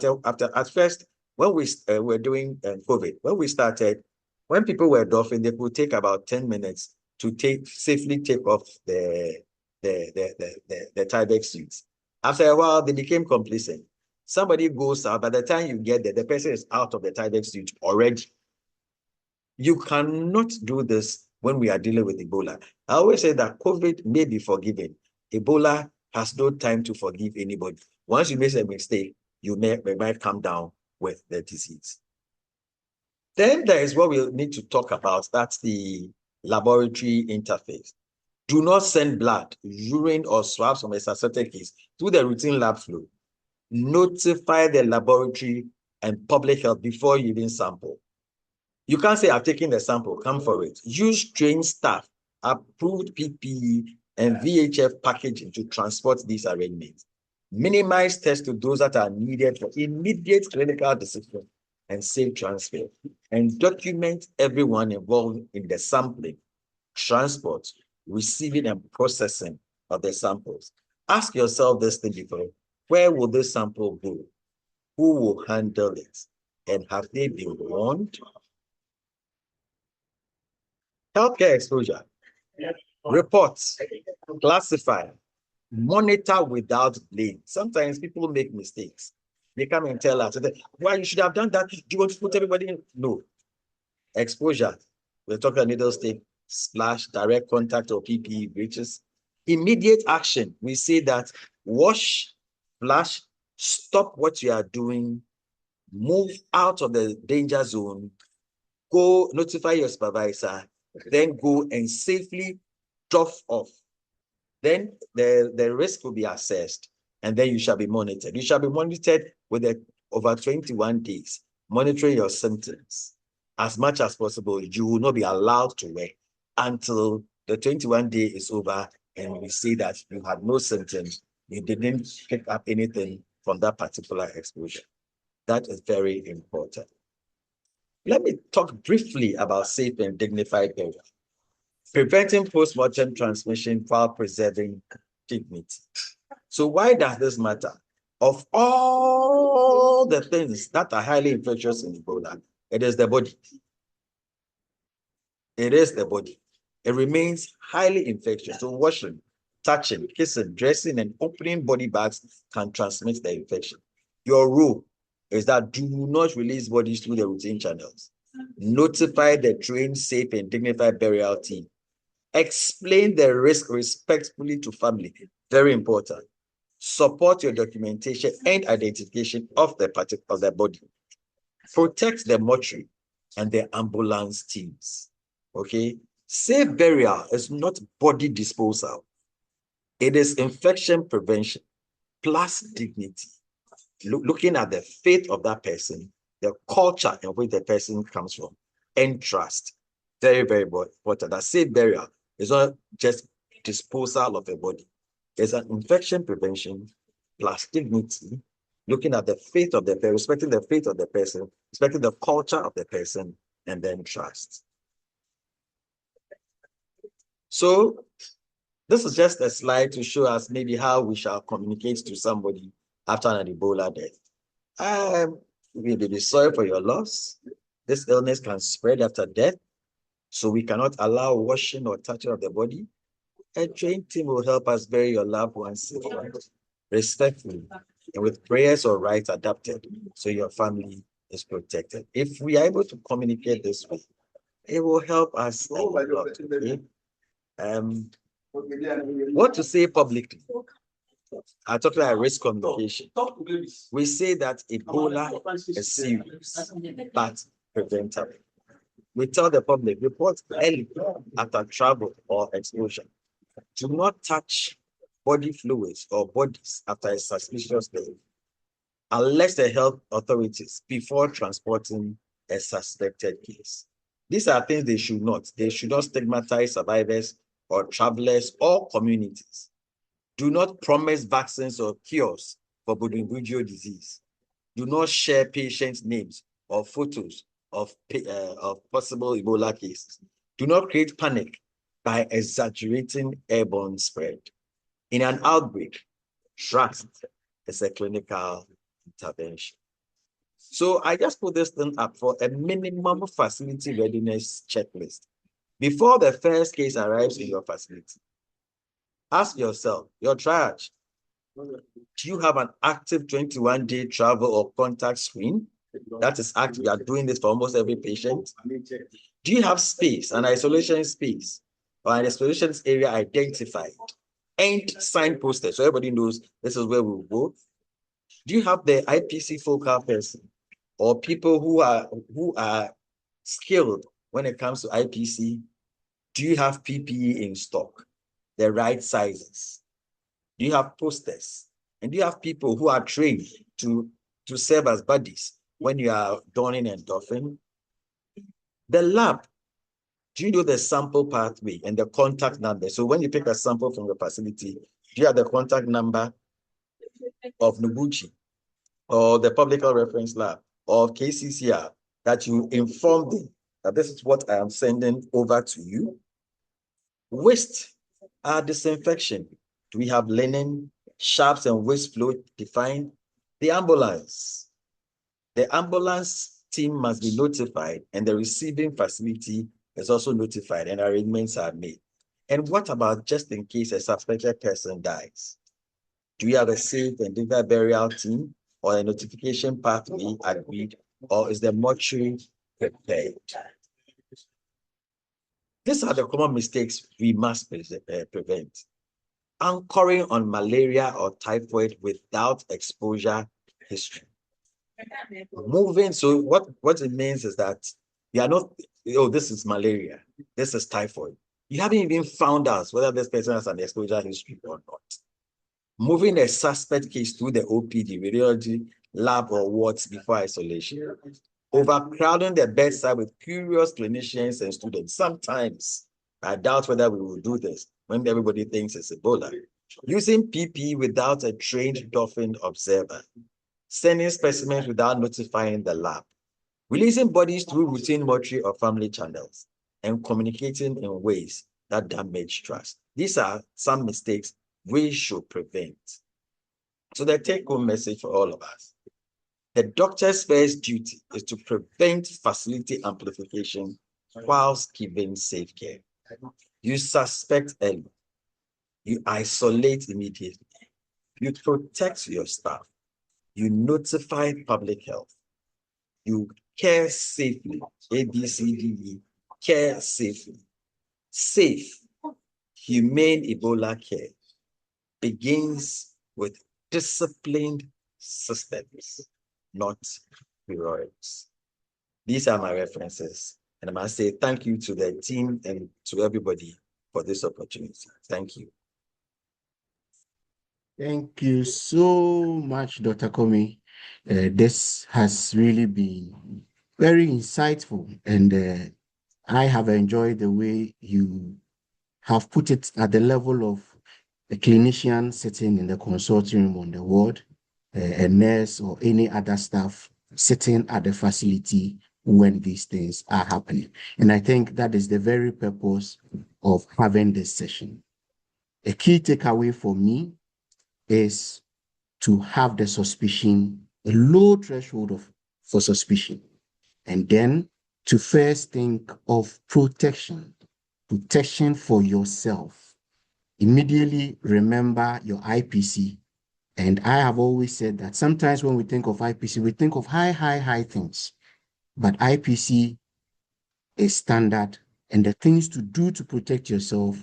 At first, when we were doing COVID, when we started, when people were doffing, they would take about 10 minutes to safely take off the Tyvek suits. After a while, they became complacent. Somebody goes out, by the time you get there, the person is out of the Tyvek suit already. You cannot do this when we are dealing with Ebola. I always say that COVID may be forgiven. Ebola has no time to forgive anybody. Once you make a mistake, you might come down with the disease. Then there is what we'll need to talk about. That's the laboratory interface. Do not send blood, urine, or swabs from a suspected case through the routine lab flow. Notify the laboratory and public health before you even sample. You can't say, I've taken the sample, come for it. Use trained staff, approved PPE, and VHF packaging to transport these arrangements. Minimize tests to those that are needed for immediate clinical decision and safe transfer. And document everyone involved in the sampling, transport, receiving, and processing of the samples. Ask yourself this thing before. Where will this sample go? Who will handle it? And have they been warned? Healthcare exposure. Reports, classify, monitor without blame. Sometimes people make mistakes. They come and tell us, why you should have done that. Do you want to put everybody in? No. Exposure. We're talking needle stick, splash, direct contact, or PPE breaches. Immediate action. We say that wash, flush, stop what you are doing, move out of the danger zone, go notify your supervisor, then go and safely drop off. Then the risk will be assessed, and then you shall be monitored. You shall be monitored with over 21 days, monitoring your symptoms. As much as possible, you will not be allowed to work until the 21 day is over, and we see that you had no symptoms, you didn't pick up anything from that particular exposure. That is very important. Let me talk briefly about safe and dignified burial. Preventing post-mortem transmission while preserving dignity. So why does this matter? Of all the things that are highly infectious in Ebola, it is the body. It is the body. It remains highly infectious. So washing, touching, kissing, dressing, and opening body bags can transmit the infection. Your rule is that do not release bodies through the routine channels. Notify the trained, safe, and dignified burial team. Explain the risk respectfully to family. Very important. Support your documentation and identification of the body. Protect the mortuary and the ambulance teams. Okay? Safe burial is not body disposal. It is infection prevention plus dignity. Looking at the faith of that person, the culture in which the person comes from, and trust. Very, very important. That safe burial is not just disposal of a body. It's an infection prevention plus dignity, looking at the faith of the person, respecting the faith of the person, respecting the culture of the person, and then trust. So this is just a slide to show us maybe how we shall communicate to somebody after an Ebola death. We may be sorry for your loss. This illness can spread after death, so we cannot allow washing or touching of the body. A trained team will help us bury your loved ones respectfully and with prayers or rites adapted so your family is protected. If we are able to communicate this way, it will help us a lot. Okay? What to say publicly? I talk about risk communication. We say that Ebola is serious but preventable. We tell the public, report early after travel or exposure. Do not touch body fluids or bodies after a suspicious death, unless the health authorities before transporting a suspected case. These are things they should not. They should not stigmatize survivors or travelers or communities. Do not promise vaccines or cures for Bundibugyo disease. Do not share patients' names or photos of possible Ebola cases. Do not create panic by exaggerating airborne spread. In an outbreak, trust is a clinical intervention. So I just put this thing up for a minimum facility readiness checklist. Before the first case arrives in your facility, ask yourself, your triage, do you have an active 21-day travel or contact screen? That is active. You are doing this for almost every patient. Do you have space, an isolation space, or an isolation area identified and signposted so everybody knows this is where we will go? Do you have the IPC focal person or people who are skilled when it comes to IPC? Do you have PPE in stock, the right sizes? Do you have posters? And do you have people who are trained to serve as buddies when you are donning and doffing? The lab, do you know the sample pathway and the contact number? So when you pick a sample from the facility, do you have the contact number of Noguchi or the public health reference lab or KCCR that you inform them that this is what I am sending over to you? Waste disinfection. Do we have linen, sharps, and waste flow defined? The ambulance. The ambulance team must be notified, and the receiving facility is also notified, and arrangements are made. And what about just in case a suspected person dies? Do we have a safe and dignified burial team or a notification pathway agreed, or is the mortuary prepared? These are the common mistakes we must prevent. Anchoring on malaria or typhoid without exposure history. Moving, so what it means is that you are not, oh, this is malaria, this is typhoid. You haven't even found out whether this person has an exposure history or not. Moving a suspect case through the OPD, radiology, lab, or wards before isolation. Overcrowding the bedside with curious clinicians and students. Sometimes, I doubt whether we will do this when everybody thinks it's Ebola. Using PPE without a trained dolphin observer. Sending specimens without notifying the lab. Releasing bodies through routine mortuary or family channels. And communicating in ways that damage trust. These are some mistakes we should prevent. So the take-home message for all of us, the doctor's first duty is to prevent facility amplification whilst giving safe care. You suspect early, you isolate immediately, you protect your staff, you notify public health, you care safely, ABCDE, care safely. Safe, humane Ebola care begins with disciplined systems, not heroics. These are my references. And I must say thank you to the team and to everybody for this opportunity. Thank you. Thank you so much, Dr. Commey. This has really been very insightful, and I have enjoyed the way you have put it at the level of a clinician sitting in the consulting room on the ward, a nurse or any other staff sitting at the facility when these things are happening. And I think that is the very purpose of having this session. A key takeaway for me is to have the suspicion, a low threshold for suspicion, and then to first think of protection for yourself. Immediately remember your IPC. And I have always said that sometimes when we think of IPC, we think of high things. But IPC is standard, and the things to do to protect yourself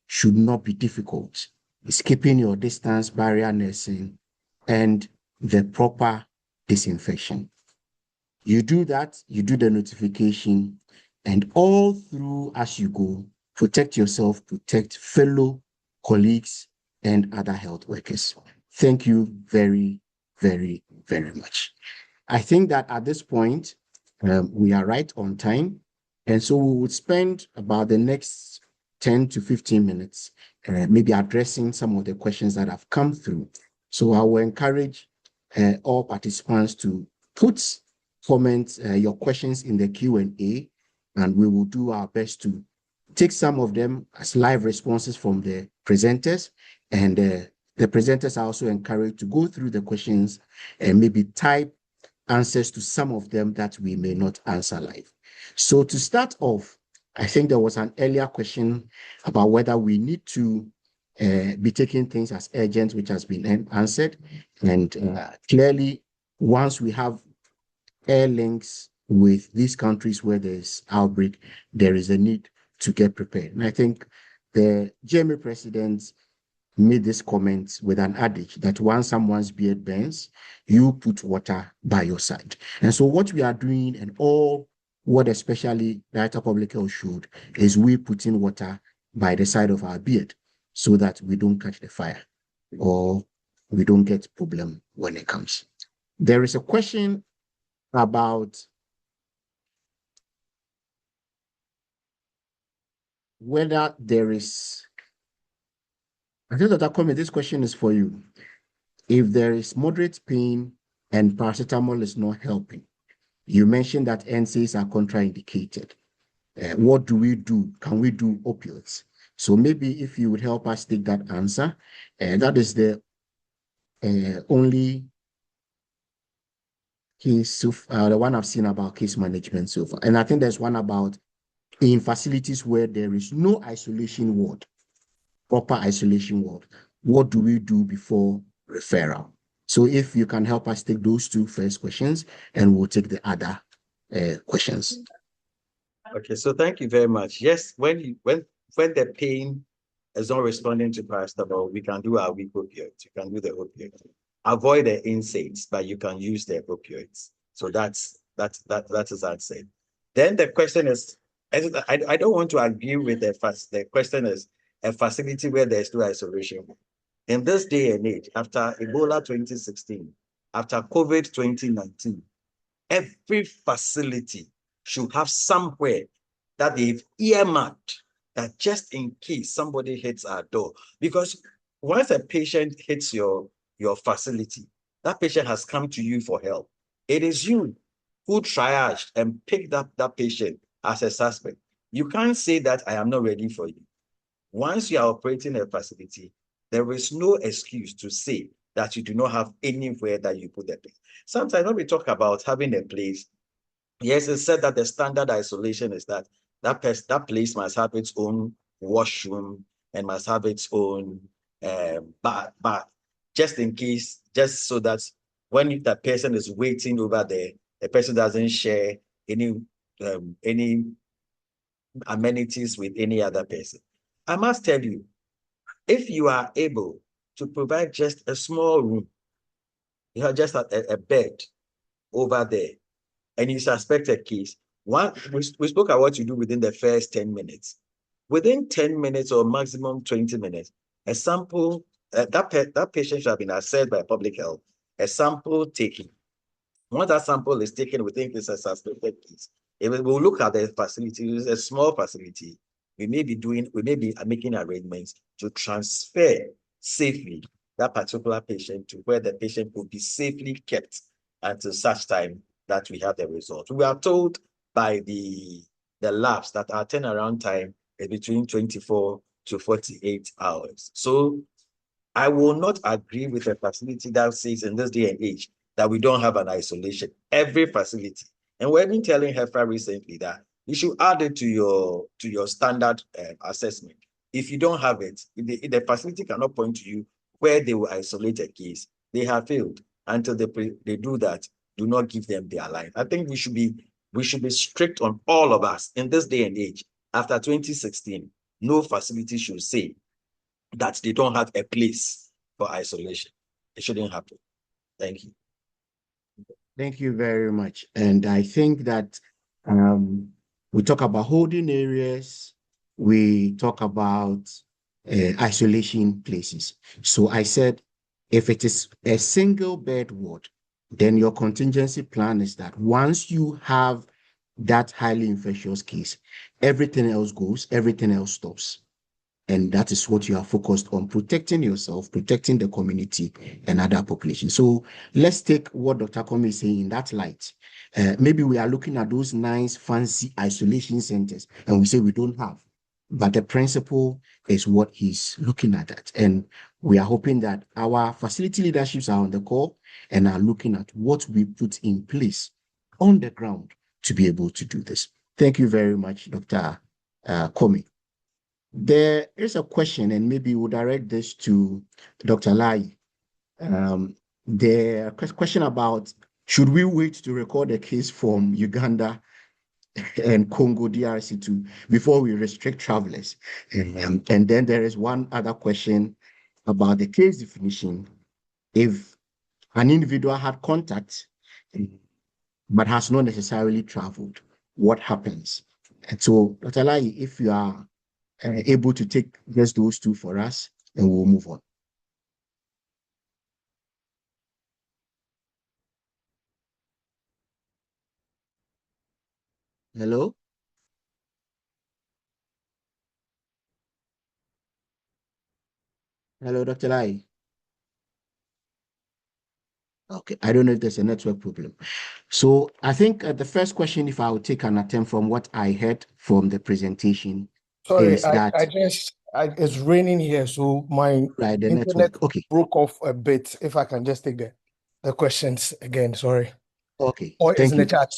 should not be difficult. It's keeping your distance, barrier nursing, and the proper disinfection. You do that, you do the notification, and all through as you go, protect yourself, protect fellow colleagues and other health workers. Thank you very, very, very much. I think that at this point, we are right on time. And so we would spend about the next 10 to 15 minutes, maybe addressing some of the questions that have come through. So I will encourage all participants to put comments, your questions in the Q&A, and we will do our best to take some of them as live responses from the presenters. And the presenters are also encouraged to go through the questions and maybe type answers to some of them that we may not answer live. So to start off, I think there was an earlier question about whether we need to be taking things as urgent, which has been answered. And clearly, once we have air links with these countries where there's outbreak, there is a need to get prepared. And I think the GMA president made this comment with an adage that once someone's beard burns, you put water by your side. And so what we are doing, and all what especially Director of Public Health showed, is we put in water by the side of our beard so that we don't catch the fire or we don't get problem when it comes. There is a question about whether there is, I think Dr. Commey, this question is for you. If there is moderate pain and paracetamol is not helping, you mentioned that NSAIDs are contraindicated. What do we do? Can we do opioids? So maybe if you would help us take that answer, that is the only case, the one I've seen about case management so far. And I think there's one about in facilities where there is no isolation ward, proper isolation ward. What do we do before referral? So if you can help us take those two first questions, and we'll take the other questions. Okay, so thank you very much. Yes, when the pain is not responding to paracetamol, we can do our weak opioids. You can do the opioids. Avoid the NSAIDs, but you can use the opioids. So that is that said. Then the question is, I don't want to agree with the question is a facility where there's no isolation. In this day and age, after Ebola 2016, after COVID 2019, every facility should have somewhere that they've earmarked that just in case somebody hits our door. Because once a patient hits your facility, that patient has come to you for help. It is you who triaged and picked up that patient as a suspect. You can't say that I am not ready for you. Once you are operating a facility, there is no excuse to say that you do not have anywhere that you put the place. Sometimes when we talk about having a place, yes, it's said that the standard isolation is that that place must have its own washroom and must have its own bath, just in case, just so that when the person is waiting over there, the person doesn't share any amenities with any other person. I must tell you, if you are able to provide just a small room, you have just a bed over there, and you suspect a case, we spoke about what you do within the first 10 minutes. Within 10 minutes or maximum 20 minutes, a sample, that patient should have been assessed by public health, a sample taken. Once that sample is taken, we think it's a suspected case. If we will look at the facility, it's a small facility. We may be making arrangements to transfer safely that particular patient to where the patient will be safely kept until such time that we have the result. We are told by the labs that our turnaround time is between 24 to 48 hours. So I will not agree with a facility that says in this day and age that we don't have an isolation. Every facility. And we've been telling HEFRA recently that you should add it to your standard assessment. If you don't have it, if the facility cannot point to you where they will isolate a case, they have failed. Until they do that, do not give them their life. I think we should be strict on all of us in this day and age. After 2016, no facility should say that they don't have a place for isolation. It shouldn't happen. Thank you. Thank you very much. And I think that we talk about holding areas, we talk about isolation places. So I said, if it is a single bed ward, then your contingency plan is that once you have that highly infectious case, everything else goes, everything else stops. And that is what you are focused on, protecting yourself, protecting the community and other populations. So let's take what Dr. Commey is saying in that light. Maybe we are looking at those nice, fancy isolation centers, and we say we don't have. But the principle is what he's looking at that. And we are hoping that our facility leaderships are on the call and are looking at what we put in place on the ground to be able to do this. Thank you very much, Dr. Commey. There is a question, and maybe we'll direct this to Dr. Laryea. The question about, should we wait to record a case from Uganda and Congo DRC before we restrict travelers? And then there is one other question about the case definition. If an individual had contact but has not necessarily traveled, what happens? And so, Dr. Laryea, if you are able to take just those two for us, and we'll move on. Hello? Hello, Dr. Laryea. Okay, I don't know if there's a network problem. So I think the first question, if I would take an attempt from what I heard from the presentation, Sorry, is that it's raining here, so my right, the internet network. Okay. broke off a bit. If I can just take the questions again, sorry. Okay. Or it's in the chat.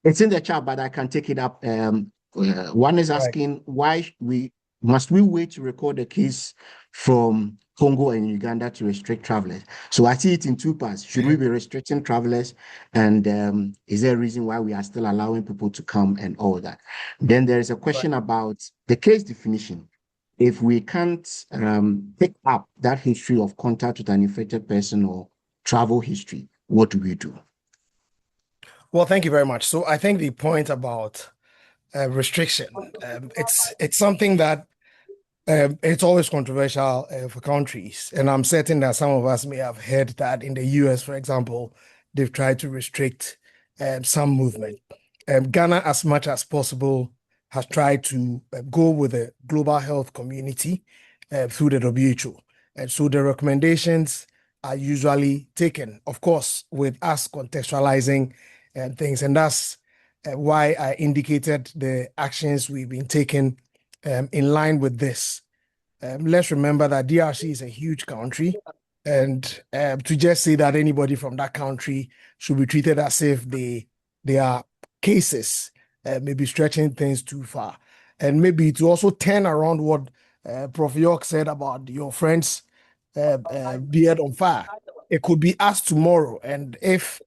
It's in the chat, but I can take it up. One is asking why must we wait to record a case from Congo and Uganda to restrict travelers? So I see it in two parts. Should we be restricting travelers? And is there a reason why we are still allowing people to come and all that? Then there is a question about the case definition. If we can't pick up that history of contact with an infected person or travel history, what do we do? Well, thank you very much. So I think the point about restriction, it's something that it's always controversial for countries. And I'm certain that some of us may have heard that in the US, for example, they've tried to restrict some movement. Ghana, as much as possible, has tried to go with the global health community through the WHO. And so the recommendations are usually taken, of course, with us contextualizing things. And that's why I indicated the actions we've been taking in line with this. Let's remember that DRC is a huge country. and to just say that anybody from that country should be treated as if they are cases, maybe stretching things too far. And maybe to also turn around what Prof. York said about your friend's beard on fire. It could be us tomorrow. And if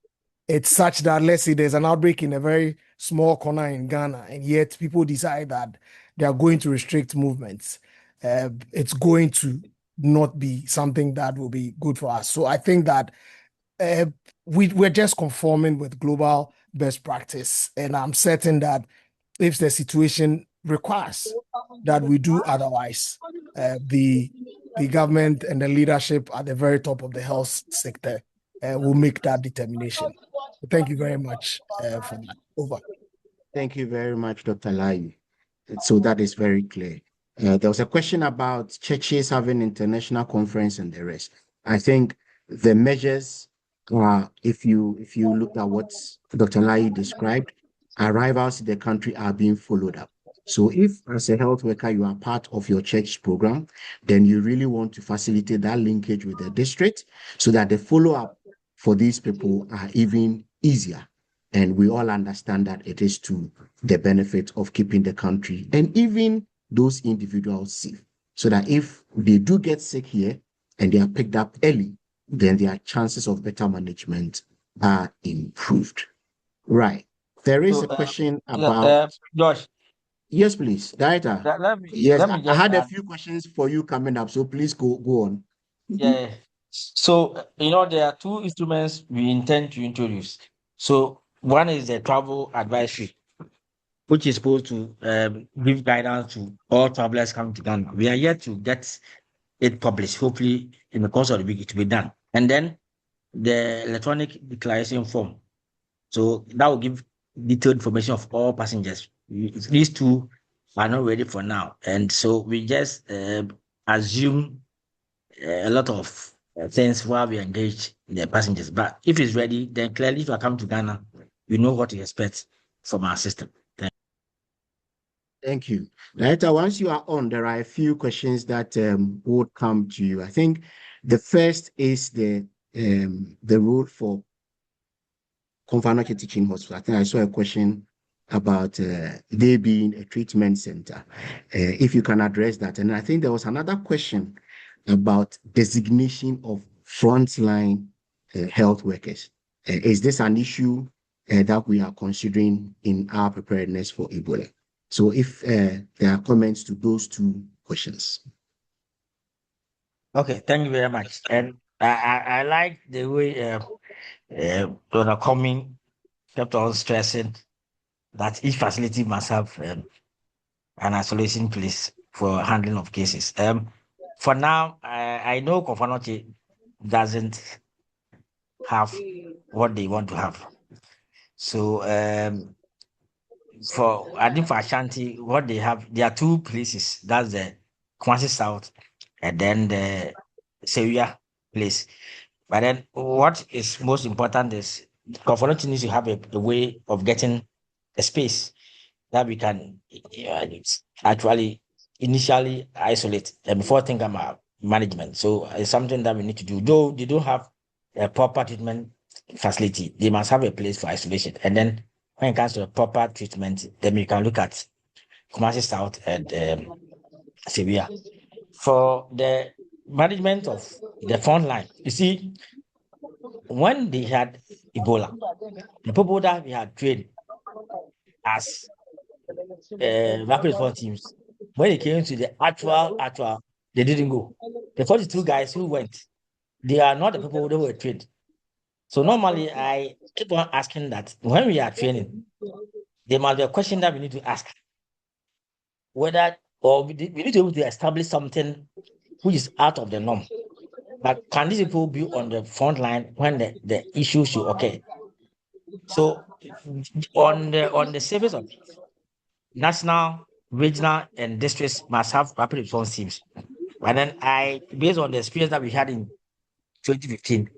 it's such that, let's say there's an outbreak in a very small corner in Ghana, and yet people decide that they are going to restrict movements, it's going to not be something that will be good for us. So I think that we're just conforming with global best practice. And I'm certain that if the situation requires that we do otherwise, the government and the leadership at the very top of the health sector will make that determination. Thank you very much for that. Over. Thank you very much, Dr. Lai. So that is very clear. There was a question about churches having international conference and the rest. I think the measures are, if you look at what Dr. Lai described, arrivals in the country are being followed up. So if as a health worker you are part of your church program, then you really want to facilitate that linkage with the district so that the follow-up for these people are even easier. And we all understand that it is to the benefit of keeping the country and even those individuals safe. So that if they do get sick here and they are picked up early, then their chances of better management are improved. Right. There is a question about. Josh. Yes, please. Director. Let me I just had a add. few questions for you coming up, so please go on. Yeah. So, there are two instruments we intend to introduce. So, one is the travel advisory, which is supposed to give guidance to all travelers coming to Ghana. We are yet to get it published. Hopefully, in the course of the week, it will be done. And then the electronic declaration form. So, that will give detailed information of all passengers. These two are not ready for now. And so, we just assume a lot of things while we engage the passengers. But if it's ready, then clearly, if you are coming to Ghana, you know what to expect from our system. Thank you. Director, once you are on, there are a few questions that would come to you. I think the first is the role for Confanoke Teaching Hospital. I think I saw a question about they being a treatment center. If you can address that. And I think there was another question about designation of frontline health workers. Is this an issue that we are considering in our preparedness for Ebola? So if there are comments to those two questions. Okay, thank you very much. And I like the way Oliver-Commey kept on stressing that each facility must have an isolation place for handling of cases. For now, I know Confanoche doesn't have what they want to have. So I think for Ashanti, what they have, there are two places. That's the Kumasi South and then the Seria place. But then what is most important is Confanoche needs to have a way of getting a space that we can actually initially isolate and before think about management. So it's something that we need to do. Though they don't have a proper treatment facility, they must have a place for isolation. And then when it comes to a proper treatment, then we can look at Kumasi South and Sevilla. For the management of the front line, you see, when they had Ebola, the people that we had trained as rapid response teams, when it came to the actual, they didn't go. The 42 guys who went, they are not the people who were trained. So normally I keep on asking that when we are training, there must be a question that we need to ask. Whether or we need to be able to establish something which is out of the norm. But can these people be on the front line when the issue should occur? So on the surface of national, regional, and districts must have rapid response teams. But then based on the experience that we had in 2015,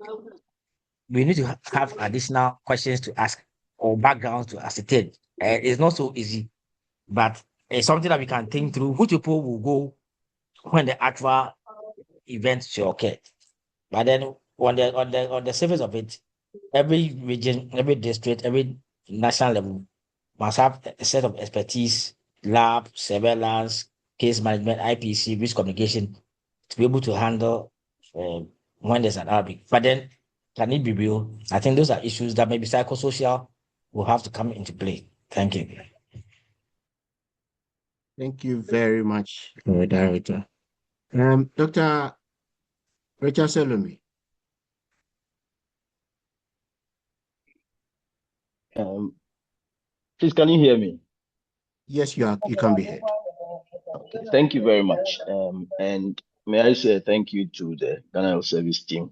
we need to have additional questions to ask or backgrounds to ascertain. It's not so easy, but it's something that we can think through. Which people will go when the actual event should occur? But then on the surface of it, every region, every district, every national level must have a set of expertise, lab, surveillance, case management, IPC, risk communication to be able to handle when there's an outbreak. But then, can it be real? I think those are issues that maybe psychosocial will have to come into play. Thank you. Thank you very much, Director. Dr. Richard Salome. Please, can you hear me? Yes, you can be heard. Okay, thank you very much. And may I say thank you to the Ghana Health Service team,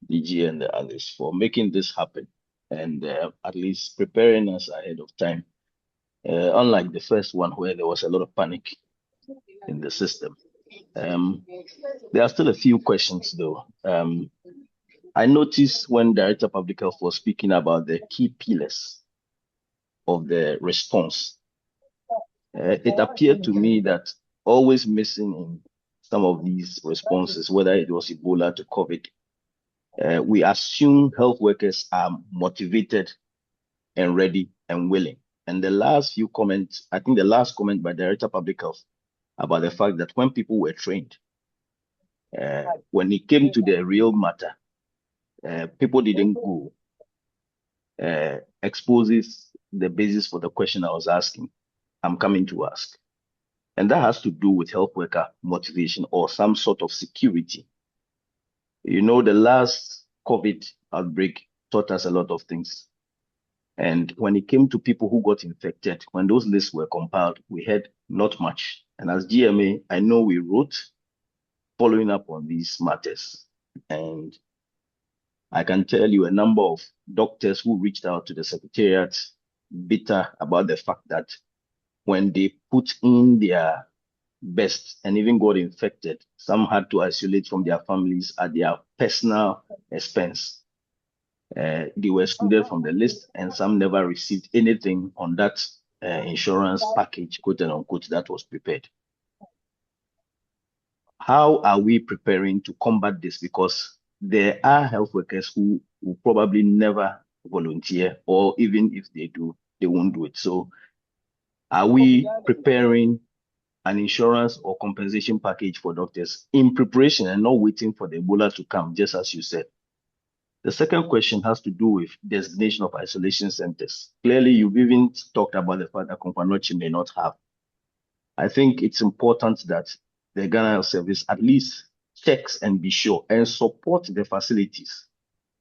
DG and the others for making this happen and at least preparing us ahead of time. Unlike the first one where there was a lot of panic in the system. There are still a few questions though. I noticed when Director of Public Health was speaking about the key pillars of the response, it appeared to me that always missing in some of these responses, whether it was Ebola to COVID, we assume health workers are motivated and ready and willing. And the last few comments, I think the last comment by Director of Public Health about the fact that when people were trained, when it came to the real matter, people didn't go, exposes the basis for the question I was asking. I'm coming to ask. And that has to do with health worker motivation or some sort of security. You know, the last COVID outbreak taught us a lot of things. And when it came to people who got infected, when those lists were compiled, we had not much. And as GMA, I know we wrote following up on these matters. And I can tell you a number of doctors who reached out to the Secretariat bitter about the fact that when they put in their best and even got infected, some had to isolate from their families at their personal expense. They were excluded from the list and some never received anything on that insurance package, quote and unquote, that was prepared. How are we preparing to combat this? Because there are health workers who will probably never volunteer, or even if they do, they won't do it. So are we preparing an insurance or compensation package for doctors in preparation and not waiting for the Ebola to come, just as you said? The second question has to do with designation of isolation centers. Clearly, you've even talked about the fact that Kompanochi may not have. I think it's important that the Ghana Health Service at least checks and be sure and support the facilities.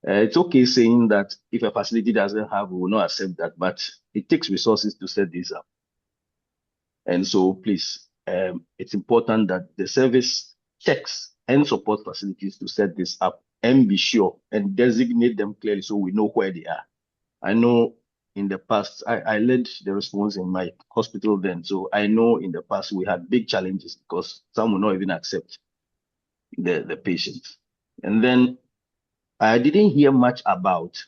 It's okay saying that if a facility doesn't have, we will not accept that, but it takes resources to set this up. And so please, it's important that the service checks and support facilities to set this up and be sure and designate them clearly so we know where they are. I know in the past, I led the response in my hospital then. So I know in the past we had big challenges because some will not even accept the patients. And then I didn't hear much about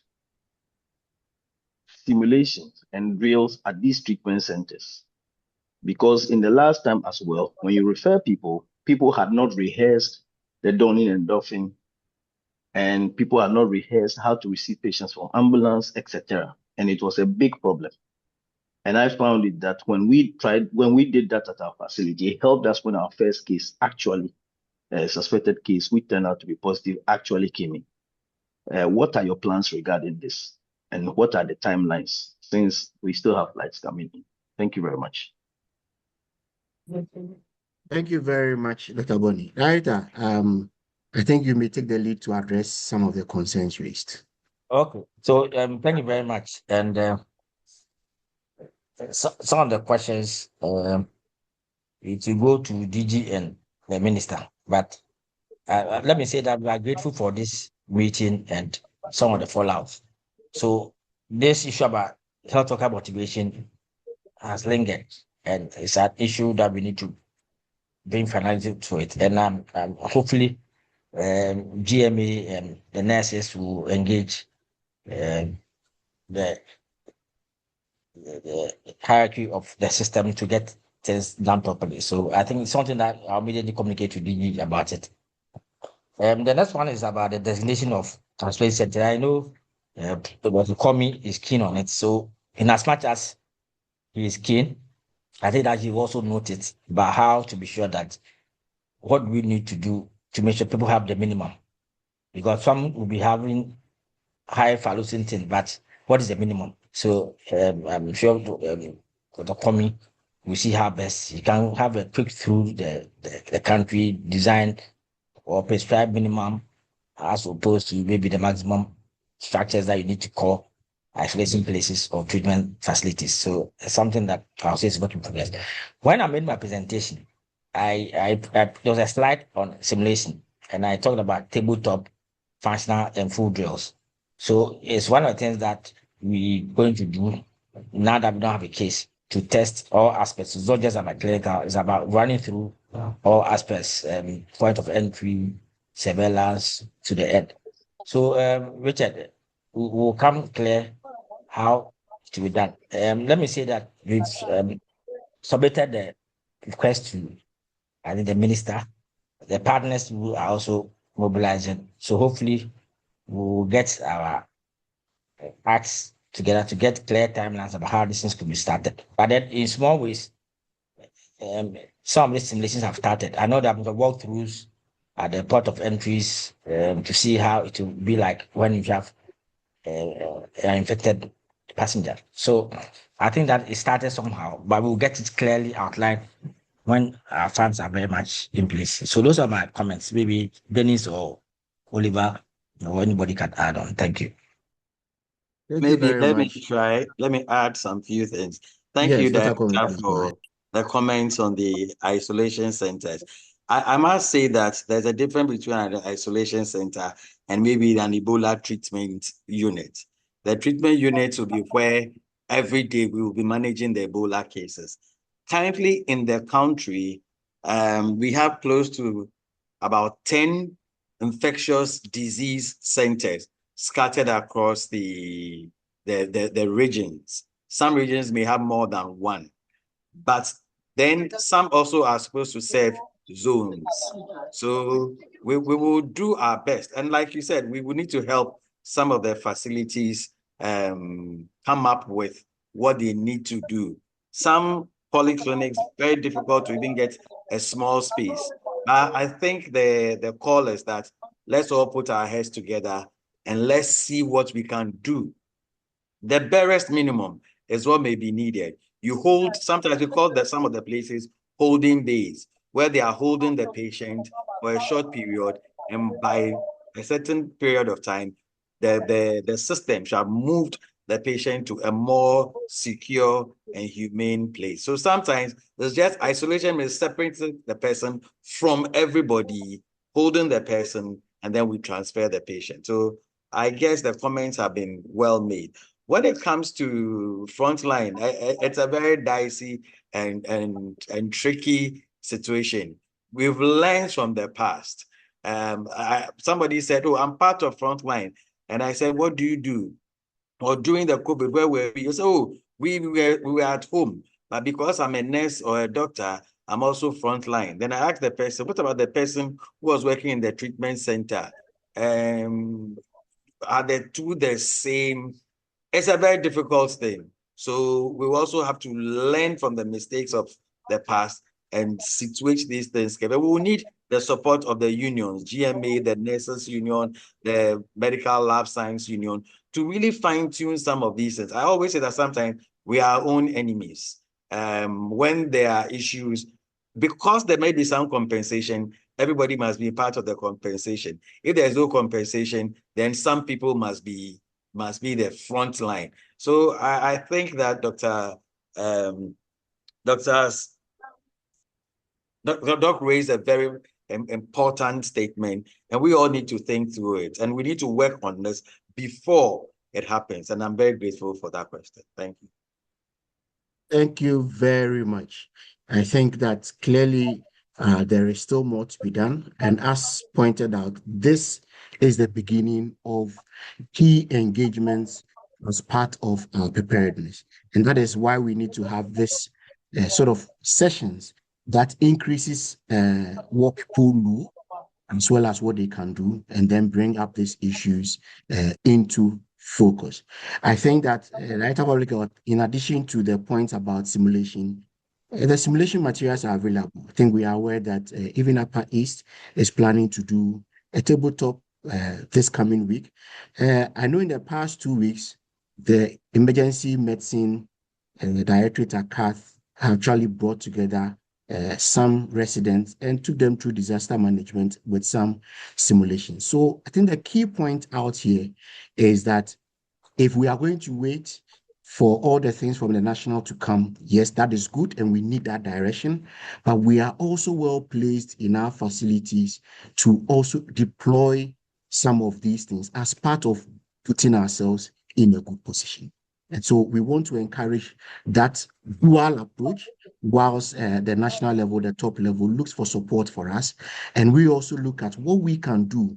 simulations and drills at these treatment centers. Because in the last time as well, when you refer people, people had not rehearsed the donning and doffing, and people had not rehearsed how to receive patients from ambulance, etc. And it was a big problem. And I found it that when we did that at our facility, it helped us when our first case actually, suspected case, which turned out to be positive, actually came in. What are your plans regarding this? And what are the timelines since we still have flights coming in? Thank you very much. Thank you very much, Dr. Boni. Director, I think you may take the lead to address some of the concerns raised. Okay, so thank you very much. And some of the questions it will go to DG and the minister. But let me say that we are grateful for this meeting and some of the fallout. So this issue about health worker motivation has lingered, and it's an issue that we need to bring finality to it. And hopefully, GMA and the nurses will engage the hierarchy of the system to get things done properly. So I think it's something that I'll immediately communicate to DG about it. The next one is about the designation of transplant center. I know Oliver-Commey is keen on it. So, in as much as he is keen, I think that he also noted about how to be sure that what we need to do to make sure people have the minimum. Because some will be having high hallucinating, but what is the minimum? So I'm sure Dr. Comey will see how best he can have a quick through the country design or prescribe minimum as opposed to maybe the maximum structures that you need to call isolation places or treatment facilities. So it's something that I'll say is work in progress. When I made my presentation, there was a slide on simulation, and I talked about tabletop, functional, and full drills. So it's one of the things that we're going to do now that we don't have a case to test all aspects. It's not just about clinical, it's about running through all aspects, point of entry, surveillance to the end. So, Richard, we will come clear how to be done. Let me say that we've submitted the request to, I think, the minister. The partners who are also mobilizing. So hopefully we'll get our acts together to get clear timelines about how this things could be started. But then in small ways, some of these simulations have started. I know that the walkthroughs at the port of entries to see how it will be like when you have an infected passenger. So I think that it started somehow, but we'll get it clearly outlined when our funds are very much in place. So those are my comments. Maybe Dennis or Oliver or anybody can add on. Thank you. Thank you Maybe very let me much. try. Let me add some few things. Thank you, Yes, Dr. Comey, Director, please go ahead. for the comments on the isolation centers. I must say that there's a difference between an isolation center and maybe an Ebola treatment unit. The treatment unit will be where every day we will be managing the Ebola cases. Currently in the country, we have close to about 10 infectious disease centers scattered across the regions. Some regions may have more than one, but then some also are supposed to serve zones. So we will do our best. And like you said, we will need to help some of the facilities come up with what they need to do. Some polyclinics, very difficult to even get a small space. I think the call is that let's all put our heads together and let's see what we can do. The barest minimum is what may be needed. You hold, sometimes we call some of the places holding bays, where they are holding the patient for a short period, and by a certain period of time, the system shall move the patient to a more secure and humane place. So sometimes there's just isolation is separating the person from everybody, holding the person, and then we transfer the patient. So I guess the comments have been well made. When it comes to frontline, it's a very dicey and tricky situation. We've learned from the past. Somebody said, "Oh, I'm part of frontline," and I said, "What do you do?" Or during the COVID, where were we? You say, "Oh, we were at home, but because I'm a nurse or a doctor, I'm also frontline." Then I asked the person, "What about the person who was working in the treatment center? Are the two the same?" It's a very difficult thing. So we also have to learn from the mistakes of the past and situate these things. But we will need the support of the unions, GMA, the Nurses Union, the Medical Lab Science Union, to really fine-tune some of these things. I always say that sometimes we are our own enemies. When there are issues, because there may be some compensation, everybody must be part of the compensation. If there's no compensation, then some people must be the front line. So I think that Doc raised a very important statement, and we all need to think through it, and we need to work on this before it happens. And I'm very grateful for that question. Thank you. Thank you very much. I think that clearly there is still more to be done. And as pointed out, this is the beginning of key engagements as part of our preparedness. And that is why we need to have this sort of sessions that increases what people know as well as what they can do, and then bring up these issues into focus. I think that Laryea Public Health, in addition to the points about simulation, the simulation materials are available. I think we are aware that even Upper East is planning to do a tabletop this coming week. I know in the past 2 weeks, the emergency medicine and the directorate at CATH have actually brought together some residents and took them through disaster management with some simulation. So I think the key point out here is that if we are going to wait for all the things from the national to come, yes, that is good, and we need that direction. But we are also well placed in our facilities to also deploy some of these things as part of putting ourselves in a good position. And so we want to encourage that dual approach whilst the national level, the top level, looks for support for us. And we also look at what we can do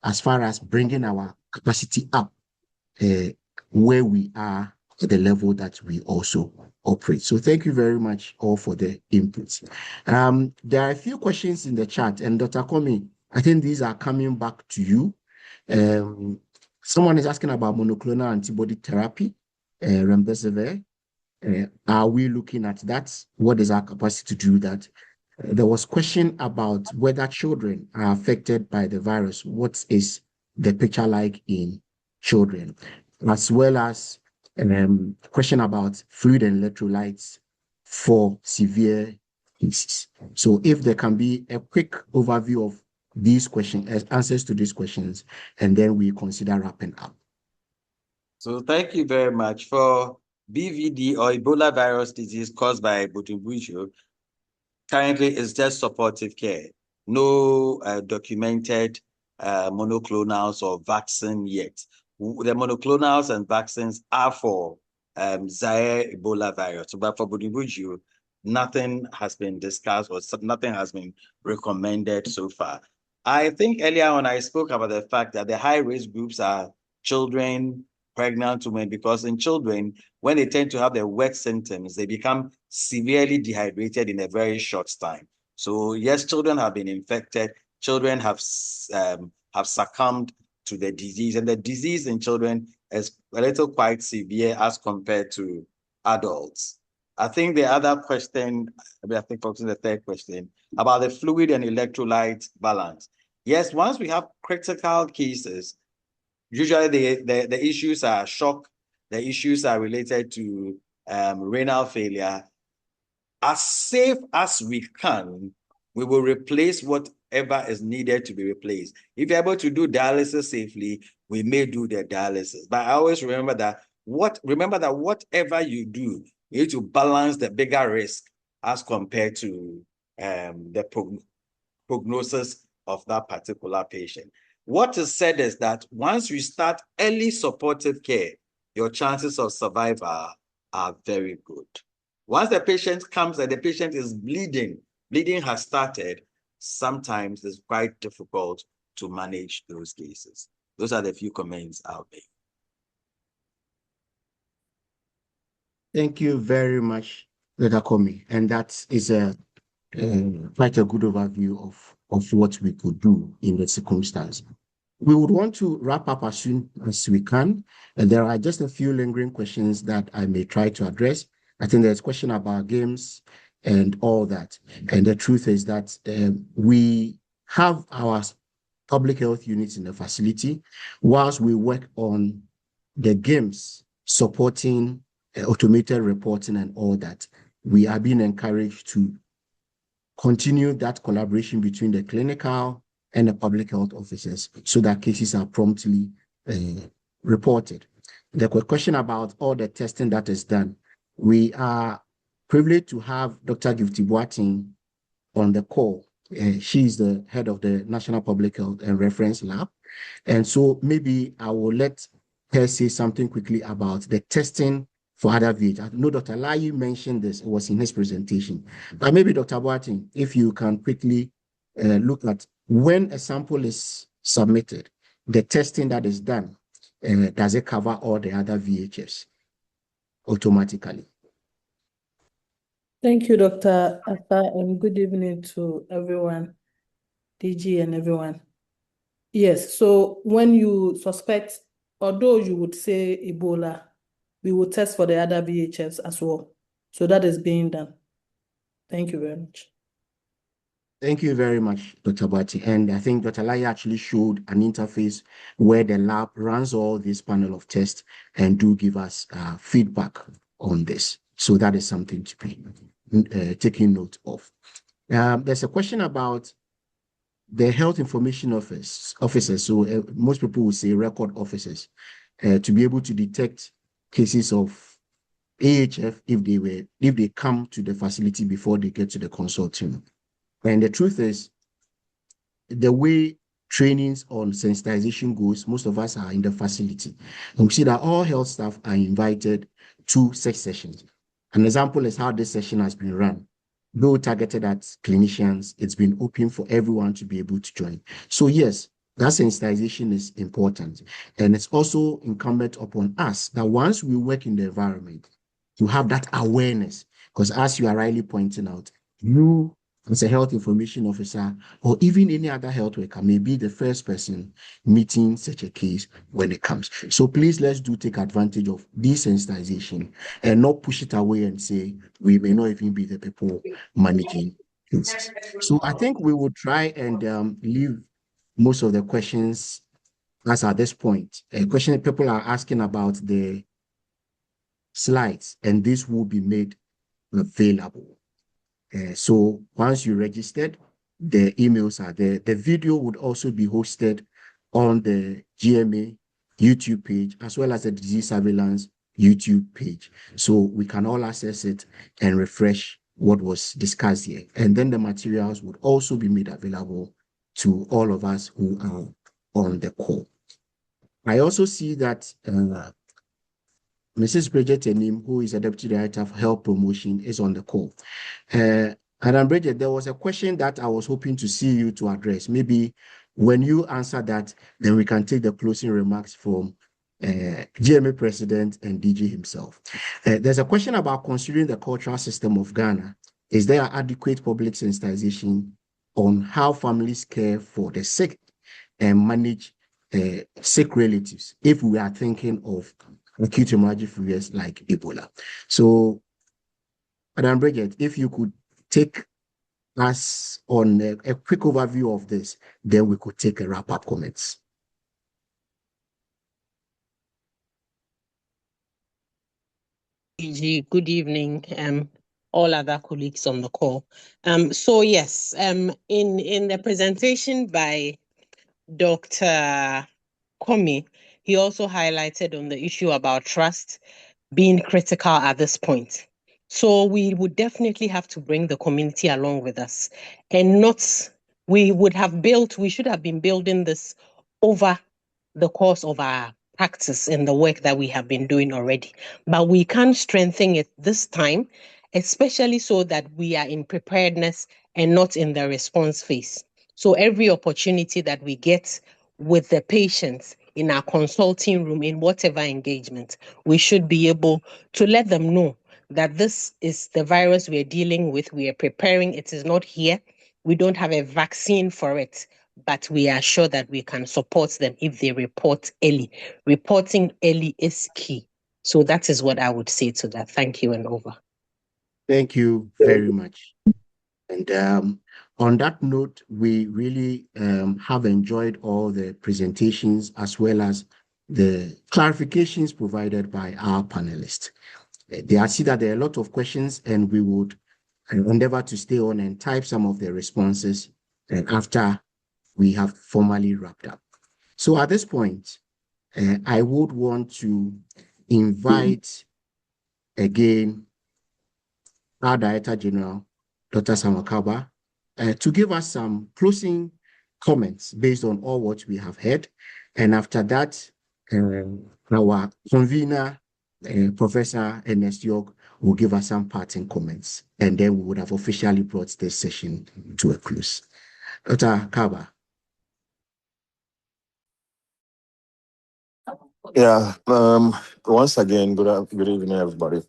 as far as bringing our capacity up where we are at the level that we also operate. So thank you very much all for the inputs. There are a few questions in the chat, and Dr. Commey, I think these are coming back to you. Someone is asking about monoclonal antibody therapy, remdesivir. Are we looking at that? What is our capacity to do that? There was question about whether children are affected by the virus. What is the picture like in children? As well as question about fluid and electrolytes for severe cases. So if there can be a quick overview of these questions, answers to these questions, and then we consider wrapping up. So thank you very much. For BVD or Ebola virus disease caused by Bundibugyo, currently it's just supportive care. No documented monoclonals or vaccine yet. The monoclonals and vaccines are for Zaire Ebola virus, but for Bundibugyo, nothing has been discussed or nothing has been recommended so far. I think earlier on I spoke about the fact that the high-risk groups are children, pregnant women, because in children, when they tend to have the wet symptoms, they become severely dehydrated in a very short time. So yes, children have been infected. Children have succumbed to the disease, and the disease in children is a little quite severe as compared to adults. I think the other question, I think focusing the third question, about the fluid and electrolyte balance. Yes, once we have critical cases, usually the issues are shock, the issues are related to renal failure. As safe as we can, we will replace whatever is needed to be replaced. If you're able to do dialysis safely, we may do the dialysis. But I always remember that whatever you do, you need to balance the bigger risk as compared to the prognosis of that particular patient. What is said is that once you start early supportive care, your chances of survival are very good. Once the patient comes and the patient is bleeding has started, sometimes it's quite difficult to manage those cases. Those are the few comments I'll make. Thank you very much, Dr. Commey. And that is quite a good overview of what we could do in the circumstance. We would want to wrap up as soon as we can. And there are just a few lingering questions that I may try to address. I think there's a question about games and all that. And the truth is that we have our public health units in the facility whilst we work on the games supporting automated reporting and all that. We are being encouraged to continue that collaboration between the clinical and the public health officers so that cases are promptly reported. The question about all the testing that is done, we are privileged to have Dr. Gifty Boateng on the call. She is the head of the National Public Health and Reference Lab. And so maybe I will let her say something quickly about the testing for other VH. I know Dr. Laryea mentioned this, it was in his presentation. But maybe Dr. Boateng, if you can quickly look at when a sample is submitted, the testing that is done, does it cover all the other VHFs automatically? Thank you, Dr. Afa, and good evening to everyone. DG and everyone. Yes, so when you suspect, although you would say Ebola, we will test for the other VHFs as well. So that is being done. Thank you very much. Thank you very much, Dr. Bati. And I think Dr. Laryea actually showed an interface where the lab runs all this panel of tests and do give us feedback on this. So that is something to be taking note of. There's a question about the health information officers. So most people will say record officers to be able to detect cases of AHF if they come to the facility before they get to the consulting room. And the truth is, the way trainings on sensitization goes, most of us are in the facility. And we see that all health staff are invited to such sessions. An example is how this session has been run. Though targeted at clinicians, it's been open for everyone to be able to join. So yes, that sensitization is important. And it's also incumbent upon us that once we work in the environment, to have that awareness. Because as you are rightly pointing out, you as a health information officer, or even any other health worker, may be the first person meeting such a case when it comes. So please, let's take advantage of desensitization and not push it away and say we may not even be the people managing cases. So I think we will try and leave most of the questions as at this point. A question people are asking about the slides, and this will be made available. So once you registered, the emails are there. The video would also be hosted on the GMA YouTube page, as well as the disease surveillance YouTube page. So we can all access it and refresh what was discussed here. And then the materials would also be made available to all of us who are on the call. I also see that Mrs. Bridget Enim, who is a Deputy Director of Health Promotion, is on the call. Madam Bridget, there was a question that I was hoping to see you to address. Maybe when you answer that, then we can take the closing remarks from GMA President and DG himself. There's a question about considering the cultural system of Ghana. Is there adequate public sensitization on how families care for the sick and manage sick relatives if we are thinking of acute hemorrhagic fevers like Ebola? So, Madam Bridget, if you could take us on a quick overview of this, then we could take a wrap-up comments. Good evening, all other colleagues on the call. So yes, in the presentation by Dr. Commey, he also highlighted on the issue about trust being critical at this point. So we would definitely have to bring the community along with us, and we should have been building this over the course of our practice and the work that we have been doing already. But we can strengthen it this time, especially so that we are in preparedness and not in the response phase. So every opportunity that we get with the patients in our consulting room, in whatever engagement, we should be able to let them know that this is the virus we're dealing with. We are preparing. It is not here. We don't have a vaccine for it, but we are sure that we can support them if they report early. Reporting early is key. So that is what I would say to that. Thank you, and over. Thank you very much. And on that note, we really have enjoyed all the presentations as well as the clarifications provided by our panelists. I see that there are a lot of questions, and we would endeavor to stay on and type some of the responses after we have formally wrapped up. So at this point, I would want to invite again our Director General, Dr. Samakaba, to give us some closing comments based on all what we have heard. And after that, our convener, Professor Ernest York, will give us some parting comments. And then we would have officially brought this session to a close. Dr. Kaba. Yeah, once again, good evening, everybody.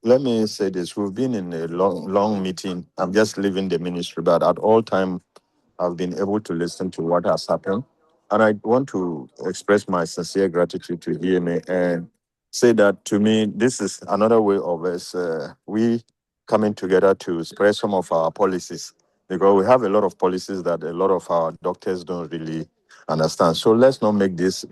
let me say this. We've been in a long meeting. I'm just leaving the ministry, but at all time, I've been able to listen to what has happened. And I want to express my sincere gratitude to EMA and say that to me, this is another way of us, we coming together to spread some of our policies, because we have a lot of policies that a lot of our doctors don't really understand. So let's not make this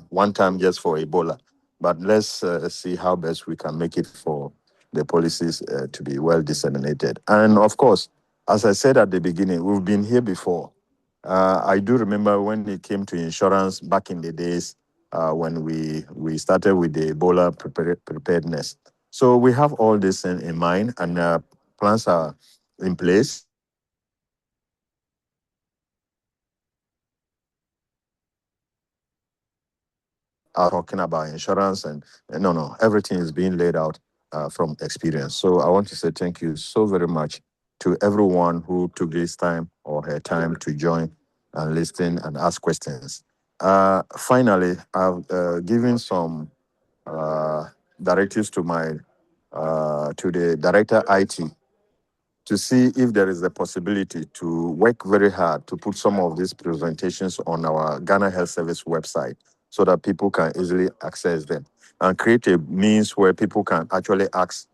one time just for Ebola, but let's see how best we can make it for the policies to be well disseminated. And of course, as I said at the beginning, we've been here before. I do remember when it came to insurance back in the days when we started with the Ebola preparedness. So we have all this in mind, and plans are in place. Talking about insurance and no, everything is being laid out from experience. So I want to say thank you so very much to everyone who took this time or her time to join and listen and ask questions. Finally, I've given some directives to my to the director IT to see if there is a possibility to work very hard to put some of these presentations on our Ghana Health Service website so that people can easily access them, and create a means where people can actually ask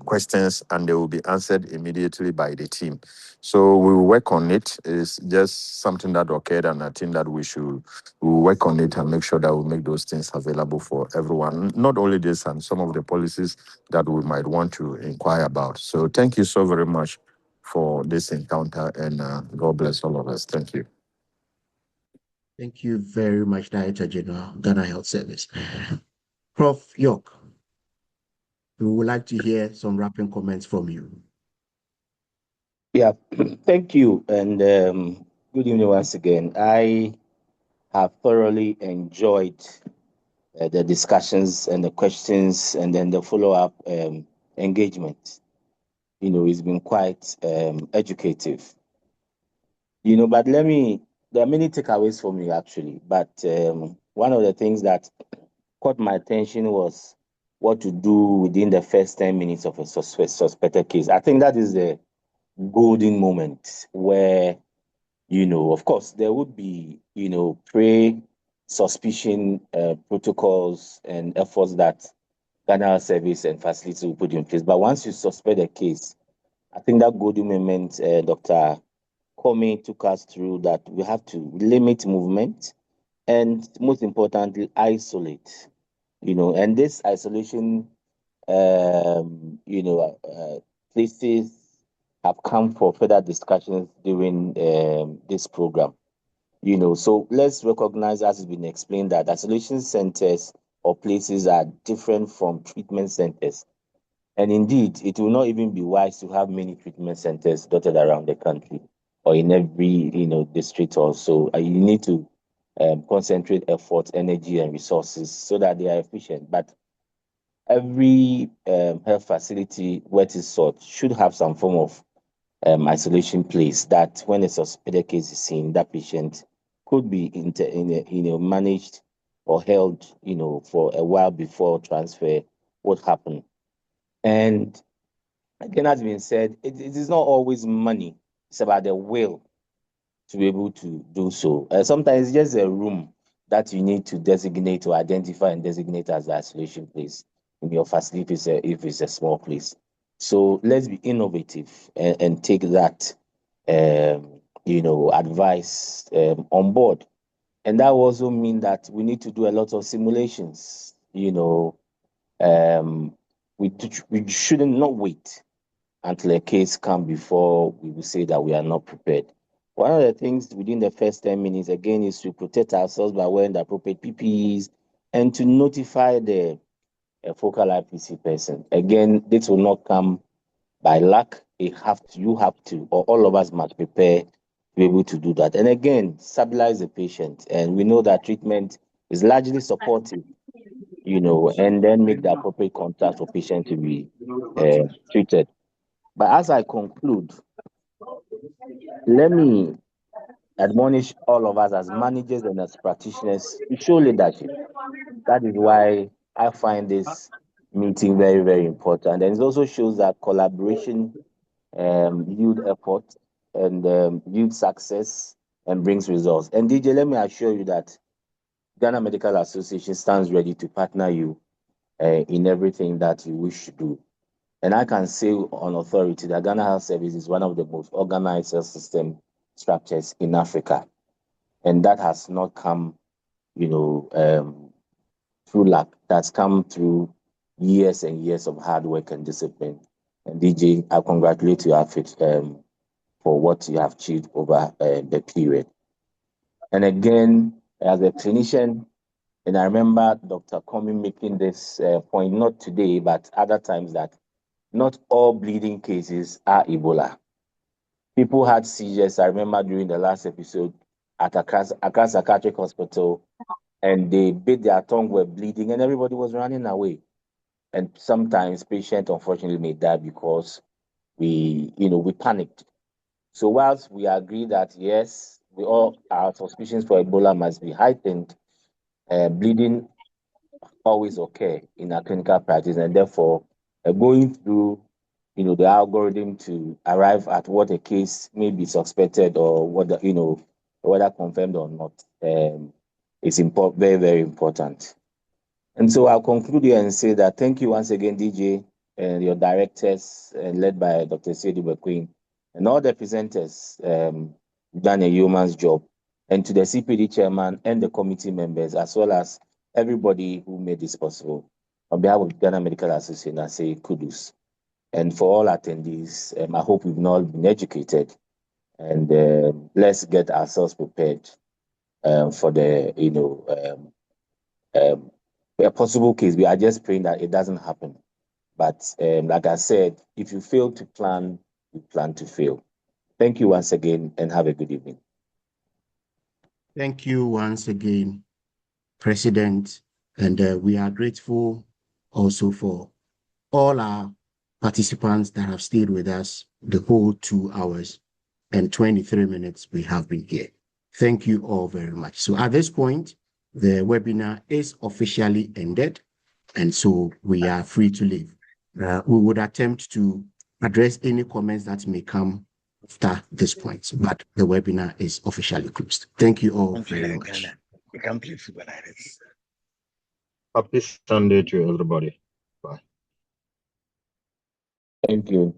questions and they will be answered immediately by the team. So we will work on it. It's just something that occurred, and I think that we will work on it and make sure that we make those things available for everyone. Not only this, and some of the policies that we might want to inquire about. So thank you so very much for this encounter, and God bless all of us. Thank you. Thank you very much, Director General, Ghana Health Service. Prof. York, we would like to hear some wrapping comments from you. Yeah, thank you, and good evening once again. I have thoroughly enjoyed the discussions and the questions, and then the follow-up engagement. It's been quite educative. But there are many takeaways for me actually, but one of the things that caught my attention was what to do within the first 10 minutes of a suspected case. I think that is the golden moment where, of course, there would be, pre-suspicion protocols and efforts that Ghana Service and facilities will put in place. But once you suspect a case, I think that golden moment, Dr. Commey took us through, that we have to limit movement and, most importantly, isolate. And this isolation, places have come for further discussions during this program. So let's recognize, as has been explained, that isolation centers or places are different from treatment centers. And indeed, it will not even be wise to have many treatment centers dotted around the country or in every district or so. You need to concentrate effort, energy, and resources so that they are efficient. But every health facility where it is sought should have some form of isolation place, that when a suspected case is seen, that patient could be managed or held for a while before transfer would happen. And again, as been said, it is not always money. It's about the will to be able to do so. Sometimes it's just a room that you need to designate or identify and designate as the isolation place in your facility if it's a small place. So let's be innovative and take that, advice on board. And that also means that we need to do a lot of simulations. We shouldn't not wait until a case comes before we will say that we are not prepared. One of the things within the first 10 minutes, again, is to protect ourselves by wearing the appropriate PPEs and to notify the focal IPC person. Again, this will not come by luck. You have to, or all of us must prepare to be able to do that. And again, stabilize the patient. And we know that treatment is largely supportive, and then make the appropriate contact for patient to be treated. But as I conclude, let me admonish all of us as managers and as practitioners to show leadership. That is why I find this meeting very, very important. And it also shows that collaboration yield effort and yield success and brings results. And DJ, let me assure you that Ghana Medical Association stands ready to partner you in everything that you wish to do. And I can say on authority that Ghana Health Service is one of the most organized health system structures in Africa. And that has not come, through luck. That's come through years and years of hard work and discipline. And DJ, I congratulate you for what you have achieved over the period. And again, as a clinician, and I remember Dr. Commey making this point, not today, but other times, that not all bleeding cases are Ebola. People had seizures, I remember during the last episode, at Accra Psychiatric Hospital, and they bit their tongue, were bleeding, and everybody was running away. And sometimes patients, unfortunately, may die because we panicked. So whilst we agree that, yes, we all our suspicions for Ebola must be heightened, bleeding always occur in our clinical practice, and therefore going through the algorithm to arrive at what a case may be suspected or whether whether confirmed or not is very, very important. And so I'll conclude here and say that thank you once again, DJ, and your directors, led by Dr. Asiedu-Bekoe, and all the presenters done a yeoman's job, and to the CPD chairman and the committee members, as well as everybody who made this possible. On behalf of Ghana Medical Association, I say kudos. And for all attendees, I hope we've all been educated, and let's get ourselves prepared for the a possible case. We are just praying that it doesn't happen. But like I said, if you fail to plan, you plan to fail. Thank you once again, and have a good evening. Thank you once again, President, and we are grateful also for all our participants that have stayed with us the whole 2 hours and 23 minutes we have been here. Thank you all very much. So at this point, the webinar is officially ended, and so we are free to leave. We would attempt to address any comments that may come after this point, but the webinar is officially closed. Thank you all very much. Happy Sunday to everybody. Bye. Thank you.